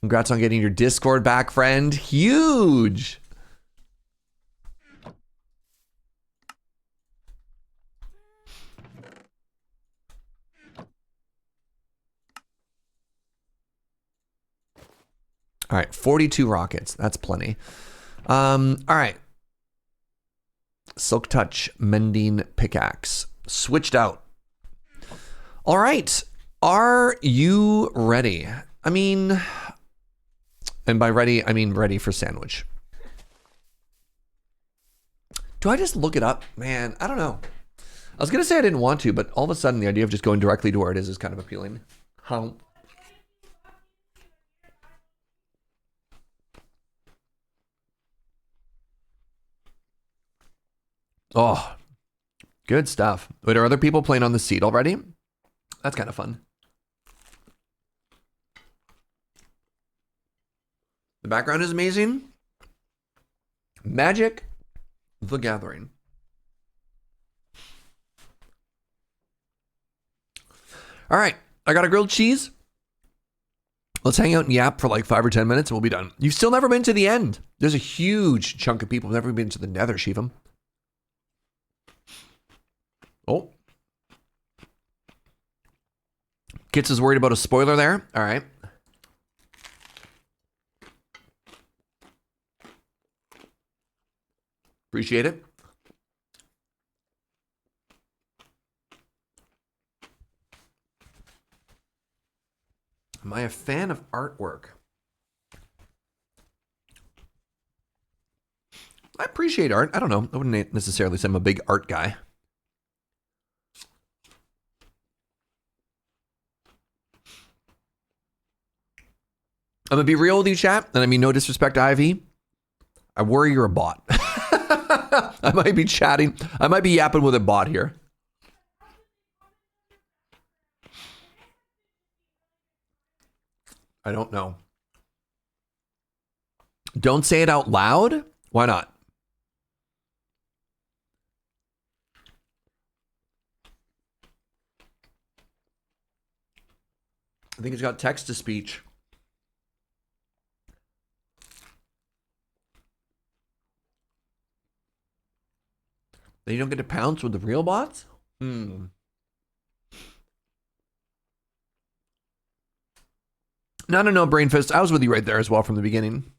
Congrats on getting your Discord back, friend. Huge. All right, 42 rockets. That's plenty. All right. Silk Touch Mending Pickaxe. Switched out. All right. Are you ready? I mean, and by ready, I mean ready for sandwich. Do I just look it up? Man, I don't know. I was going to say I didn't want to, but all of a sudden the idea of just going directly to where it is kind of appealing. How? Oh, good stuff. Wait, are other people playing on the seat already? That's kind of fun. The background is amazing. Magic the Gathering. All right, I got a grilled cheese. Let's hang out and yap for like 5 or 10 minutes and we'll be done. You've still never been to the end. There's a huge chunk of people who've never been to the Nether, Shivam. Oh. Kits is worried about a spoiler there. All right. Appreciate it. Am I a fan of artwork? I appreciate art. I don't know. I wouldn't necessarily say I'm a big art guy. I'm gonna be real with you, chat, and I mean no disrespect to Ivy. I worry you're a bot. I might be chatting. I might be yapping with a bot here. I don't know. Don't say it out loud? Why not? I think it's got text to speech. Then you don't get to pounce with the real bots? No, Brainfist. I was with you right there as well from the beginning.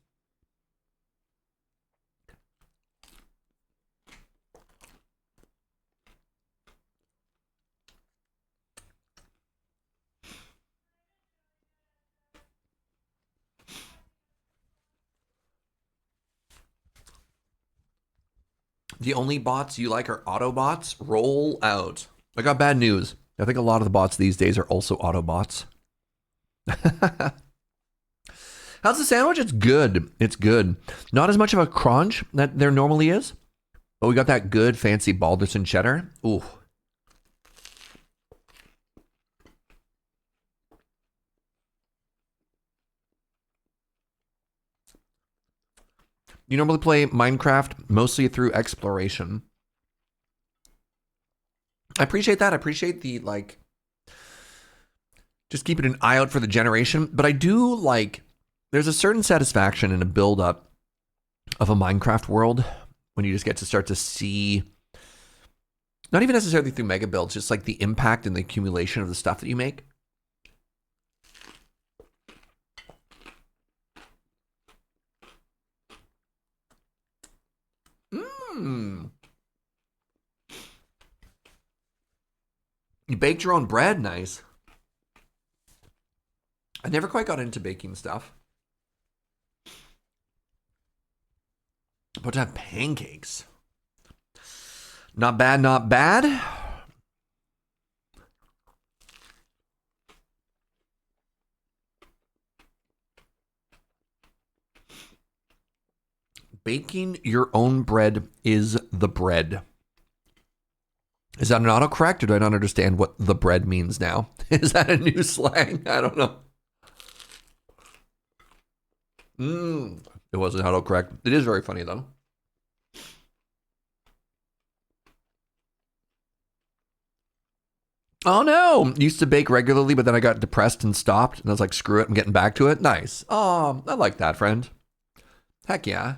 The only bots you like are Autobots? Roll out. I got bad news. I think a lot of the bots these days are also Autobots. How's the sandwich? It's good. It's good. Not as much of a crunch that there normally is, but we got that good fancy Balderson cheddar. Ooh. You normally play Minecraft mostly through exploration. I appreciate that. I appreciate the, like, just keeping an eye out for the generation. But I do like, there's a certain satisfaction in a build up of a Minecraft world when you just get to start to see, not even necessarily through mega builds, just like the impact and the accumulation of the stuff that you make. Mmm. You baked your own bread, nice. I never quite got into baking stuff. But to have pancakes. Not bad, not bad. Baking your own bread is the bread. Is that an autocorrect, or do I not understand what the bread means now? Is that a new slang? I don't know. It wasn't autocorrect. It is very funny, though. Oh, no. Used to bake regularly, but then I got depressed and stopped. And I was like, screw it. I'm getting back to it. Nice. Oh, I like that, friend. Heck yeah.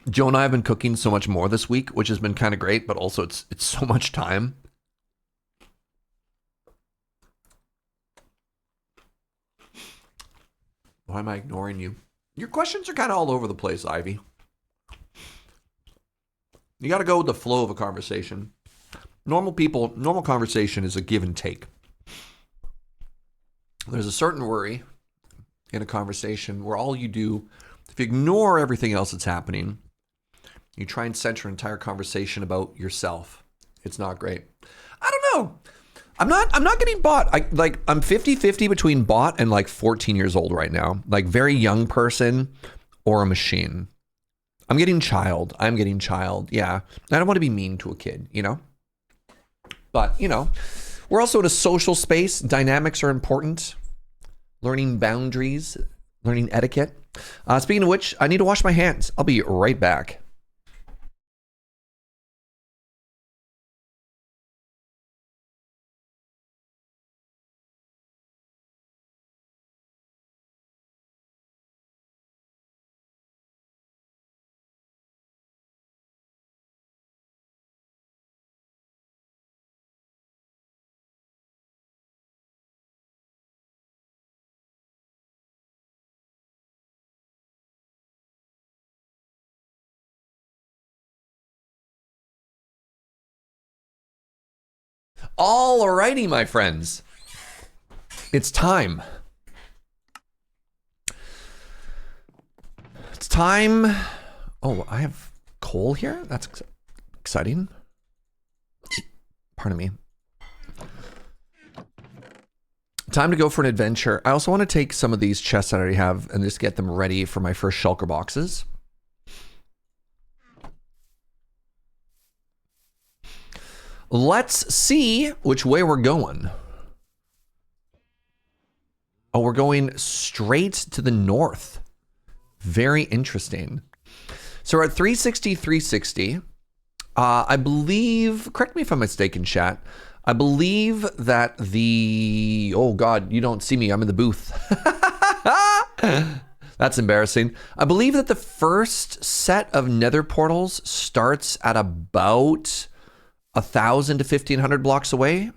Joe and I have been cooking so much more this week, which has been kind of great, but also it's so much time. Why am I ignoring you? Your questions are kind of all over the place, Ivy. You got to go with the flow of a conversation. Normal conversation is a give and take. There's a certain worry in a conversation where all you do, if you ignore everything else that's happening, you try and center an entire conversation about yourself. It's not great. I don't know. I'm not getting bought. I'm 50-50 between bought and like 14 years old right now. Like very young person or a machine. I'm getting child. Yeah. I don't want to be mean to a kid, you know? But, you know, we're also in a social space. Dynamics are important. Learning boundaries, learning etiquette. Speaking of which, I need to wash my hands. I'll be right back. Alrighty, my friends. It's time. It's time. Oh, I have coal here? That's exciting. Pardon me. Time to go for an adventure. I also want to take some of these chests that I already have and just get them ready for my first shulker boxes. Let's see which way we're going. Oh, we're going straight to the north. Very interesting. So we're at 360, 360. I believe, correct me if I'm mistaken, chat. I believe that the, oh God, you don't see me. I'm in the booth. That's embarrassing. I believe that the first set of nether portals starts at about 1,000 to 1,500 blocks away.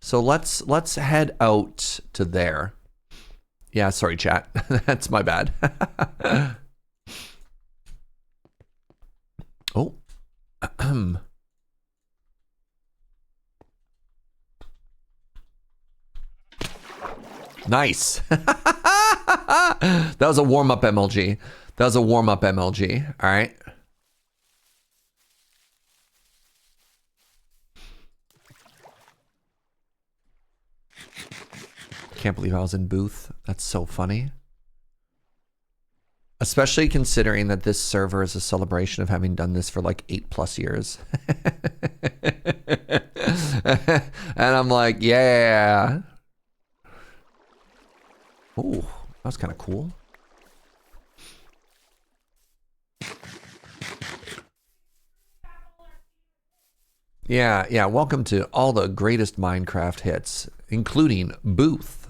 So let's head out to there. Yeah, sorry, chat. That's my bad. Oh. Nice. That was a warm-up MLG. All right. Can't believe I was in booth. That's so funny. Especially considering that this server is a celebration of having done this for like 8+ years. And I'm like, yeah. Ooh, that was kind of cool. Yeah, yeah. Welcome to all the greatest Minecraft hits, including Booth.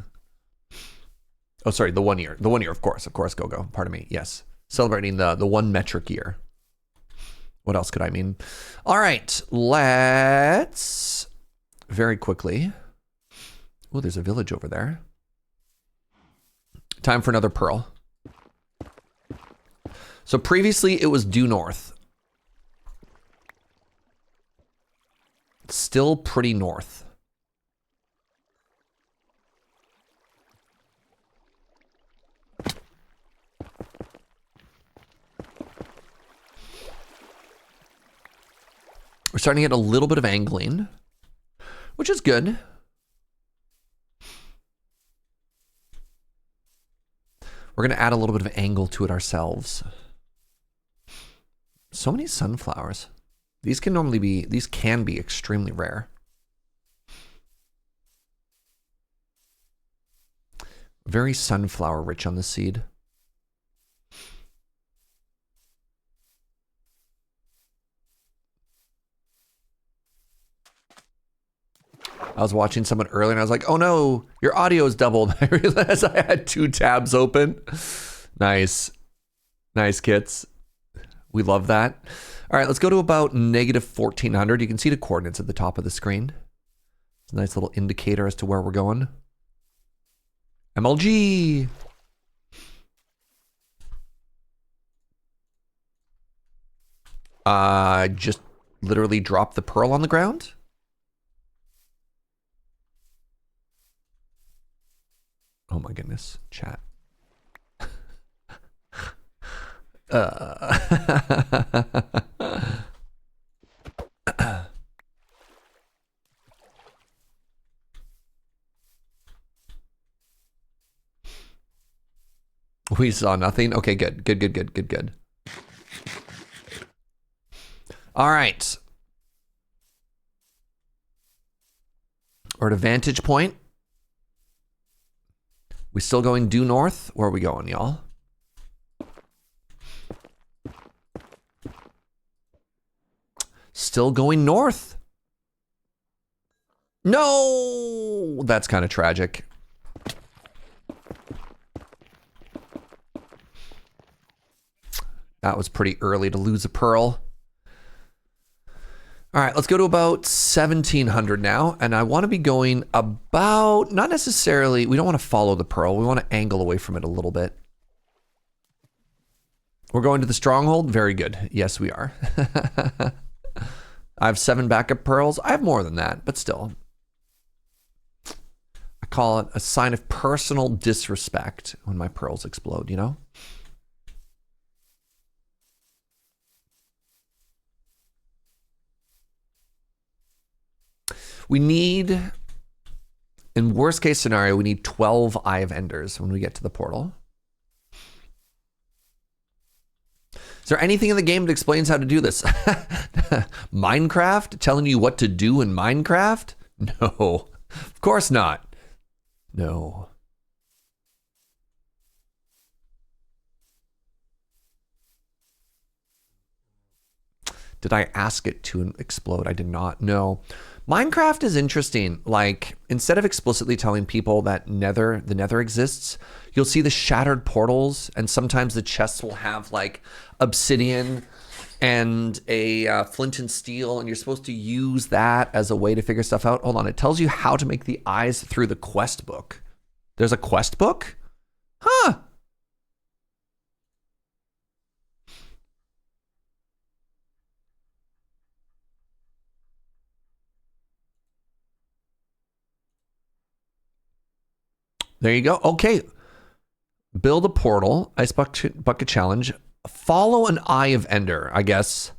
Oh, sorry, the 1 year. The 1 year, of course, go. Pardon me. Yes. Celebrating the 1 metric year. What else could I mean? All right, let's very quickly. Oh, there's a village over there. Time for another pearl. So previously it was due north. Still pretty north. We're starting to get a little bit of angling, which is good. We're going to add a little bit of angle to it ourselves. So many sunflowers. These can be extremely rare. Very sunflower rich on the seed. I was watching someone earlier and I was like, oh no, your audio is doubled. I realized I had 2 tabs open. Nice. Nice, kits. We love that. All right, let's go to about negative 1400. You can see the coordinates at the top of the screen. It's a nice little indicator as to where we're going. MLG. Just literally dropped the pearl on the ground. Oh my goodness, chat. We saw nothing. Okay, good. Good. All right. We're at a vantage point. We still going due north? Where are we going, y'all? Still going north. No! That's kind of tragic. That was pretty early to lose a pearl. All right, let's go to about 1700 now. And I want to be going about, not necessarily, we don't want to follow the pearl. We want to angle away from it a little bit. We're going to the Stronghold? Very good. Yes, we are. I have 7 backup pearls. I have more than that, but still. I call it a sign of personal disrespect when my pearls explode, you know? We need, in worst case scenario, we need 12 Eye of Enders when we get to the portal. Is there anything in the game that explains how to do this? Minecraft? Telling you what to do in Minecraft? No, of course not. No. Did I ask it to explode? I did not. No. Minecraft is interesting. Like, instead of explicitly telling people that the nether exists, you'll see the shattered portals, and sometimes the chests will have like obsidian and a flint and steel, and you're supposed to use that as a way to figure stuff out. Hold on, it tells you how to make the eyes through the quest book. There's a quest book? Huh. There you go. Okay. Build a portal. Ice bucket challenge. Follow an Eye of Ender, I guess.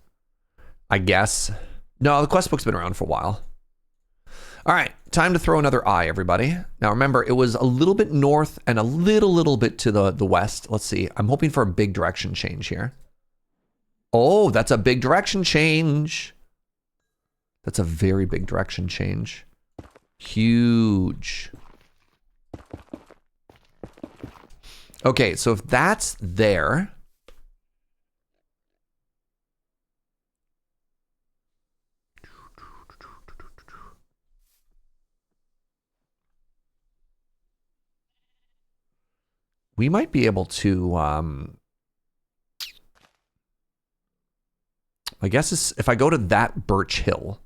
No, the quest book's been around for a while. All right. Time to throw another eye, everybody. Now, remember, it was a little bit north and a little bit to the west. Let's see. I'm hoping for a big direction change here. Oh, that's a big direction change. That's a very big direction change. Huge. Okay, so if that's there, We might be able to, I guess if I go to that birch hill,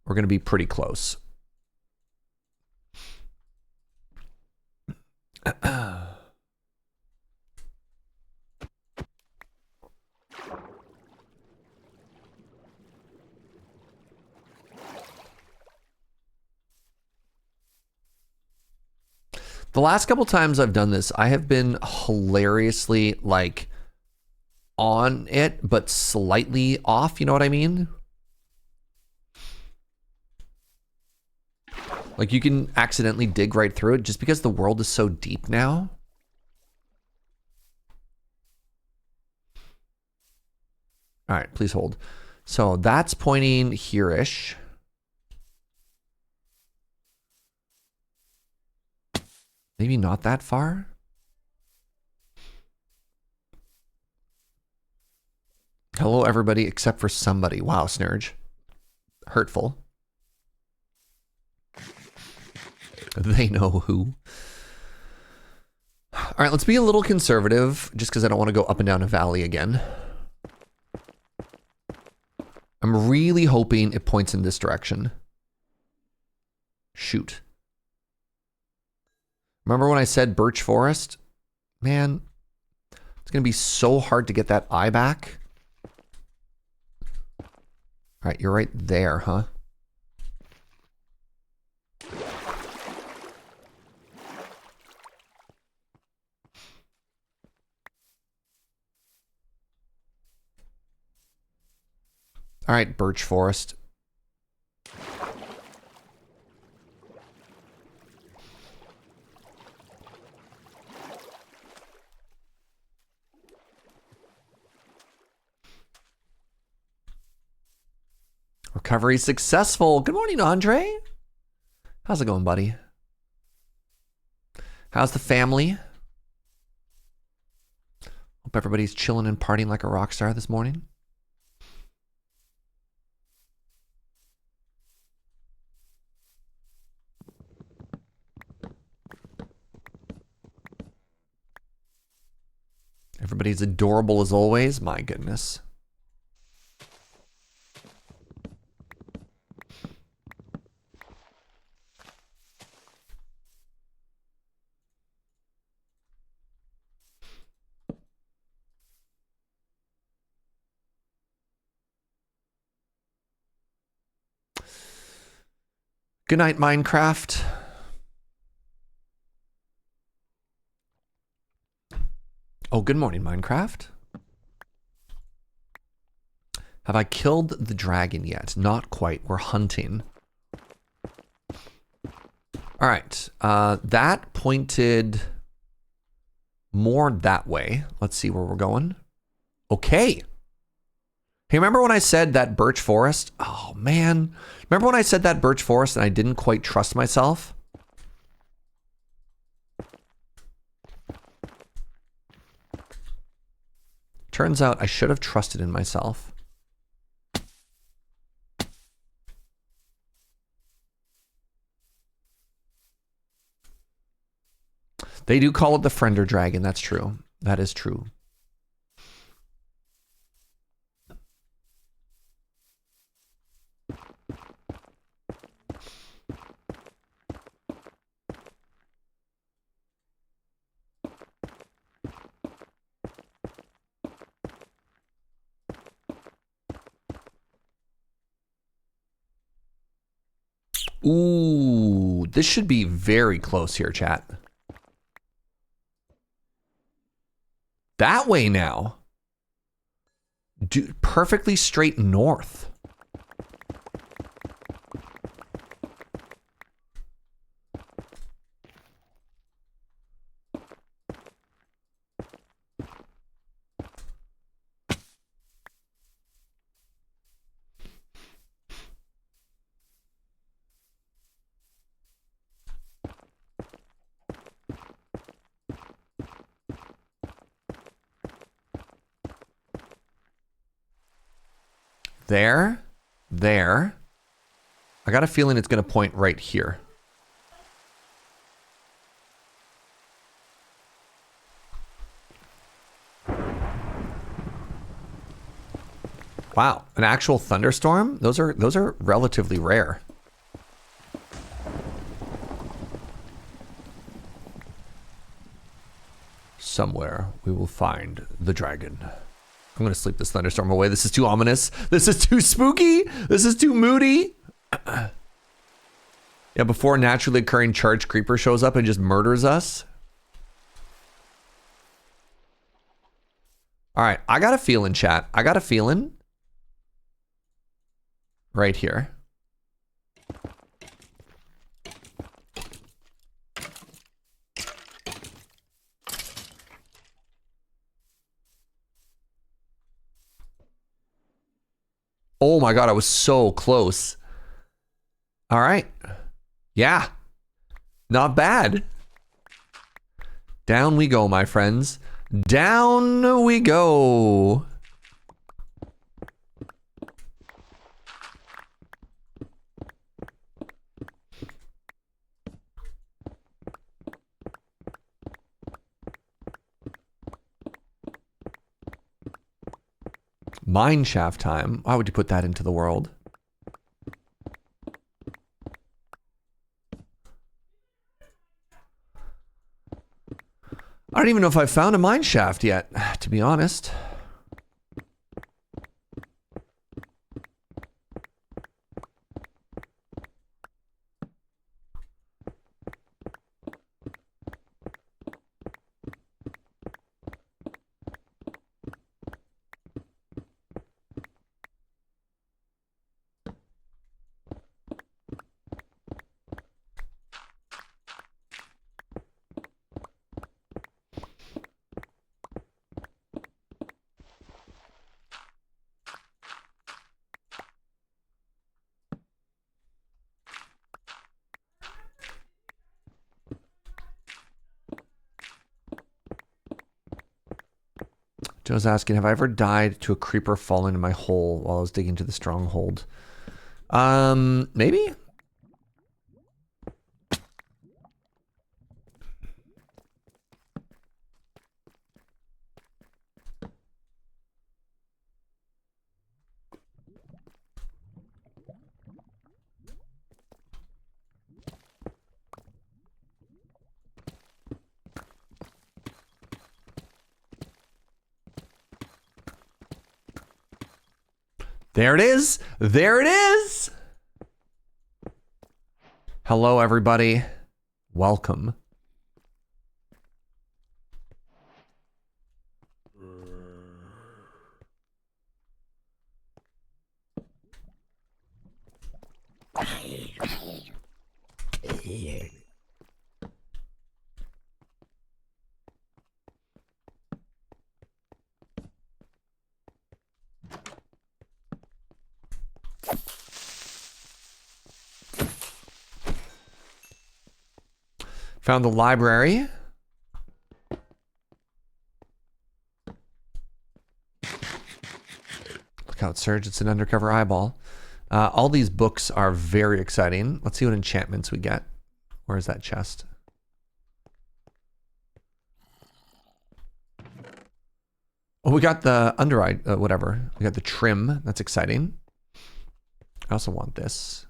we're going to be pretty close. The last couple times I've done this, I have been hilariously like on it, but slightly off. You know what I mean? Like you can accidentally dig right through it just because the world is so deep now. All right, please hold. So that's pointing here-ish. Maybe not that far. Hello, everybody, except for somebody. Wow, Serge. Hurtful. They know who. All right, let's be a little conservative just because I don't want to go up and down a valley again. I'm really hoping it points in this direction. Shoot. Remember when I said birch forest? Man, it's going to be so hard to get that eye back. All right, you're right there, huh? All right, birch forest. Recovery successful. Good morning, Andre. How's it going, buddy? How's the family? Hope everybody's chilling and partying like a rock star this morning. Everybody's adorable as always. My goodness. Good night, Minecraft. Oh, good morning, Minecraft. Have I killed the dragon yet? Not quite. We're hunting. All right. That pointed more that way. Let's see where we're going. Okay. Hey, remember when I said that birch forest? Oh, man. Remember when I said that birch forest and I didn't quite trust myself? Turns out I should have trusted in myself. They do call it the Friender Dragon. That's true. That is true. Ooh, this should be very close here, chat. That way now. Dude, perfectly straight north. There. I got a feeling it's going to point right here. Wow, an actual thunderstorm? Those are relatively rare. Somewhere we will find the dragon. I'm gonna sleep this thunderstorm away. This is too ominous. This is too spooky. This is too moody. Yeah, before a naturally occurring charged creeper shows up and just murders us. All right, I got a feeling, chat. I got a feeling. Right here. Oh my god, I was so close. All right. Yeah. Not bad. Down we go, my friends. Down we go. Mine shaft time. Why would you put that into the world? I don't even know if I found a mine shaft yet, to be honest. Joe's asking, have I ever died to a creeper falling in my hole while I was digging to the stronghold? Maybe? There it is. There it is. Hello, everybody. Welcome. Found the library. Look out, Serge. It's an undercover eyeball. All these books are very exciting. Let's see what enchantments we get. Where's that chest? Oh, we got the under eye, whatever. We got the trim. That's exciting. I also want this.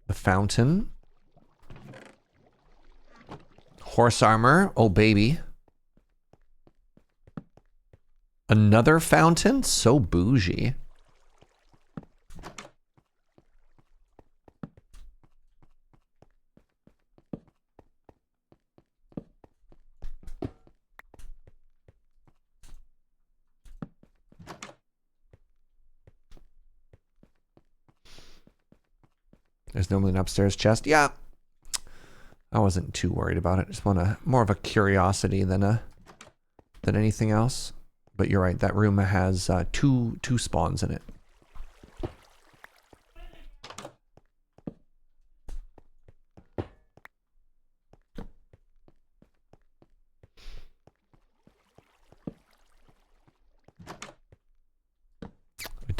The fountain. Horse armor. Oh, baby. Another fountain? So bougie. There's normally an upstairs chest. Yeah. I wasn't too worried about it. Just more of a curiosity than anything else. But you're right, that room has two spawns in it.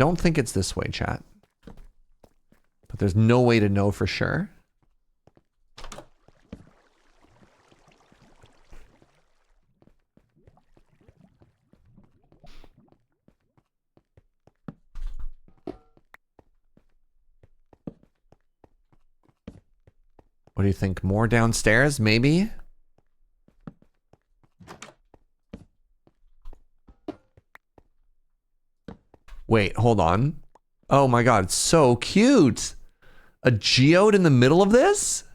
don't think it's this way, chat. But there's no way to know for sure. What do you think? More downstairs, maybe? Wait, hold on. Oh my god, it's so cute. A geode in the middle of this?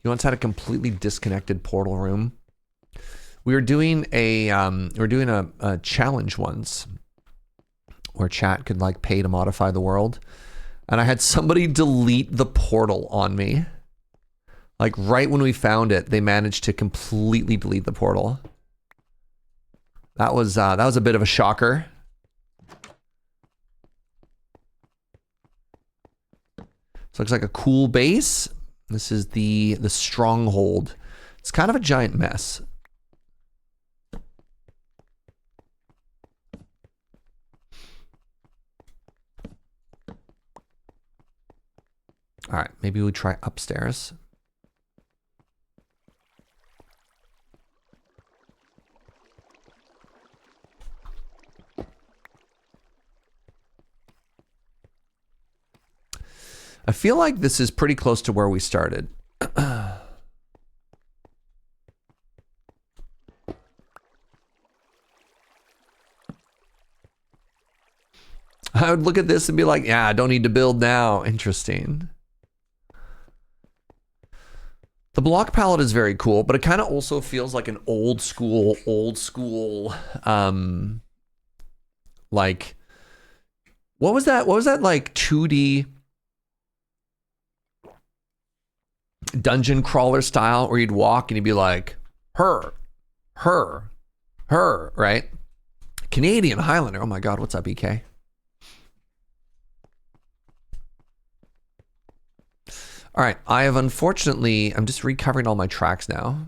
You once had a completely disconnected portal room. We were doing a challenge once where chat could like pay to modify the world, and I had somebody delete the portal on me. Like right when we found it, they managed to completely delete the portal. That was a bit of a shocker. So looks like a cool base. This is the Stronghold. It's kind of a giant mess. All right, maybe we try upstairs. I feel like this is pretty close to where we started. I would look at this and be like, yeah, I don't need to build now. Interesting. The block palette is very cool, but it kind of also feels like an old school, like, what was that like 2D dungeon crawler style where you'd walk and you'd be like, her, right? Canadian Highlander. Oh my God, what's up, EK? All right, I have unfortunately, I'm just recovering all my tracks now.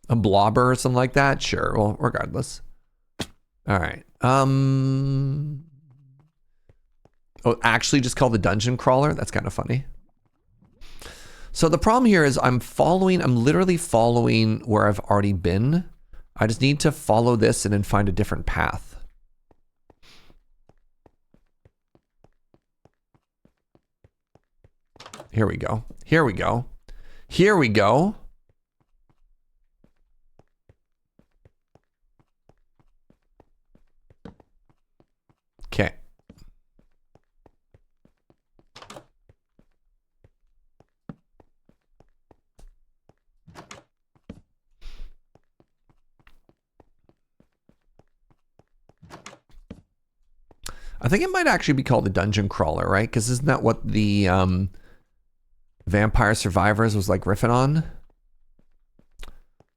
A blobber or something like that? Sure, well, regardless. All right. Oh, actually just called the dungeon crawler? That's kind of funny. So the problem here is I'm literally following where I've already been. I just need to follow this and then find a different path. Here we go. Here we go. Here we go. Okay. I think it might actually be called the dungeon crawler, right? Because isn't that what the Vampire Survivors was like riffing on?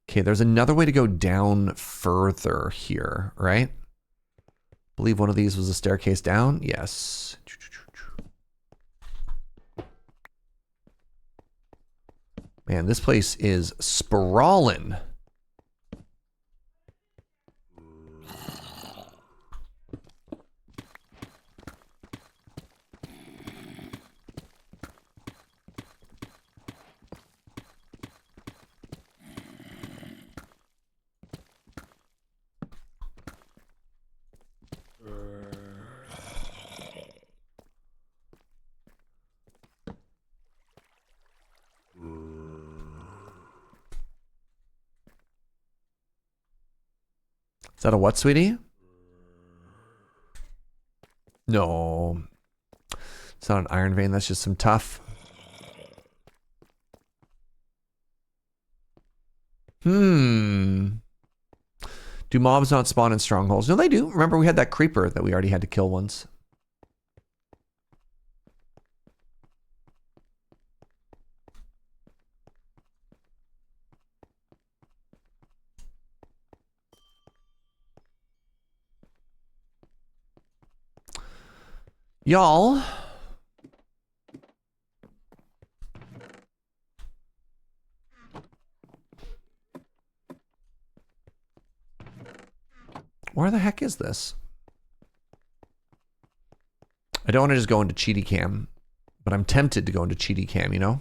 Okay, there's another way to go down further here, right? I believe one of these was a staircase down. Yes. Man, this place is sprawling. Is that a what, sweetie? No. It's not an iron vein, that's just some tough. Do mobs not spawn in strongholds? No, they do. Remember, we had that creeper that we already had to kill once. Y'all. Where the heck is this? I don't want to just go into cheaty cam, but I'm tempted to go into cheaty cam, you know?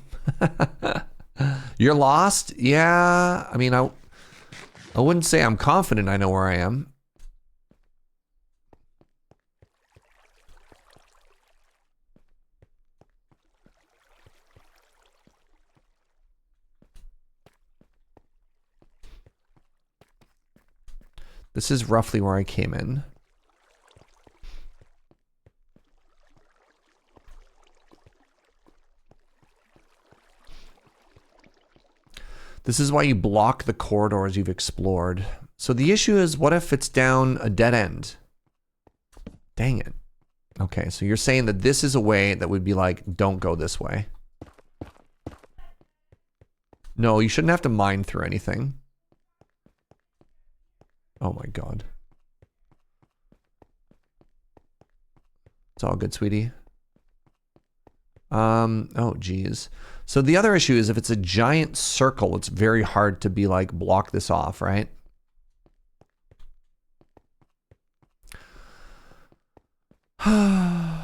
You're lost? Yeah. I mean, I wouldn't say I'm confident I know where I am. This is roughly where I came in. This is why you block the corridors you've explored. So the issue is, what if it's down a dead end? Dang it. Okay, so you're saying that this is a way that would be like, don't go this way. No, you shouldn't have to mine through anything. Oh my god. It's all good, sweetie. Oh geez. So the other issue is if it's a giant circle, it's very hard to be like, block this off, right? I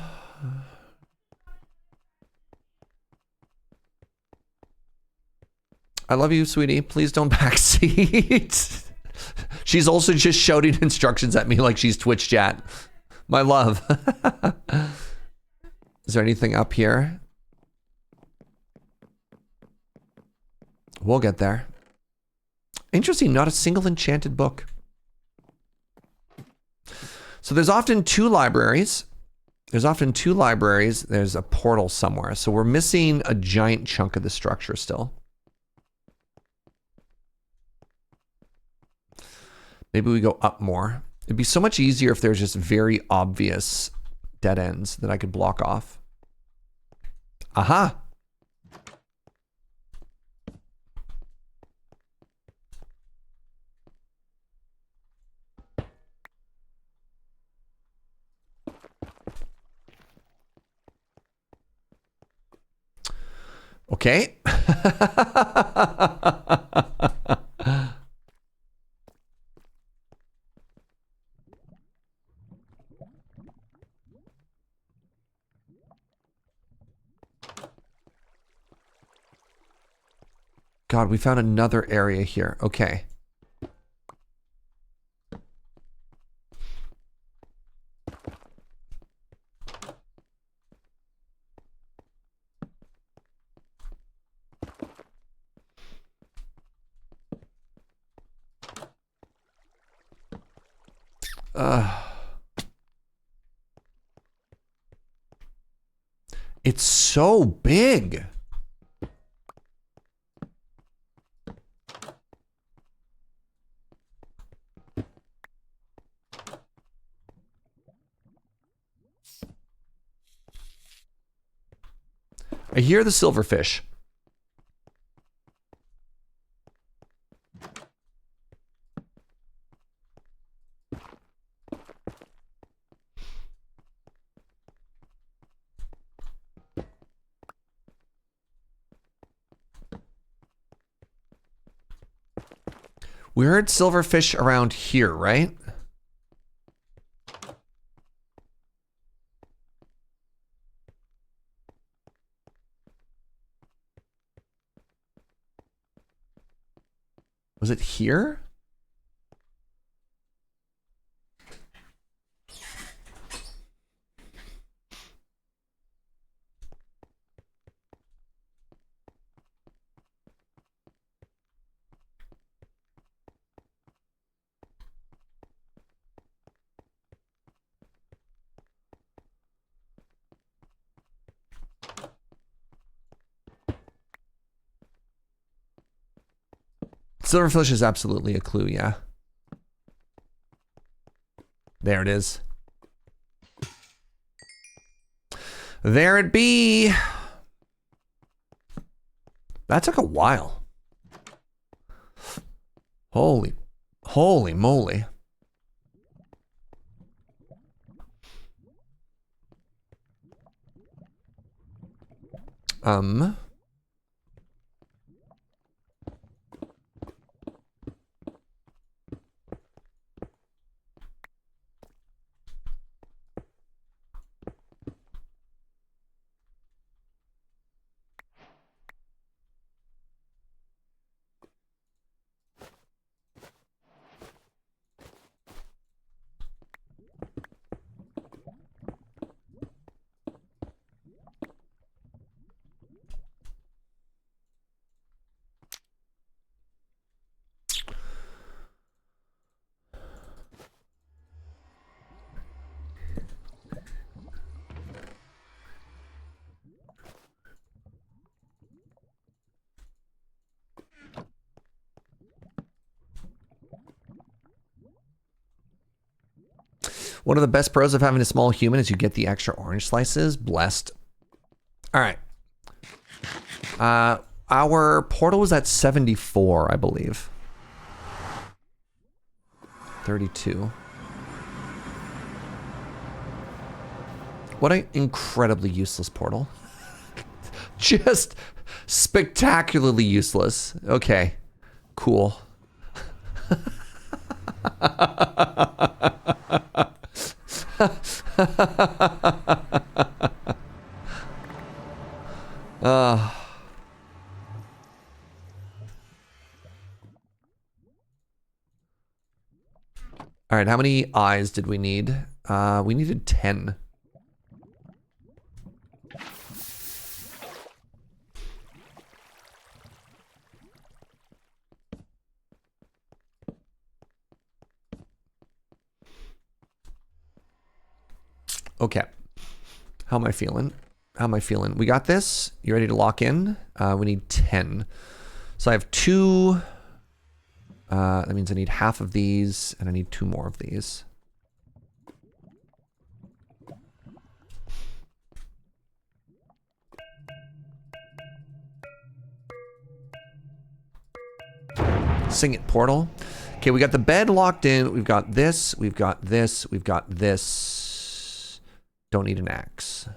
love you, sweetie. Please don't backseat. She's also just shouting instructions at me like she's Twitch chat. My love. Is there anything up here? We'll get there. Interesting, not a single enchanted book. So there's often two libraries. There's a portal somewhere. So we're missing a giant chunk of the structure still. Maybe we go up more. It'd be so much easier if there's just very obvious dead ends that I could block off. Aha! Okay. God, we found another area here. Okay. It's so big. I hear the silverfish. We heard silverfish around here, right? Was it here? Silverfish is absolutely a clue, yeah. There it is. There it be. That took a while. Holy moly. One of the best pros of having a small human is you get the extra orange slices. Blessed. All right. Our portal was at 74, I believe. 32. What an incredibly useless portal. Just spectacularly useless. Okay. Cool. All right, how many eyes did we need? We needed 10. Okay. How am I feeling? How am I feeling? We got this. You ready to lock in? We need 10. So I have 2. That means I need half of these, and I need 2 more of these. Sing it, portal. Okay, we got the bed locked in. We've got this. We've got this. We've got this. Don't need an axe.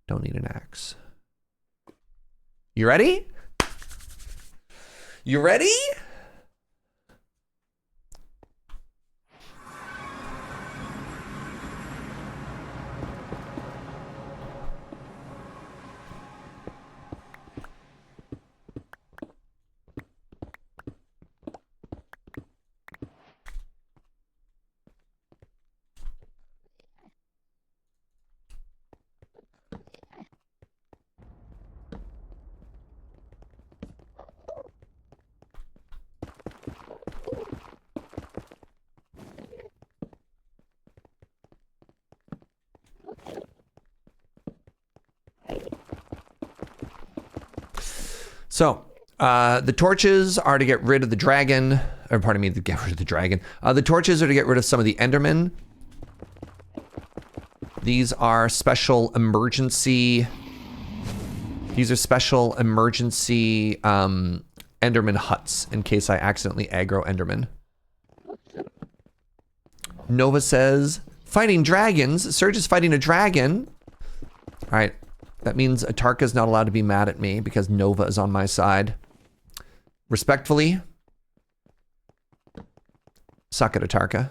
Don't need an axe. You ready? You ready? So, the torches are to get rid of the dragon, or pardon me, to get rid of the dragon. The torches are to get rid of some of the Endermen. These are special emergency. These are special emergency Enderman huts in case I accidentally aggro Enderman. Nova says, fighting dragons. Serge is fighting a dragon. All right. That means Atarka's not allowed to be mad at me because Nova is on my side. Respectfully, suck it, Atarka.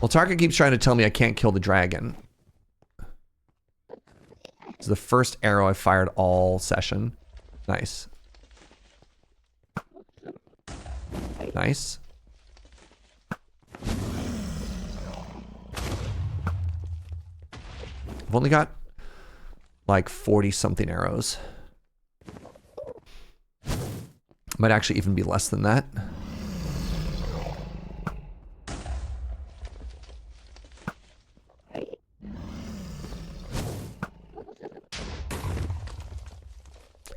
Well, Atarka keeps trying to tell me I can't kill the dragon. It's the first arrow I fired all session. Nice. Nice. I've only got like 40 something arrows. Might actually even be less than that.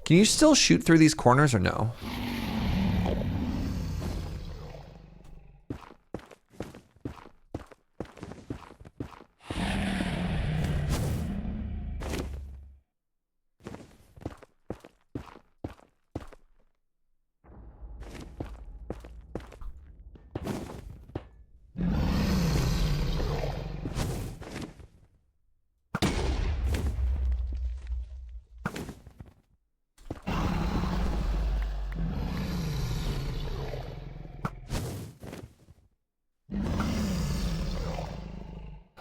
Can you still shoot through these corners or no?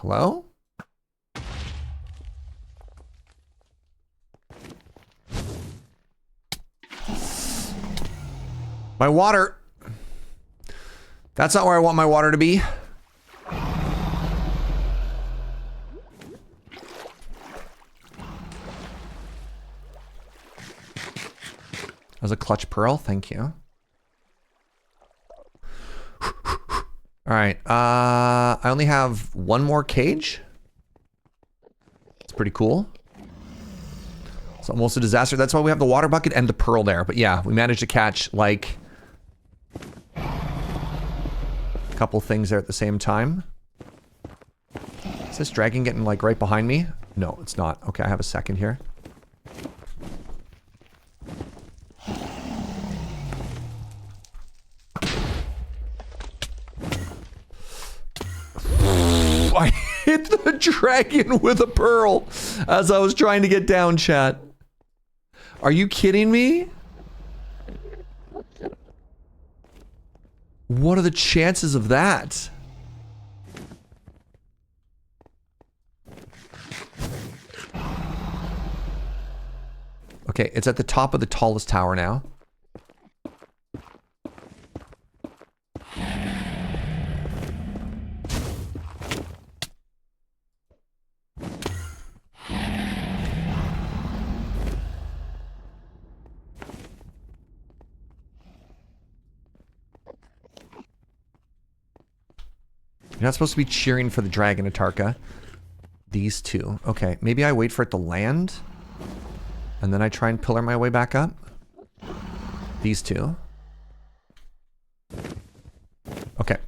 Hello? My water. That's not where I want my water to be. That was a clutch pearl, thank you. All right, I only have one more cage. It's pretty cool. It's almost a disaster. That's why we have the water bucket and the pearl there. But yeah, we managed to catch like a couple things there at the same time. Is this dragon getting like right behind me? No, it's not. Okay, I have a second here. I hit the dragon with a pearl as I was trying to get down, chat. Are you kidding me? What are the chances of that? Okay, it's at the top of the tallest tower now. You're not supposed to be cheering for the dragon, Atarka. These two. Okay, maybe I wait for it to land. And then I try and pillar my way back up. These two. Okay.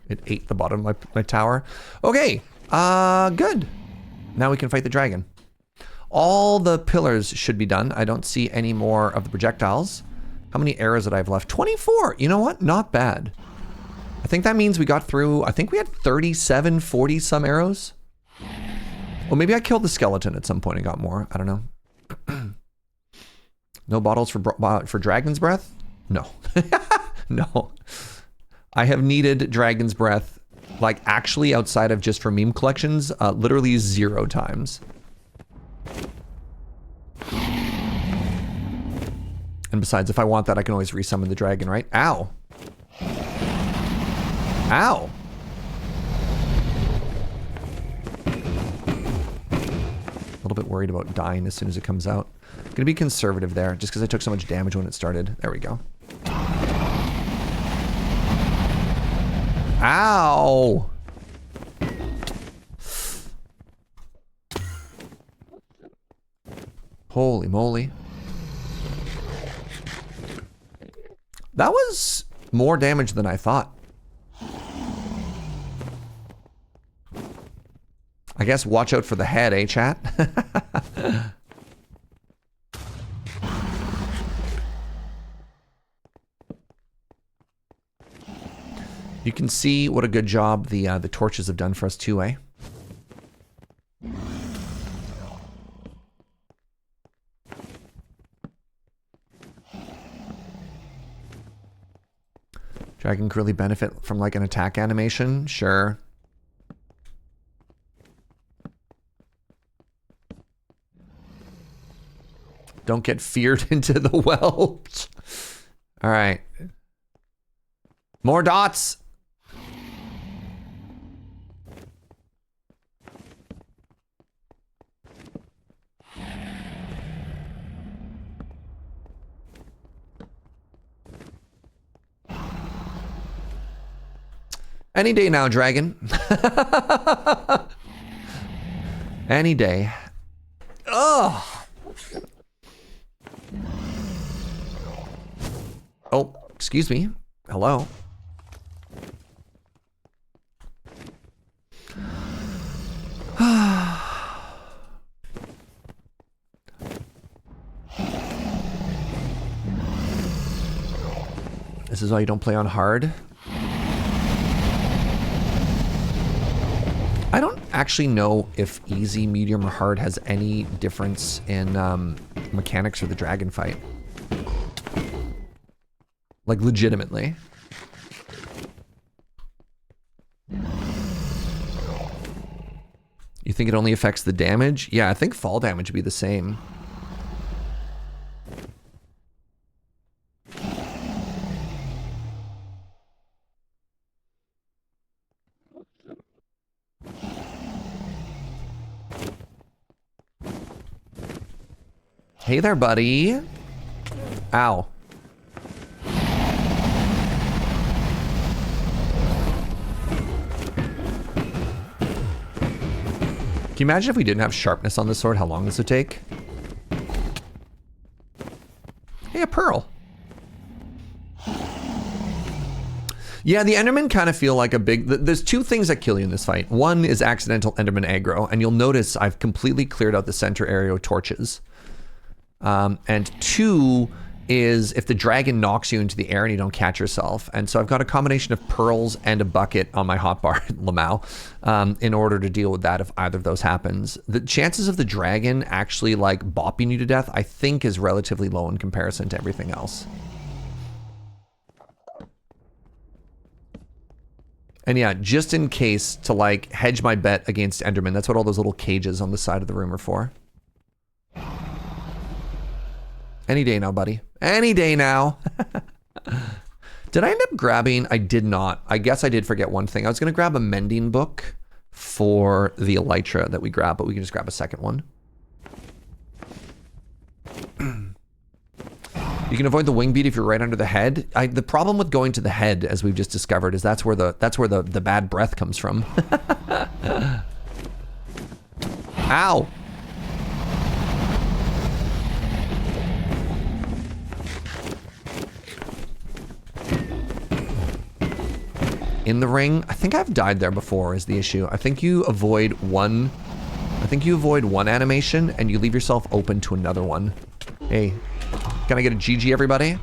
It ate the bottom of my tower. Okay, good. Now we can fight the dragon. All the pillars should be done. I don't see any more of the projectiles. How many arrows did I have left? 24. You know what? Not bad. I think that means we got through, I think we had 37, 40 some arrows. Well, maybe I killed the skeleton at some point and got more. I don't know. No bottles for dragon's breath? No. No. I have needed dragon's breath, like actually outside of just for meme collections, literally 0 times. And besides, if I want that, I can always resummon the dragon, right? Ow. Ow. A little bit worried about dying as soon as it comes out. Gonna be conservative there, just because I took so much damage when it started. There we go. Ow! Holy moly. That was more damage than I thought. I guess watch out for the head, eh, chat? You can see what a good job the torches have done for us too, eh? Dragon could really benefit from like an attack animation, sure. Don't get feared into the well. All right. More dots. Any day now, dragon. Any day. Ugh. Oh, excuse me. Hello. This is why you don't play on hard. I don't actually know if easy, medium, or hard has any difference in mechanics for the dragon fight. Like, legitimately. You think it only affects the damage? Yeah, I think fall damage would be the same. Hey there, buddy. Ow. Can you imagine if we didn't have sharpness on this sword, how long this would take? Hey, a pearl. Yeah, the Endermen kind of feel like a big... There's two things that kill you in this fight. One is accidental Enderman aggro, and you'll notice I've completely cleared out the center area with torches. And two is if the dragon knocks you into the air and you don't catch yourself. And so I've got a combination of pearls and a bucket on my hotbar at Lamau in order to deal with that if either of those happens. The chances of the dragon actually like bopping you to death, I think, is relatively low in comparison to everything else. And yeah, just in case to like hedge my bet against Enderman, that's what all those little cages on the side of the room are for. Any day now, buddy. Any day now. Did I end up grabbing? I did not. I guess I did forget one thing. I was going to grab a mending book for the elytra that we grabbed, but we can just grab a second one. You can avoid the wing beat if you're right under the head. The problem with going to the head, as we've just discovered, is that's where the bad breath comes from. Ow. In the ring, I think I've died there before is the issue. I think you avoid one animation and you leave yourself open to another one. Hey, can I get a GG, everybody?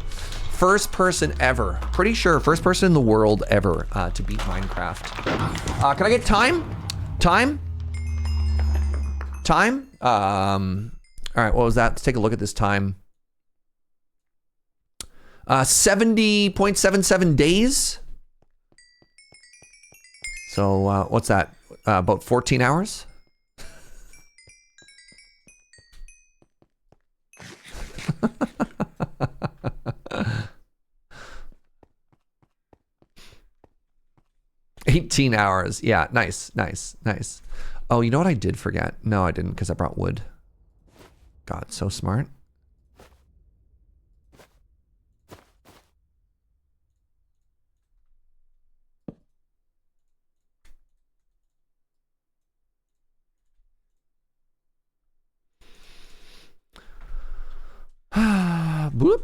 First person ever, pretty sure first person in the world ever to beat Minecraft. Can I get time? Time? All right, what was that? Let's take a look at this time. 70.77 days. So what's that? About 14 hours? $18 hours. Yeah, nice. Oh, you know what I did forget? No, I didn't, because I brought wood. God, so smart. Boop.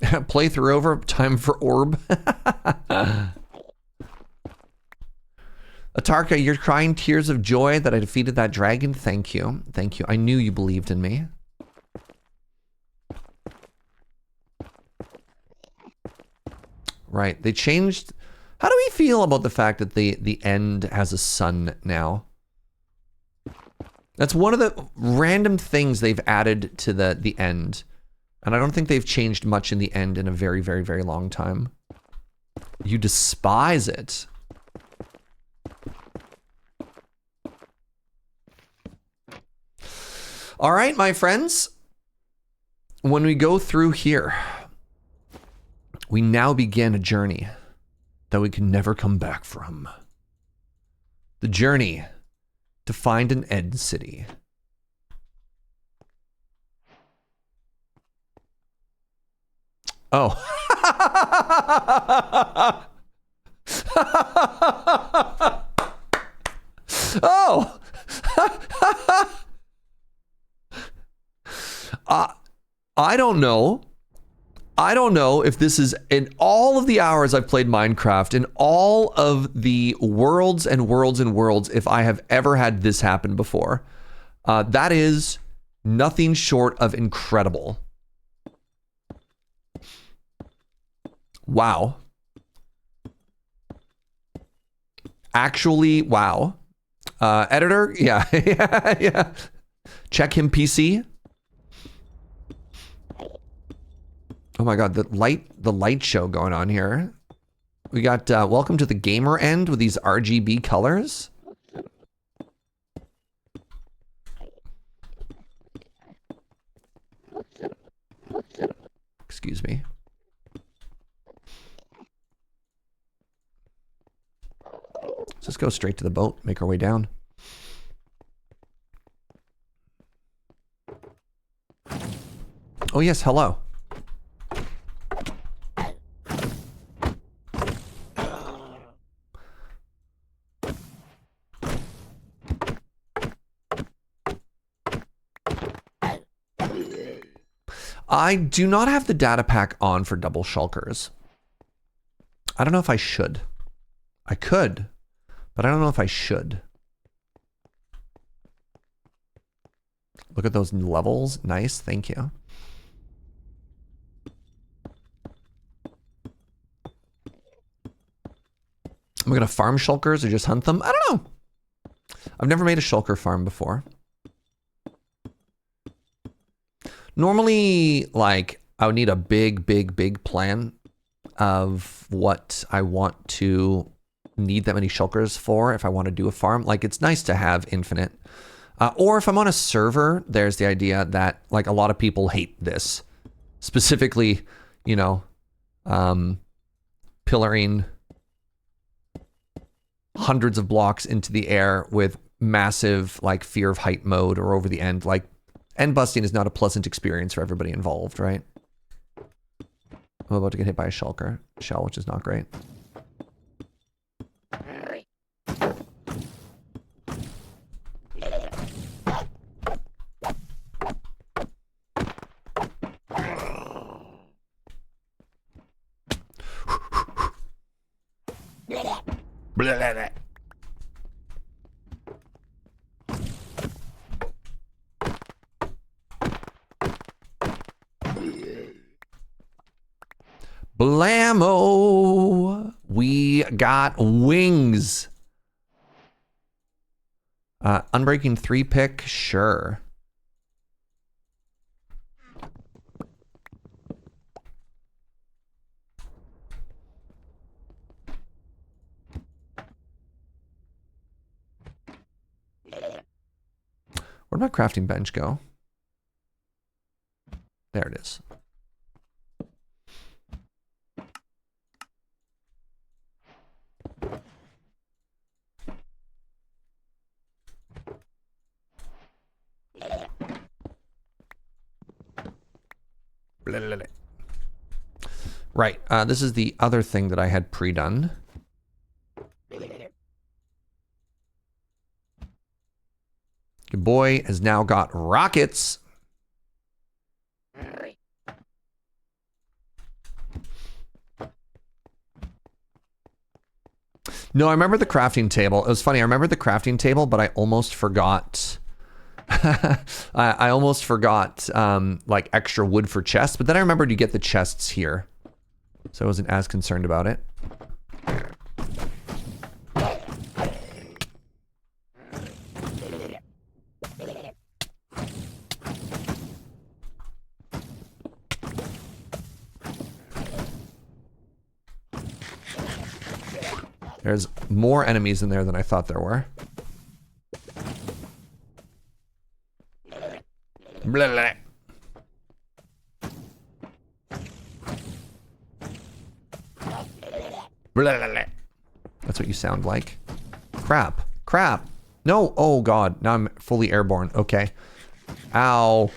Playthrough over. Time for orb. Atarka, you're crying tears of joy that I defeated that dragon. Thank you. Thank you. I knew you believed in me. Right. They changed. How do we feel about the fact that the end has a sun now? That's one of the random things they've added to the end. And I don't think they've changed much in the end in a very, very, very long time. You despise it. All right, my friends. When we go through here, we now begin a journey that we can never come back from. The journey to find an End City. Oh. Oh. I don't know. I don't know if this is, in all of the hours I've played Minecraft, in all of the worlds and worlds and worlds, if I have ever had this happen before. That is nothing short of incredible. Wow. Actually, wow. Editor, yeah, yeah. Check him PC. Oh my God, the light show going on here. We got welcome to the gamer end with these RGB colors. Excuse me. Let's just go straight to the boat, make our way down. Oh yes, hello. I do not have the data pack on for double shulkers. I don't know if I should. I could, but I don't know if I should. Look at those levels. Nice, thank you. Am I gonna farm shulkers or just hunt them? I don't know. I've never made a shulker farm before. Normally, like, I would need a big plan of what I want to need that many shulkers for if I want to do a farm. Like, it's nice to have infinite. Or if I'm on a server, there's the idea that, like, a lot of people hate this. Specifically, you know, pillaring hundreds of blocks into the air with massive, like, fear of height mode or over the end. Like, end busting is not a pleasant experience for everybody involved, right? I'm about to get hit by a shulker shell, which is not great. Blammo! We got wings. Unbreaking 3 pick, sure. Where'd my crafting bench go? There it is. Right, this is the other thing that I had pre-done. Your boy has now got rockets. No, I remember the crafting table. It was funny, I remember the crafting table, but I almost forgot... I almost forgot like extra wood for chests, but then I remembered you get the chests here, so I wasn't as concerned about it. There's more enemies in there than I thought there were. Blah, blah. Blah, blah. That's what you sound like. Crap. Crap. No. Oh, God. Now I'm fully airborne. Okay. Ow.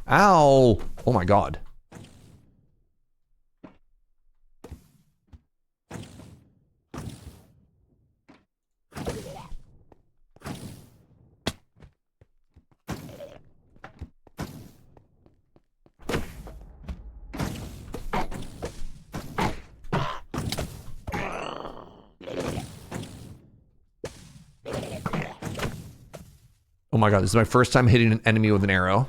Ow. Oh, my God. Oh my god, this is my first time hitting an enemy with an arrow.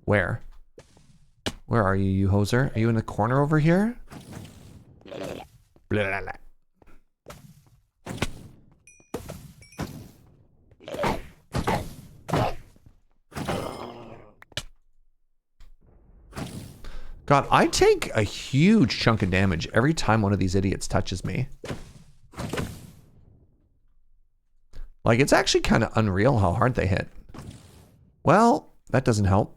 Where? Where are you, you hoser? Are you in the corner over here? God, I take a huge chunk of damage every time one of these idiots touches me. Like, it's actually kind of unreal how hard they hit. Well, that doesn't help.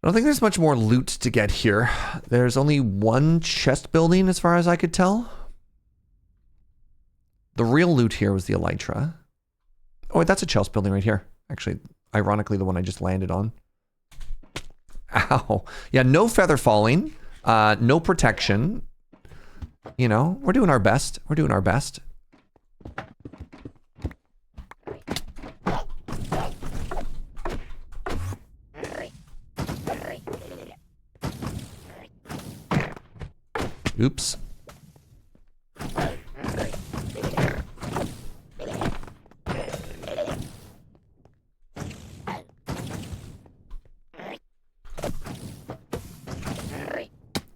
I don't think there's much more loot to get here. There's only one chest building as far as I could tell. The real loot here was the elytra. Oh, wait, that's a chest building right here. Actually, ironically, the one I just landed on. Ow. Yeah, no feather falling. No protection. You know, we're doing our best. We're doing our best. Oops.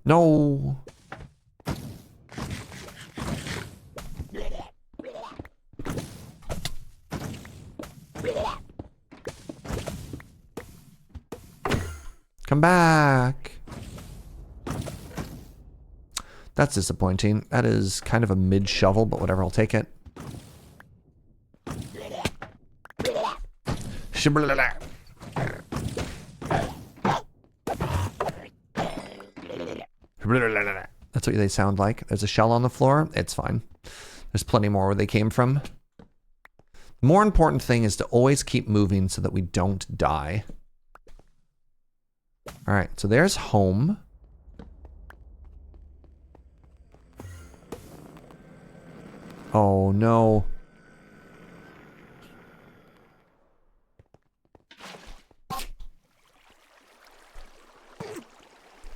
No. Come back. That's disappointing. That is kind of a mid shovel, but whatever, I'll take it. That's what they sound like. There's a shell on the floor. It's fine. There's plenty more where they came from. The more important thing is to always keep moving so that we don't die. All right, so there's home. Oh no.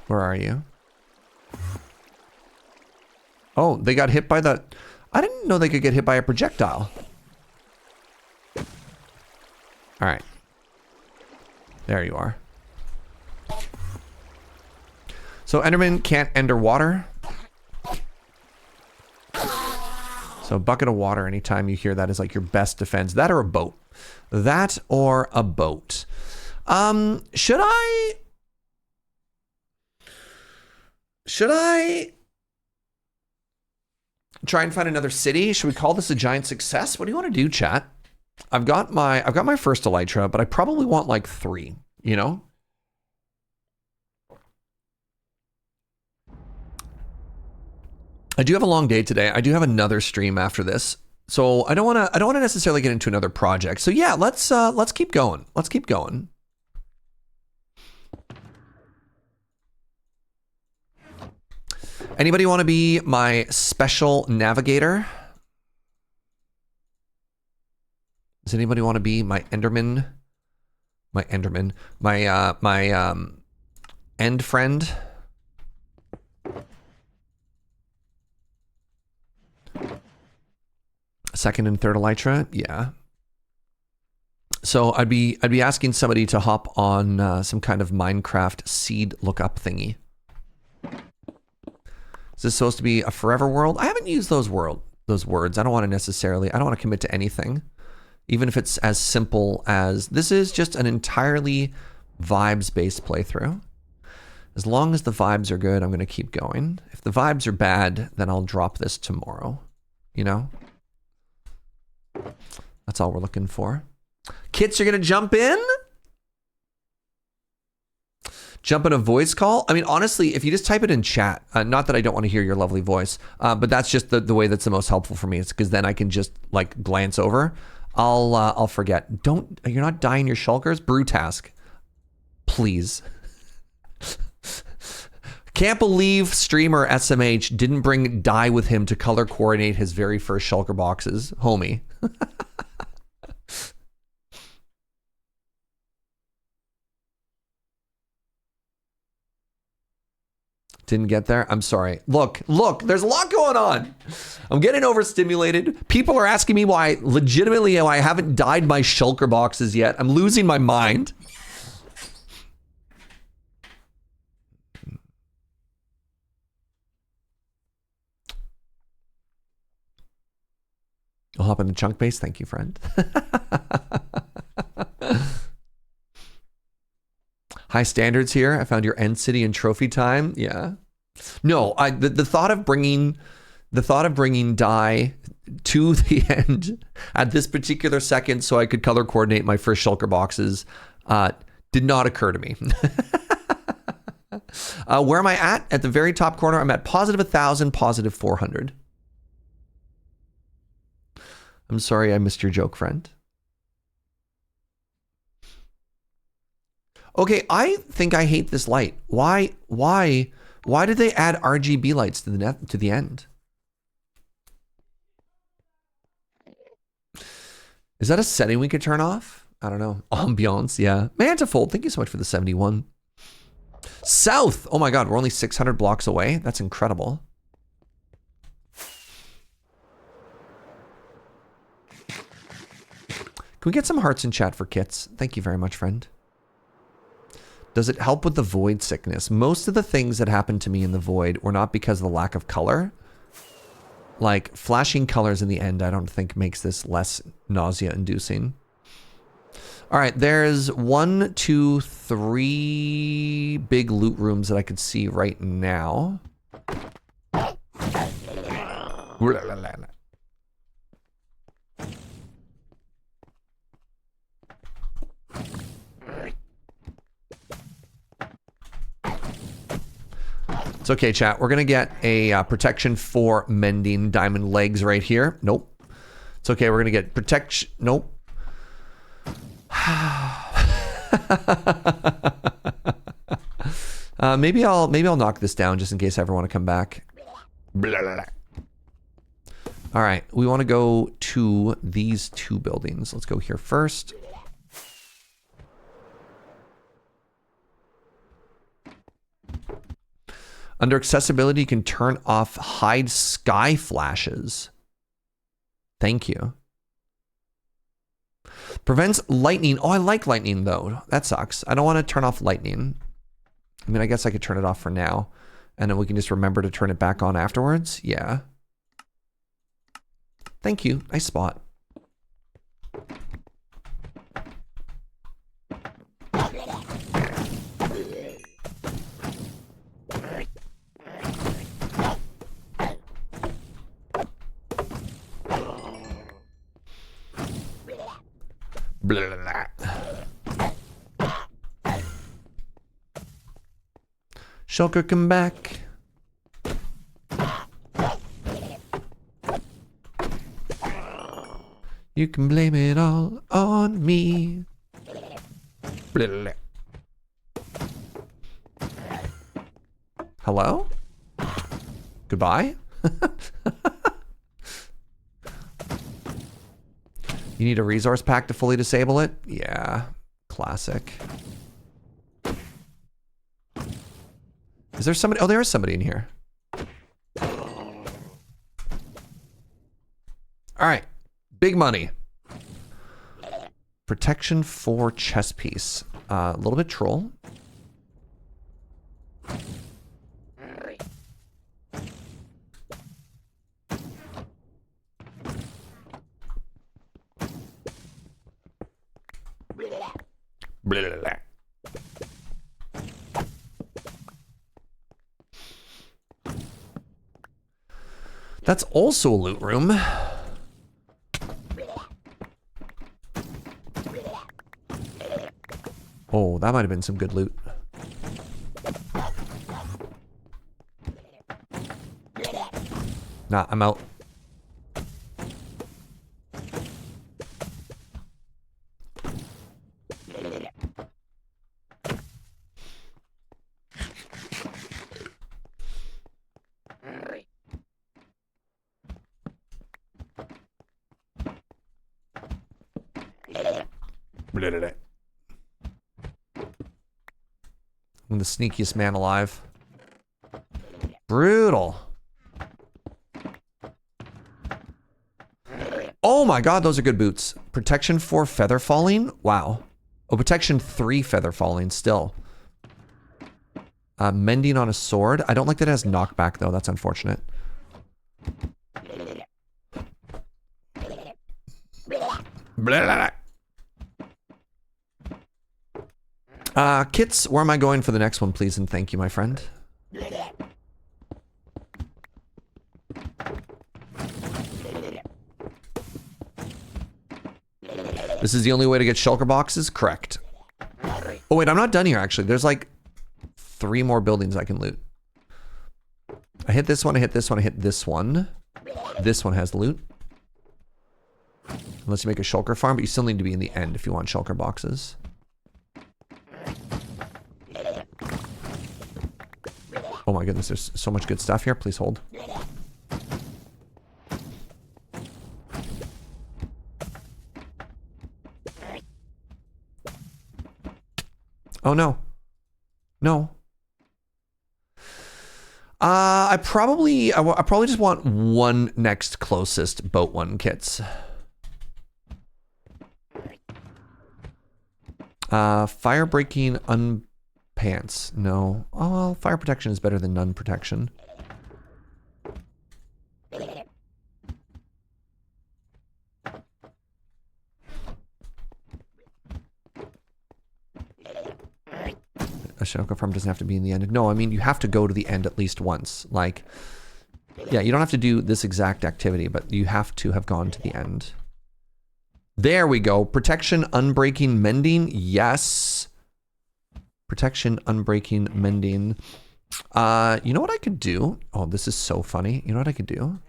Where are you? Oh, they got hit by the... I didn't know they could get hit by a projectile. All right. There you are. So Enderman can't enter water. So a bucket of water anytime you hear that is like your best defense. That or a boat. That or a boat. Should I try and find another city? Should we call this a giant success? What do you want to do, chat? I've got my first elytra, but I probably want like 3, you know? I do have a long day today. I do have another stream after this. So I don't want to necessarily get into another project. So yeah, let's keep going. Let's keep going. Anybody want to be my special navigator? Does anybody want to be my Enderman? My Enderman. My end friend? Second and third elytra, yeah. So I'd be asking somebody to hop on some kind of Minecraft seed lookup thingy. Is this supposed to be a forever world? I haven't used those words. I don't want to commit to anything. Even if it's as simple as, this is just an entirely vibes-based playthrough. As long as the vibes are good, I'm going to keep going. If the vibes are bad, then I'll drop this tomorrow. You know? That's all we're looking for. Kits, you're gonna jump in? Jump in a voice call? I mean, honestly, if you just type it in chat, not that I don't want to hear your lovely voice, but that's just the way that's the most helpful for me. It's because then I can just like glance over. I'll forget. You're not dying your shulkers? Brew task. Please. Can't believe streamer SMH didn't bring dye with him to color coordinate his very first shulker boxes. Homie. Didn't get there. I'm sorry. Look, there's a lot going on. I'm getting overstimulated. People are asking me why I haven't dyed my shulker boxes yet. I'm losing my mind. I'll hop in the chunk base. Thank you, friend. High standards here. I found your end city in trophy time. Yeah. No, the thought of bringing dye to the end at this particular second so I could color coordinate my first shulker boxes did not occur to me. Where am I at? At the very top corner, I'm at positive 1,000, positive 400. I'm sorry I missed your joke, friend. Okay, I think I hate this light. Why did they add RGB lights to the end? Is that a setting we could turn off? I don't know. Ambiance, yeah. Mantifold, thank you so much for the 71. South, oh my God, we're only 600 blocks away. That's incredible. Can we get some hearts in chat for kits? Thank you very much, friend. Does it help with the void sickness? Most of the things that happened to me in the void were not because of the lack of color. Like flashing colors in the end, I don't think makes this less nausea inducing. All right, there's 1, 2, 3 big loot rooms that I could see right now. It's okay, chat. We're going to get a protection for mending diamond legs right here. Nope. It's okay. We're going to get protection. Nope. Maybe I'll knock this down just in case I ever want to come back. All right. We want to go to these 2 buildings. Let's go here first. Under accessibility, you can turn off hide sky flashes. Thank you. Prevents lightning. Oh, I like lightning though. That sucks. I don't want to turn off lightning. I mean, I guess I could turn it off for now. And then we can just remember to turn it back on afterwards. Yeah. Thank you. Nice spot. Blah, blah, blah. Shulker, come back. You can blame it all on me. Blah, blah, blah. Hello? Goodbye? You need a resource pack to fully disable it? Yeah, classic. Is there somebody? Oh, there is somebody in here. All right, big money. Protection for chest piece. A little bit troll. Blah, blah, blah. That's also a loot room. Oh, that might have been some good loot. Nah, I'm out. I'm the sneakiest man alive. Brutal. Oh my god, those are good boots. Protection 4 feather falling? Wow. Oh, protection 3 feather falling still. Mending on a sword. I don't like that it has knockback though, that's unfortunate. Kits, where am I going for the next one, please? And thank you, my friend. This is the only way to get shulker boxes? Correct. Oh wait, I'm not done here actually. There's like 3 more buildings I can loot. I hit this one, I hit this one, I hit this one. This one has loot. Unless you make a shulker farm, but you still need to be in the end if you want shulker boxes. Oh my goodness, there's so much good stuff here. Please hold. Oh no. No. I probably just want one next closest boat one kits. Fire breaking unpants. No. Oh, well, fire protection is better than none protection. A shulker farm doesn't have to be in the end. No, I mean, you have to go to the end at least once. Like, yeah, you don't have to do this exact activity, but you have to have gone to the end. There we go. Protection, unbreaking, mending. Yes. Protection, unbreaking, mending. You know what I could do? Oh, this is so funny. You know what I could do?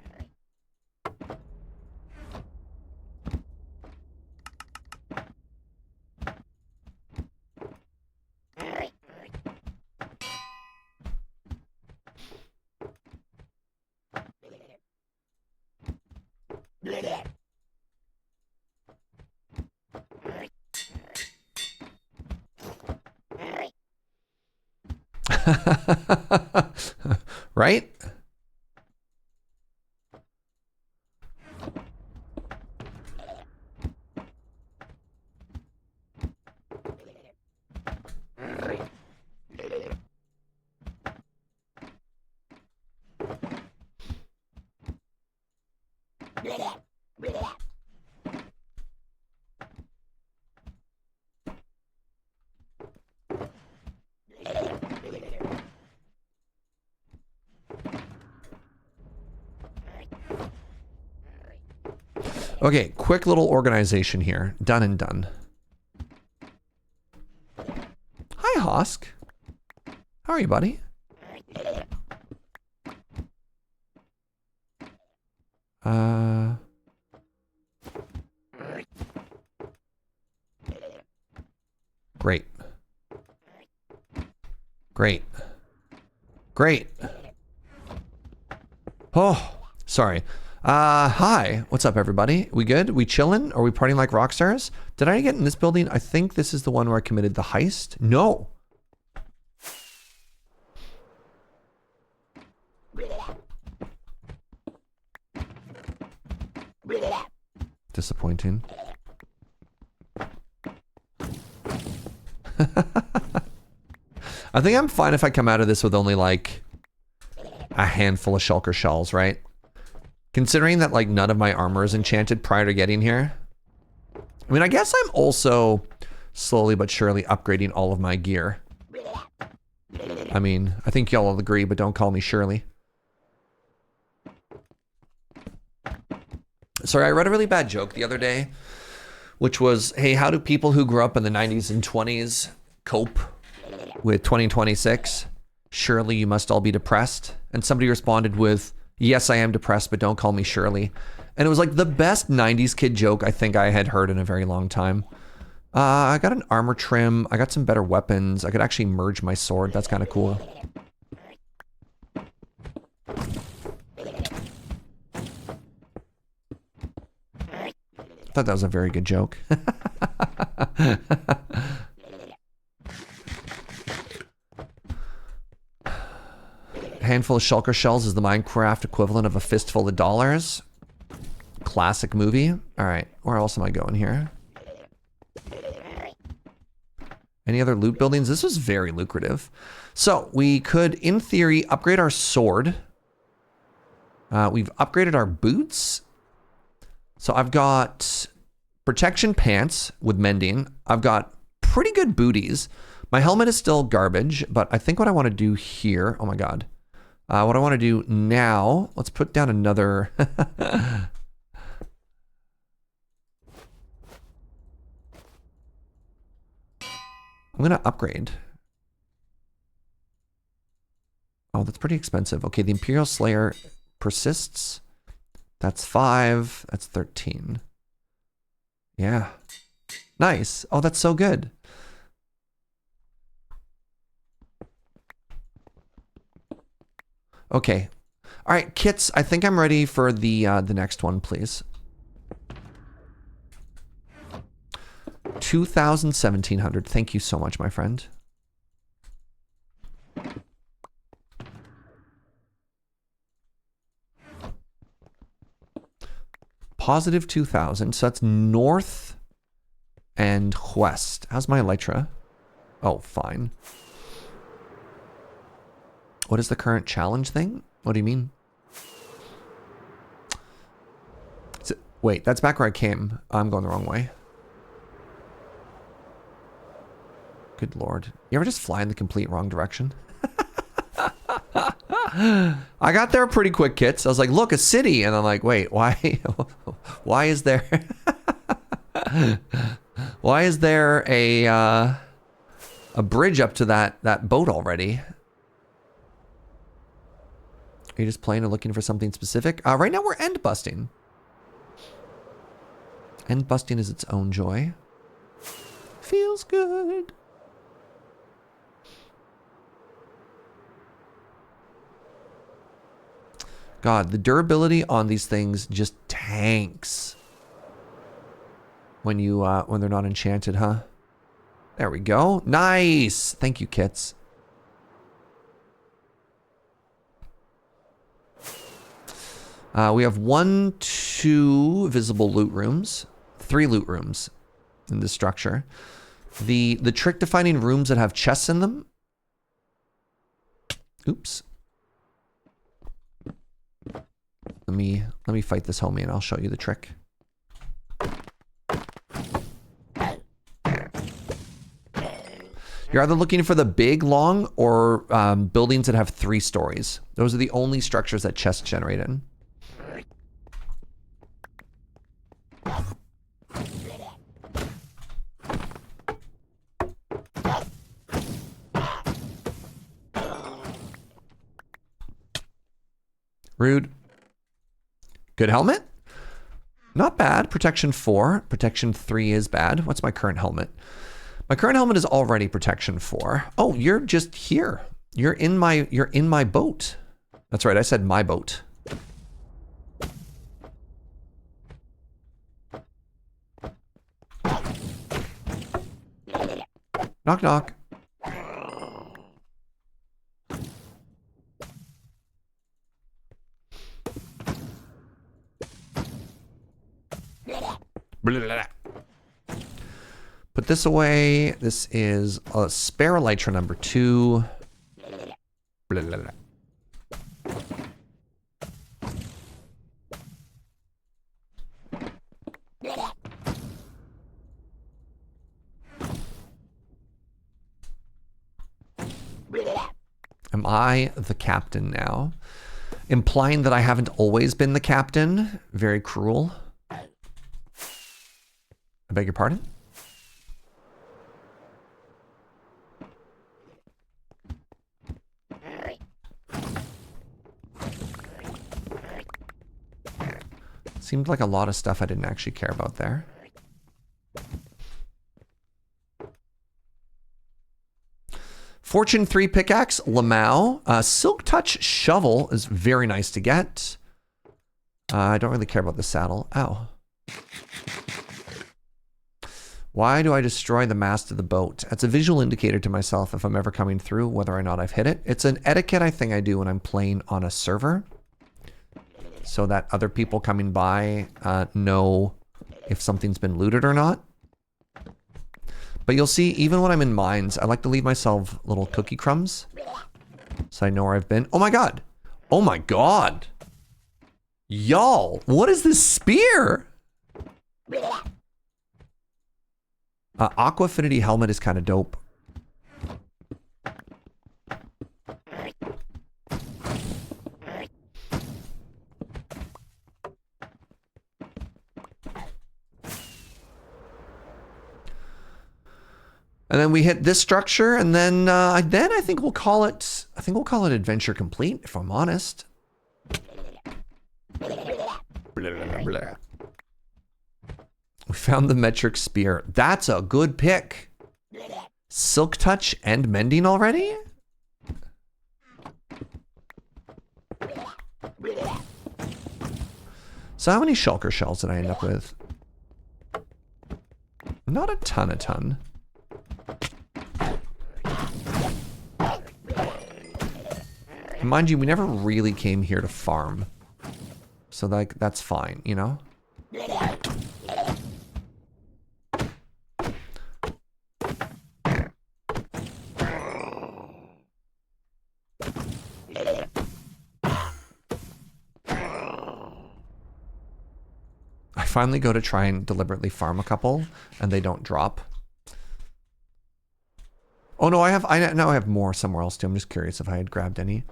Right? Okay, quick little organization here. Done and done. Hi, Hosk. How are you, buddy? Great. Great. Great. Oh, sorry. Hi. What's up, everybody? We good? We chilling? Are we partying like rock stars? Did I get in this building? I think this is the one where I committed the heist. No. Disappointing. I think I'm fine if I come out of this with only like a handful of shulker shells, right? Considering that like none of my armor is enchanted prior to getting here. I mean, I guess I'm also slowly but surely upgrading all of my gear. I mean, I think y'all will agree, but don't call me Shirley. Sorry, I read a really bad joke the other day, which was, hey, how do people who grew up in the 90s and 20s cope with 2026? Surely you must all be depressed. And somebody responded with, yes, I am depressed, but don't call me Shirley. And it was like the best 90s kid joke I think I had heard in a very long time. I got an armor trim. I got some better weapons. I could actually merge my sword. That's kind of cool. I thought that was a very good joke. A handful of shulker shells is the Minecraft equivalent of a fistful of dollars. Classic movie. All right, where else am I going here? Any other loot buildings? This was very lucrative. So we could, in theory, upgrade our sword. We've upgraded our boots. So I've got protection pants with mending. I've got pretty good booties. My helmet is still garbage, but I think what I want to do here, oh my God. What I want to do now, let's put down another. I'm going to upgrade. Oh, that's pretty expensive. Okay, the Imperial Slayer persists. That's 5. That's 13. Yeah. Nice. Oh, that's so good. Okay. All right, kits, I think I'm ready for the next one, please. 2,000, 1,700. Thank you so much, my friend. Positive 2,000. So that's north and west. How's my elytra? Oh, fine. What is the current challenge thing? What do you mean? Wait, that's back where I came. I'm going the wrong way. Good Lord. You ever just fly in the complete wrong direction? I got there pretty quick, kits. I was like, look, a city. And I'm like, wait, why? Why is there... why is there a bridge up to that boat already? Are you just playing or looking for something specific? Right now we're end busting. End busting is its own joy. Feels good. God, the durability on these things just tanks when you when they're not enchanted, huh? There we go. Nice. Thank you, kits. We have 1, 2 visible loot rooms, 3 loot rooms in this structure. The trick to finding rooms that have chests in them. Oops. Let me fight this homie and I'll show you the trick. You're either looking for the big, long, or buildings that have 3 stories. Those are the only structures that chests generate in. Rude. Good helmet? Not bad. Protection 4. Protection 3 is bad. What's my current helmet? My current helmet is already protection 4. Oh, you're just here. You're in my boat. That's right, I said my boat. Knock knock. Put this away. This is a spare elytra number 2. Am I the captain now? Implying that I haven't always been the captain. Very cruel. I beg your pardon? Seemed like a lot of stuff I didn't actually care about there. Fortune 3 pickaxe, Lamau. Silk Touch shovel is very nice to get. I don't really care about the saddle. Ow. Why do I destroy the mast of the boat? That's a visual indicator to myself if I'm ever coming through, whether or not I've hit it. It's an etiquette I think I do when I'm playing on a server, so that other people coming by know if something's been looted or not. But you'll see, even when I'm in mines, I like to leave myself little cookie crumbs, so I know where I've been. Oh my god! Oh my god! Y'all, what is this spear? Aqua Affinity helmet is kind of dope. And then we hit this structure, and then I think we'll call it. I think we'll call it adventure complete, if I'm honest. We found the metric spear. That's a good pick. Silk touch and mending already? So how many shulker shells did I end up with? Not a ton. Mind you, we never really came here to farm. So like, that's fine, you know? I finally go to try and deliberately farm a couple, and they don't drop. Oh no, I now have more somewhere else too. I'm just curious if I had grabbed any.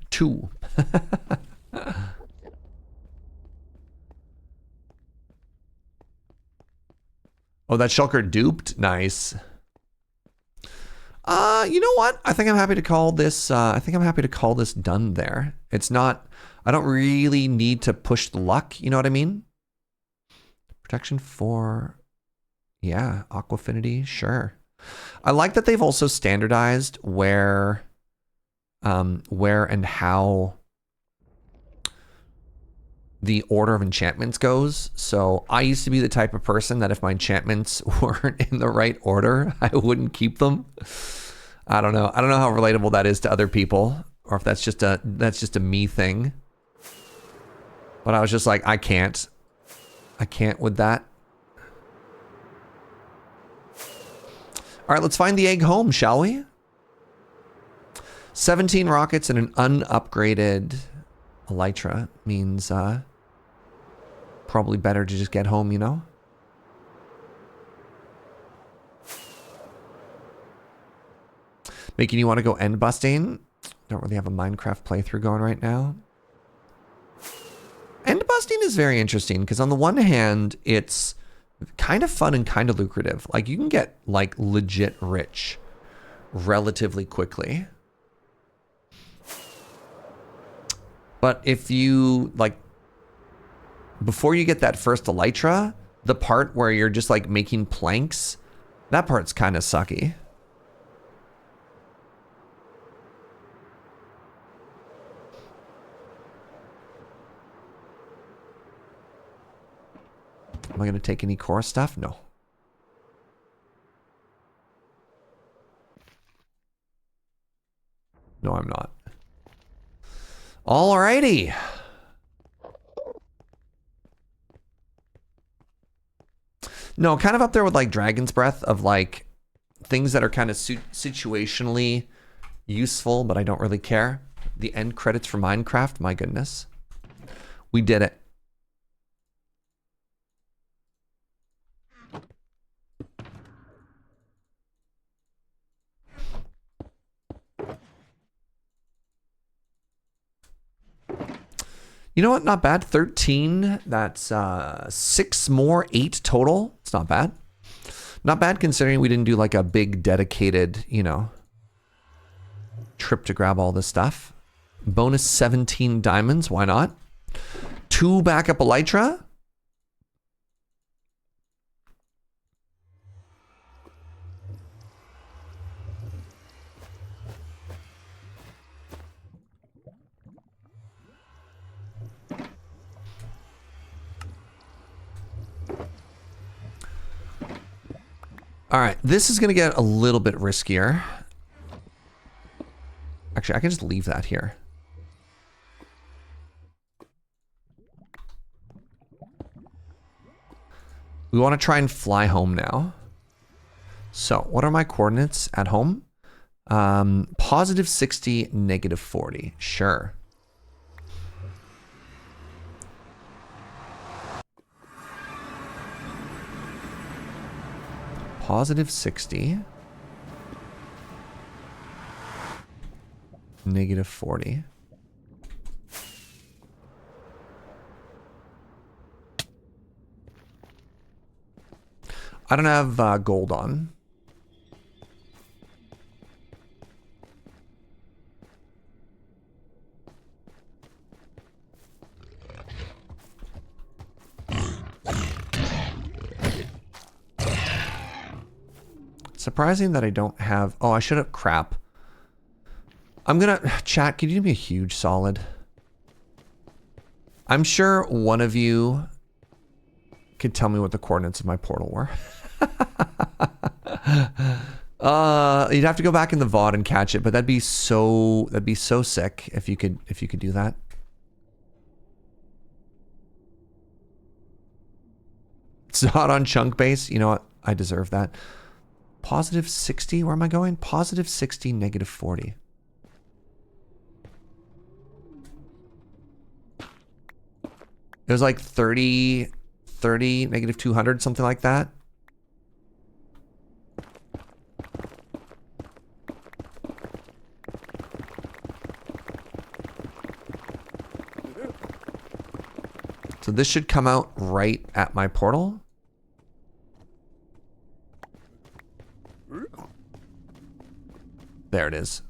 Two. Oh, that shulker duped? Nice. You know what? I think I'm happy to call this, done there. It's not, I don't really need to push the luck, you know what I mean? Protection 4, yeah, Aqua Affinity, sure. I like that they've also standardized where and how the order of enchantments goes. So I used to be the type of person that if my enchantments weren't in the right order, I wouldn't keep them. I don't know how relatable that is to other people, or if that's just a me thing. But I was just like, I can't with that. All right, let's find the egg home, shall we? 17 rockets and an unupgraded elytra means probably better to just get home, you know? Making you want to go end busting? Don't really have a Minecraft playthrough going right now. End busting is very interesting because on the one hand, it's kind of fun and kind of lucrative. Like you can get like legit rich relatively quickly. But if you like, before you get that first elytra, the part where you're just like making planks, that part's kind of sucky. Am I going to take any core stuff? No. No, I'm not. Alrighty. No, kind of up there with like Dragon's Breath of like things that are kind of situationally useful, but I don't really care. The end credits for Minecraft, my goodness. We did it. You know what? Not bad. 13. That's 6 more, 8 total. It's not bad. Not bad considering we didn't do like a big dedicated, you know, trip to grab all this stuff. Bonus 17 diamonds. Why not? 2 backup elytra. All right, this is going to get a little bit riskier. Actually, I can just leave that here. We want to try and fly home now. So, what are my coordinates at home? Positive 60, negative 40. Sure. Positive 60. Negative 40. I don't have gold on. Surprising that I don't have... Oh, I should have... Crap. I'm gonna... Chat, could you do me a huge solid? I'm sure one of you could tell me what the coordinates of my portal were. You'd have to go back in the VOD and catch it, but that'd be so sick if you could do that. It's not on chunk base. You know what? I deserve that. Positive 60. Where am I going? Positive 60, negative 40. It was like 30, negative 200, something like that. So this should come out right at my portal. There it is.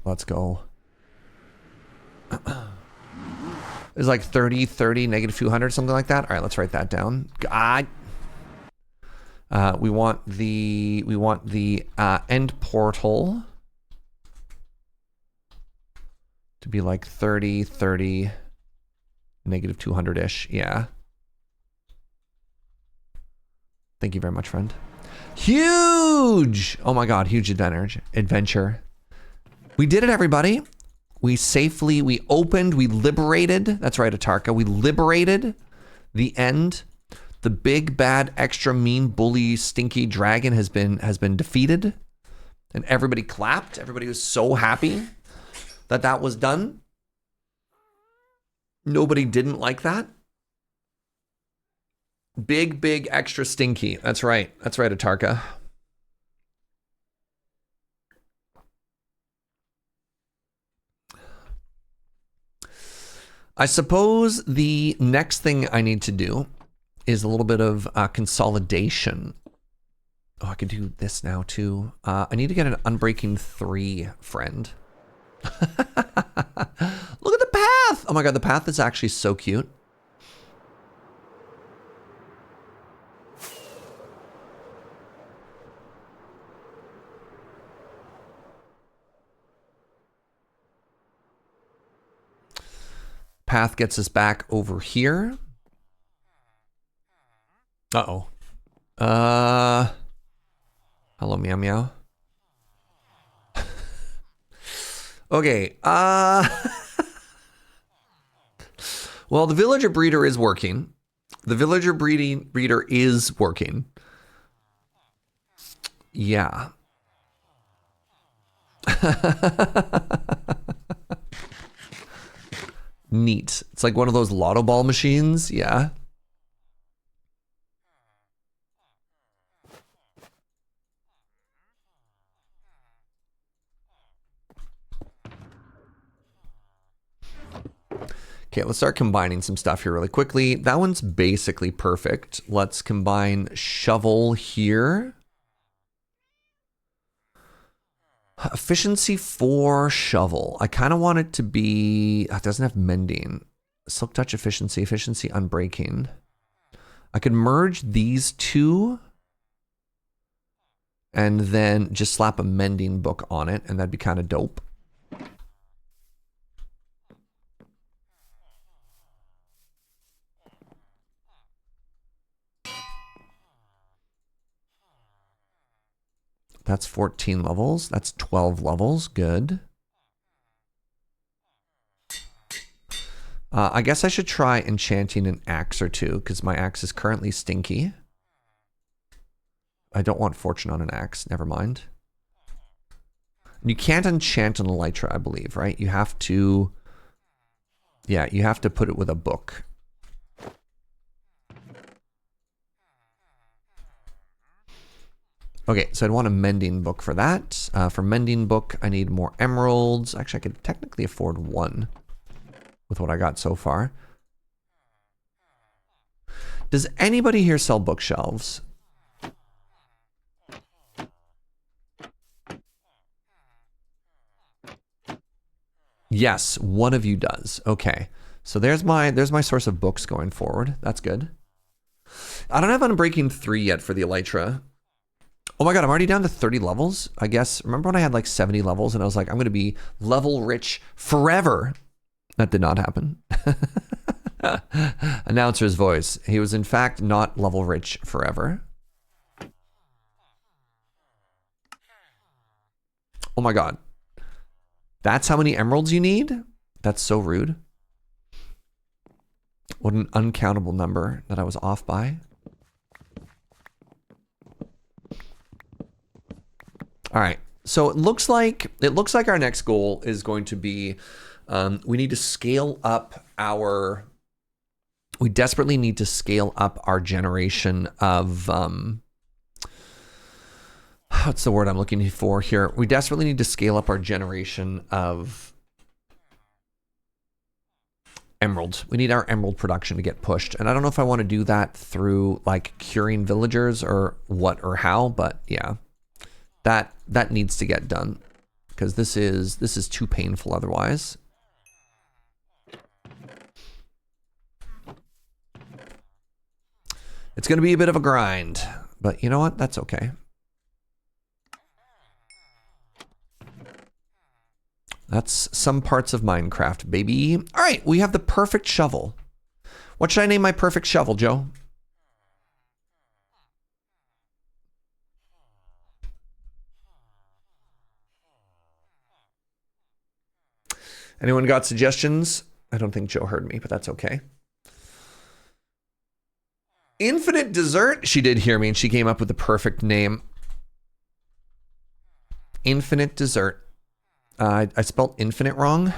Let's go. It's like 30, negative 200, something like that. All right, let's write that down. God. We want the end portal to be like 30, negative 200-ish. Yeah. Thank you very much, friend. Huge! Oh my God, huge adventure. We did it, everybody. We opened, we liberated. That's right, Atarka. We liberated the end. The big, bad, extra mean, bully, stinky dragon has been defeated. And everybody clapped. Everybody was so happy that that was done. Nobody didn't like that. Big, big, extra stinky. That's right. That's right, Atarka. I suppose the next thing I need to do is a little bit of consolidation. Oh, I can do this now too. I need to get an Unbreaking 3 friend. Look at the path! Oh my God, the path is actually so cute. Path gets us back over here. Uh-oh. Hello, meow meow. Okay, well, the villager breeder is working. The villager breeder is working. Yeah. Neat. It's like one of those lotto ball machines. Yeah. Okay, let's start combining some stuff here really quickly. That one's basically perfect. Let's combine shovel here. Efficiency 4 shovel. I kind of want it to be, it doesn't have mending. Silk touch efficiency, efficiency unbreaking. I could merge these two and then just slap a mending book on it, and that'd be kind of dope. That's 14 levels. That's 12 levels. Good. I guess I should try enchanting an axe or two because my axe is currently stinky. I don't want fortune on an axe. Never mind. You can't enchant an elytra, I believe, right? You have to... Yeah, you have to put it with a book. Okay, so I'd want a mending book for that. For mending book, I need more emeralds. Actually, I could technically afford one with what I got so far. Does anybody here sell bookshelves? Yes, one of you does. Okay, so there's my source of books going forward. That's good. I don't have Unbreaking 3 yet for the elytra. Oh my god, I'm already down to 30 levels, I guess. Remember when I had like 70 levels and I was like, I'm going to be level rich forever? That did not happen. Announcer's voice. He was in fact not level rich forever. Oh my god. That's how many emeralds you need? That's so rude. What an uncountable number that I was off by. All right, so it looks like our next goal is going to be we need to scale up our. We desperately need to scale up our generation of what's the word I'm looking for here? We desperately need to scale up our generation of emeralds. We need our emerald production to get pushed, and I don't know if I want to do that through like curing villagers or what or how, but yeah. That needs to get done because this is too painful otherwise. It's going to be a bit of a grind, but you know what? That's okay. That's some parts of Minecraft, baby. All right, we have the perfect shovel. What should I name my perfect shovel, Joe? Anyone got suggestions? I don't think Joe heard me, but that's okay. Infinite Dessert? She did hear me and she came up with the perfect name. Infinite Dessert. I spelled infinite wrong.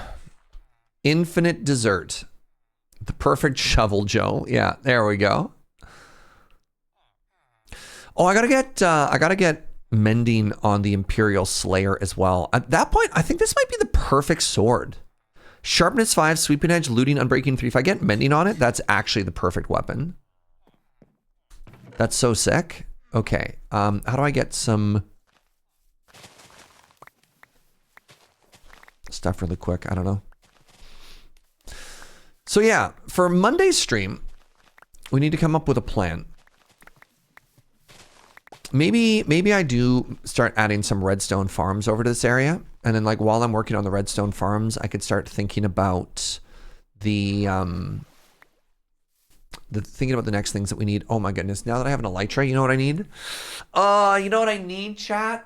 Infinite Dessert. The perfect shovel, Joe. Yeah, there we go. Oh, I gotta get mending on the Imperial Slayer as well. At that point, I think this might be the perfect sword. Sharpness 5, sweeping edge, looting, unbreaking 3. If I get mending on it, that's actually the perfect weapon. That's so sick. Okay, how do I get some stuff really quick? I don't know. So yeah, for Monday's stream, we need to come up with a plan. Maybe I do start adding some redstone farms over to this area. And then like while I'm working on the redstone farms, I could start thinking about the next things that we need. Oh my goodness. Now that I have an elytra, you know what I need? You know what I need, chat?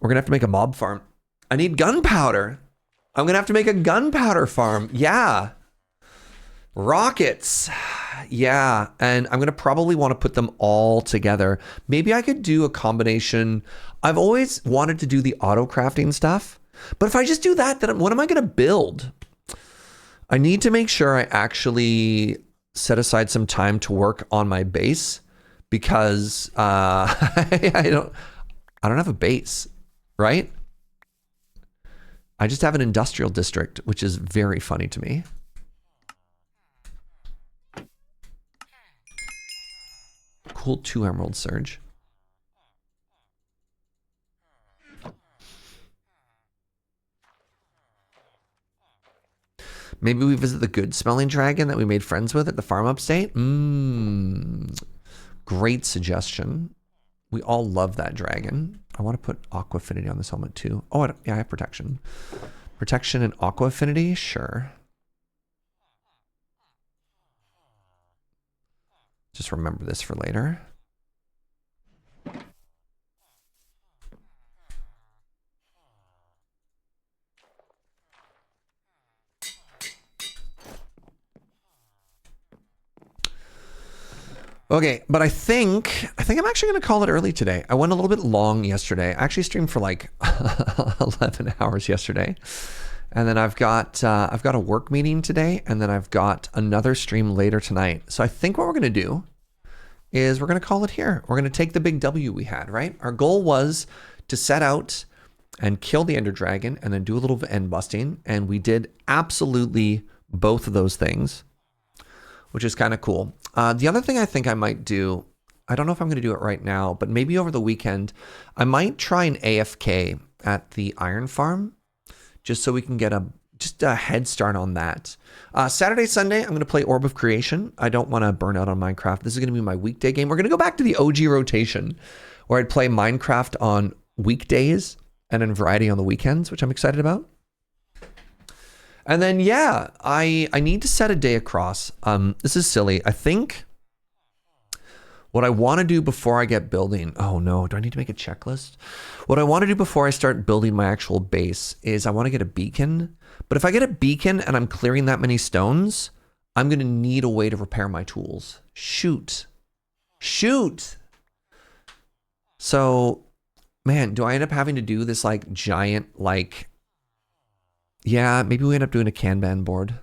We're gonna have to make a mob farm. I need gunpowder. I'm gonna have to make a gunpowder farm. Yeah. Rockets. Yeah, and I'm gonna probably want to put them all together. Maybe I could do a combination. I've always wanted to do the auto crafting stuff, but if I just do that, then what am I gonna build? I need to make sure I actually set aside some time to work on my base because I don't have a base, right? I just have an industrial district, which is very funny to me. Cool 2 emerald Serge. Maybe we visit the good smelling dragon that we made friends with at the farm upstate. Great suggestion. We all love that dragon. I want to put aqua affinity on this helmet too. Oh, yeah, I have protection. Protection and aqua affinity, sure. Just remember this for later. Okay, but I think I'm actually going to call it early today. I went a little bit long yesterday. I actually streamed for like 11 hours yesterday. And then I've got a work meeting today, and then I've got another stream later tonight. So I think what we're going to do is we're going to call it here. We're going to take the big W we had, right? Our goal was to set out and kill the Ender Dragon and then do a little end busting, and we did absolutely both of those things, which is kind of cool. The other thing I think I might do, I don't know if I'm going to do it right now, but maybe over the weekend, I might try an AFK at the iron farm, just so we can get just a head start on that. Saturday, Sunday, I'm going to play Orb of Creation. I don't want to burn out on Minecraft. This is going to be my weekday game. We're going to go back to the OG rotation, where I'd play Minecraft on weekdays and then Variety on the weekends, which I'm excited about. And then, yeah, I need to set a day across. This is silly. I think what I want to do before I get building, oh no, do I need to make a checklist? What I want to do before I start building my actual base is I want to get a beacon. But if I get a beacon and I'm clearing that many stones, I'm going to need a way to repair my tools. Shoot. So, man, do I end up having to do this like giant, like, yeah, maybe we end up doing a Kanban board.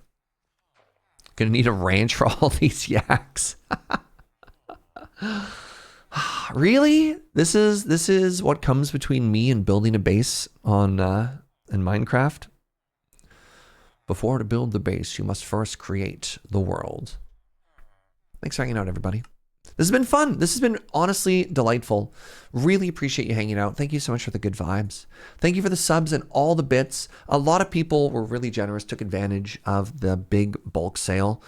Gonna need a ranch for all these yaks. Really? This is what comes between me and building a base on in Minecraft? Before to build the base, you must first create the world. Thanks for hanging out, everybody. This has been fun. This has been honestly delightful. Really appreciate you hanging out. Thank you so much for the good vibes. Thank you for the subs and all the bits. A lot of people were really generous, took advantage of the big bulk sale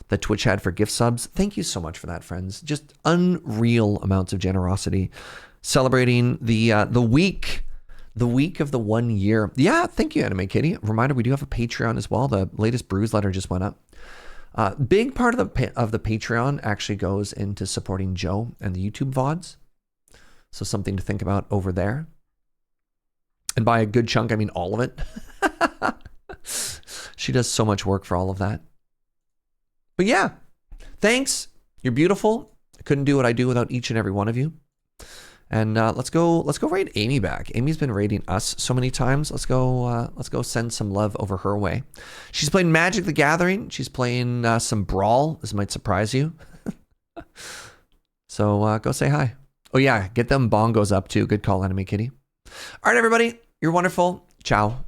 that Twitch had for gift subs. Thank you so much for that, friends. Just unreal amounts of generosity. Celebrating the week of the 1 year. Yeah, thank you, Anime Kitty. Reminder, we do have a Patreon as well. The latest Brews letter just went up. Big part of the Patreon actually goes into supporting Joe and the YouTube VODs. So something to think about over there. And by a good chunk, I mean all of it. She does so much work for all of that. But yeah, thanks. You're beautiful. I couldn't do what I do without each and every one of you. And let's go raid Amy back. Amy's been raiding us so many times. Let's go send some love over her way. She's playing Magic the Gathering. She's playing some Brawl. This might surprise you. So go say hi. Oh yeah, get them bongos up too. Good call, Enemy Kitty. All right, everybody. You're wonderful. Ciao.